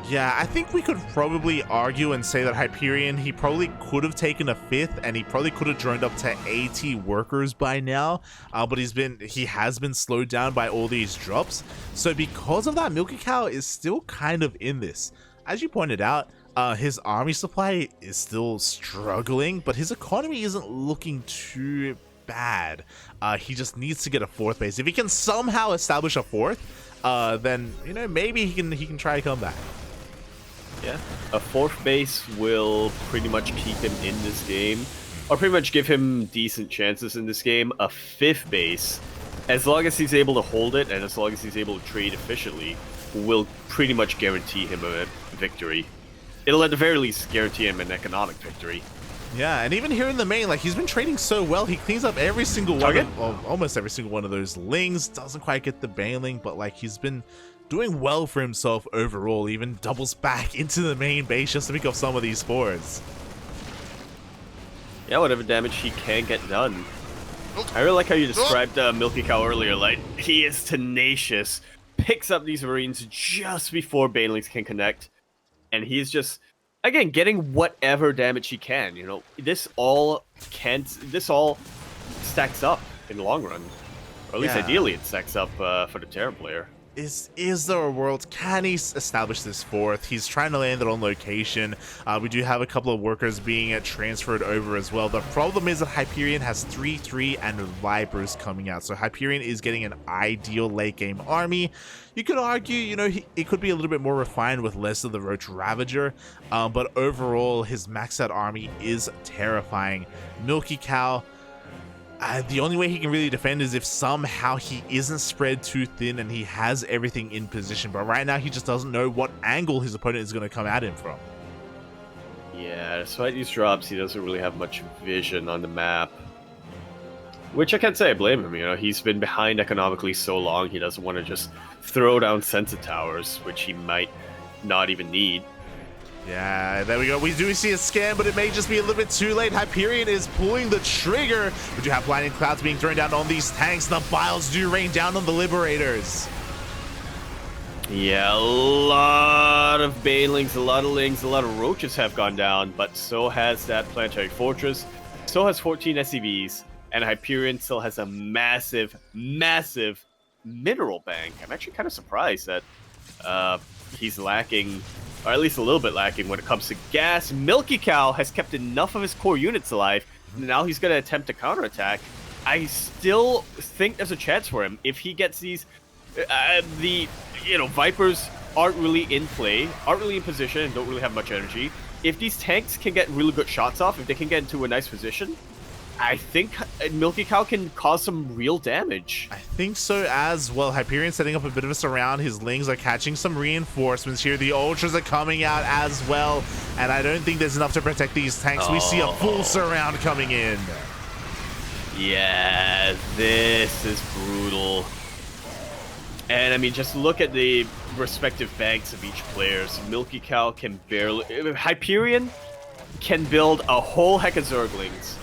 Yeah, I think we could probably argue and say that Hyperion, he probably could have taken a 5th, and he probably could have droned up to 80 workers by now, but he has been slowed down by all these drops. So because of that, MilkiCow is still kind of in this. As you pointed out, his army supply is still struggling, but his economy isn't looking too bad. He just needs to get a 4th base. If he can somehow establish a 4th, then, you know, maybe he can try to come back. Yeah, a fourth base will pretty much keep him in this game, or pretty much give him decent chances in this game. A fifth base, as long as he's able to hold it and as long as he's able to trade efficiently, will pretty much guarantee him a victory. It'll at the very least guarantee him an economic victory. Yeah, and even here in the main, like, he's been trading so well. He cleans up every single one of, well, almost every single one of those lings. Doesn't quite get the baneling, but like, he's been doing well for himself overall. Even doubles back into the main base just to pick up some of these fours. Yeah, whatever damage he can get done. I really like how you described MilkiCow earlier. Like, he is tenacious, picks up these Marines just before banelings can connect, and he's just, again, getting whatever damage he can. You know, this all stacks up in the long run, or at least ideally it stacks up for the Terran player. Is there a world? Can he establish this fourth? He's trying to land it on location. We do have a couple of workers being transferred over as well. The problem is that Hyperion has 3/3 and Vipers coming out. So Hyperion is getting an ideal late game army. You could argue, you know, it could be a little bit more refined with less of the Roach Ravager. But overall, his maxed out army is terrifying. MilkiCow, the only way he can really defend is if somehow he isn't spread too thin and he has everything in position. But right now, he just doesn't know what angle his opponent is going to come at him from. Yeah, despite these drops, he doesn't really have much vision on the map. Which I can't say I blame him, you know, he's been behind economically so long, he doesn't want to just throw down Sensor Towers, which he might not even need. Yeah, there we go. We do see a scan, but it may just be a little bit too late. Hyperion is pulling the trigger. We do have blinding clouds being thrown down on these tanks. The biles do rain down on the Liberators. Yeah, a lot of banelings, a lot of lings, a lot of roaches have gone down, but so has that planetary fortress. So has 14 SCVs, and Hyperion still has a massive, massive mineral bank. I'm actually kind of surprised that he's lacking, or at least a little bit lacking when it comes to gas. MilkiCow has kept enough of his core units alive. Now he's going to attempt to counterattack. I still think there's a chance for him. If he gets these, Vipers aren't really in play, aren't really in position, and don't really have much energy. If these tanks can get really good shots off, if they can get into a nice position, I think MilkiCow can cause some real damage. I think so as well. Hyperion setting up a bit of a surround. His lings are catching some reinforcements here. The ultras are coming out as well. And I don't think there's enough to protect these tanks. We see a full surround coming in. Yeah, this is brutal. And I mean, just look at the respective banks of each player. So MilkiCow can barely... Hyperion can build a whole heck of Zerglings.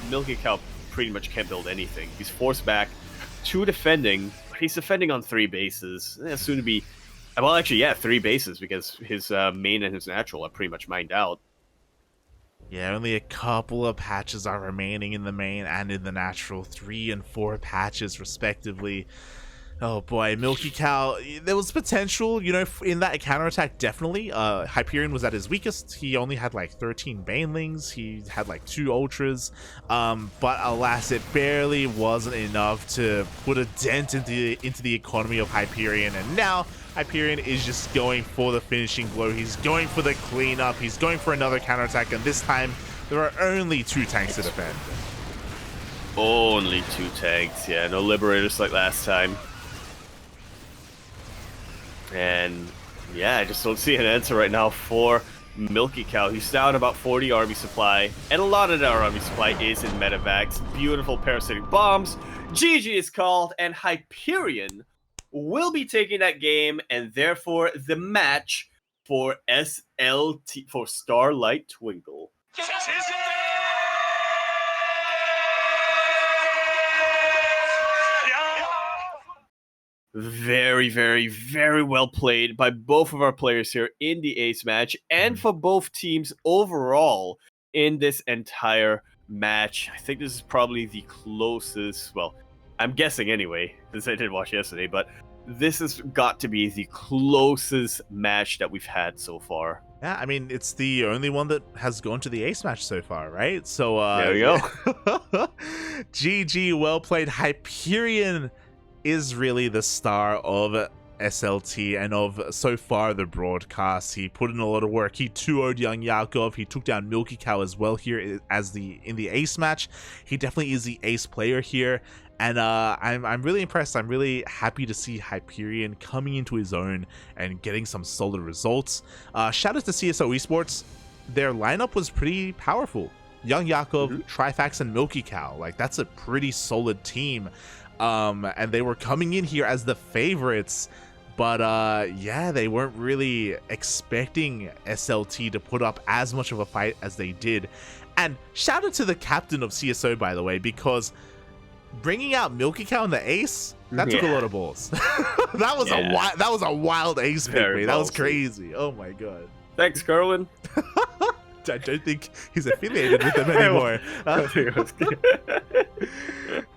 MilkiCow pretty much can't build anything. He's forced back to defending, but he's defending on 3 bases. Soon to be, well, actually, yeah, 3 bases because his main and his natural are pretty much mined out. Yeah, only a couple of patches are remaining in the main and in the natural. 3 and 4 patches, respectively. Oh boy, MilkiCow, there was potential, you know, in that counterattack, definitely. Hyperion was at his weakest. He only had like 13 banelings. He had like 2 ultras. But alas, it barely wasn't enough to put a dent into the economy of Hyperion. And now Hyperion is just going for the finishing blow. He's going for the cleanup. He's going for another counterattack. And this time, there are only 2 tanks to defend. Only 2 tanks, yeah. No Liberators like last time. And yeah, I just don't see an answer right now for MilkiCow. He's down about 40 army supply, and a lot of that army supply is in medevacs. Beautiful parasitic bombs. GG is called, and Hyperion will be taking that game, and therefore the match for SLT, for Starlight Twinkle. Very, very, very well played by both of our players here in the ace match, and for both teams overall in this entire match. I think this is probably the closest, well, I'm guessing anyway, since I didn't watch yesterday, but this has got to be the closest match that we've had so far. Yeah, I mean, it's the only one that has gone to the ace match so far, right? So, there we go. GG, well played. Hyperion is really the star of SLT and of so far the broadcast. He put in a lot of work. He 2-0'd YoungYakov. He took down MilkiCow as well here as in the ace match. He definitely is the ace player here. And I'm really impressed. I'm really happy to see Hyperion coming into his own and getting some solid results. Shout out to CSO Esports. Their lineup was pretty powerful. YoungYakov, Trifax, and MilkiCow. Like, that's a pretty solid team. And they were coming in here as the favorites. But yeah, they weren't really expecting SLT to put up as much of a fight as they did. And shout out to the captain of CSO, by the way, because bringing out MilkiCow in the ace, that took a lot of balls. that was a wild ace pick, man. That was crazy. Oh my god. Thanks, Carlin. I don't think he's affiliated with them anymore.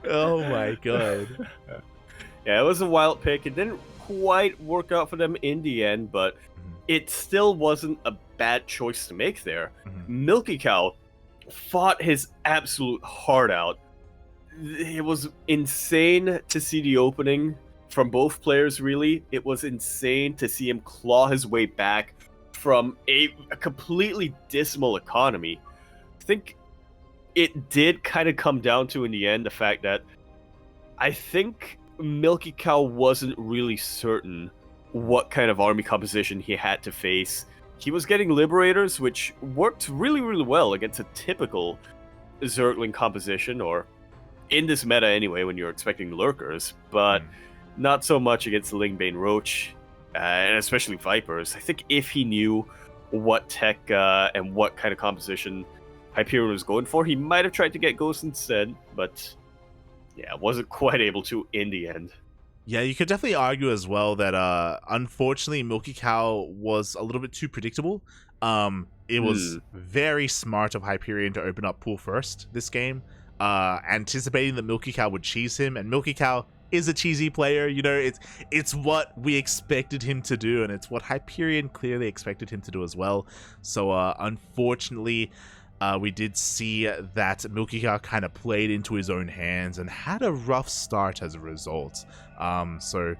Oh my god. Yeah, it was a wild pick. It didn't quite work out for them in the end, but it still wasn't a bad choice to make there. MilkiCow fought his absolute heart out. It was insane to see the opening from both players, really. It was insane to see him claw his way back from a completely dismal economy. I think it did kind of come down to, in the end, the fact that I think MilkiCow wasn't really certain what kind of army composition he had to face. He was getting Liberators, which worked really, really well against a typical Zergling composition, or in this meta anyway, when you're expecting Lurkers, but not so much against the Lingbane Roach, and especially Vipers. I think if he knew what tech and what kind of composition Hyperion was going for, he might have tried to get Ghost instead, but yeah, wasn't quite able to in the end. Yeah, you could definitely argue as well that unfortunately MilkiCow was a little bit too predictable. It was very smart of Hyperion to open up pool first this game, anticipating that MilkiCow would cheese him, and MilkiCow is a cheesy player. You know, it's what we expected him to do, and it's what Hyperion clearly expected him to do as well. So unfortunately, we did see that MilkiCow kind of played into his own hands and had a rough start as a result. So,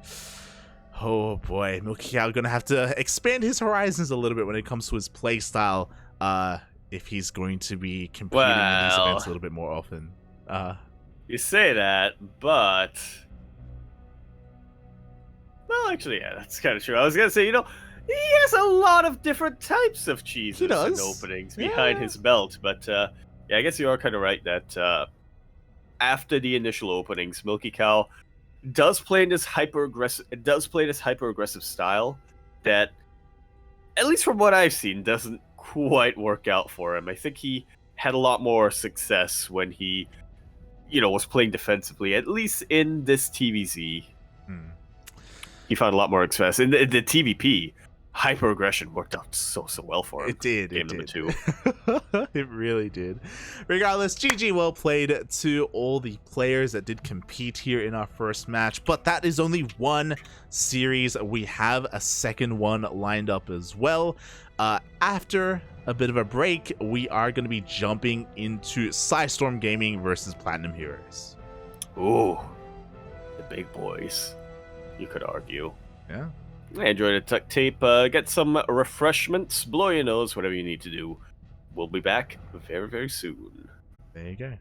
oh boy, MilkiCow gonna have to expand his horizons a little bit when it comes to his play style, if he's going to be competing in these events a little bit more often. You say that, but well, actually, yeah, that's kind of true. I was gonna say, you know, he has a lot of different types of cheeses and openings behind his belt, but yeah, I guess you are kind of right that after the initial openings, MilkiCow does play in this hyper aggressive style that, at least from what I've seen, doesn't quite work out for him. I think he had a lot more success when he, you know, was playing defensively, at least in this TVZ. He found a lot more success. In the TVP, hyper aggression worked out so well for him. It did. Game number 2. It really did. Regardless, GG well played to all the players that did compete here in our first match. But that is only one series. We have a second one lined up as well. After a bit of a break, we are going to be jumping into Psystorm Gaming versus Platinum Heroes. Ooh, the big boys, you could argue. Yeah. Enjoy the tuck tape, get some refreshments, blow your nose, whatever you need to do. We'll be back very, very soon. There you go.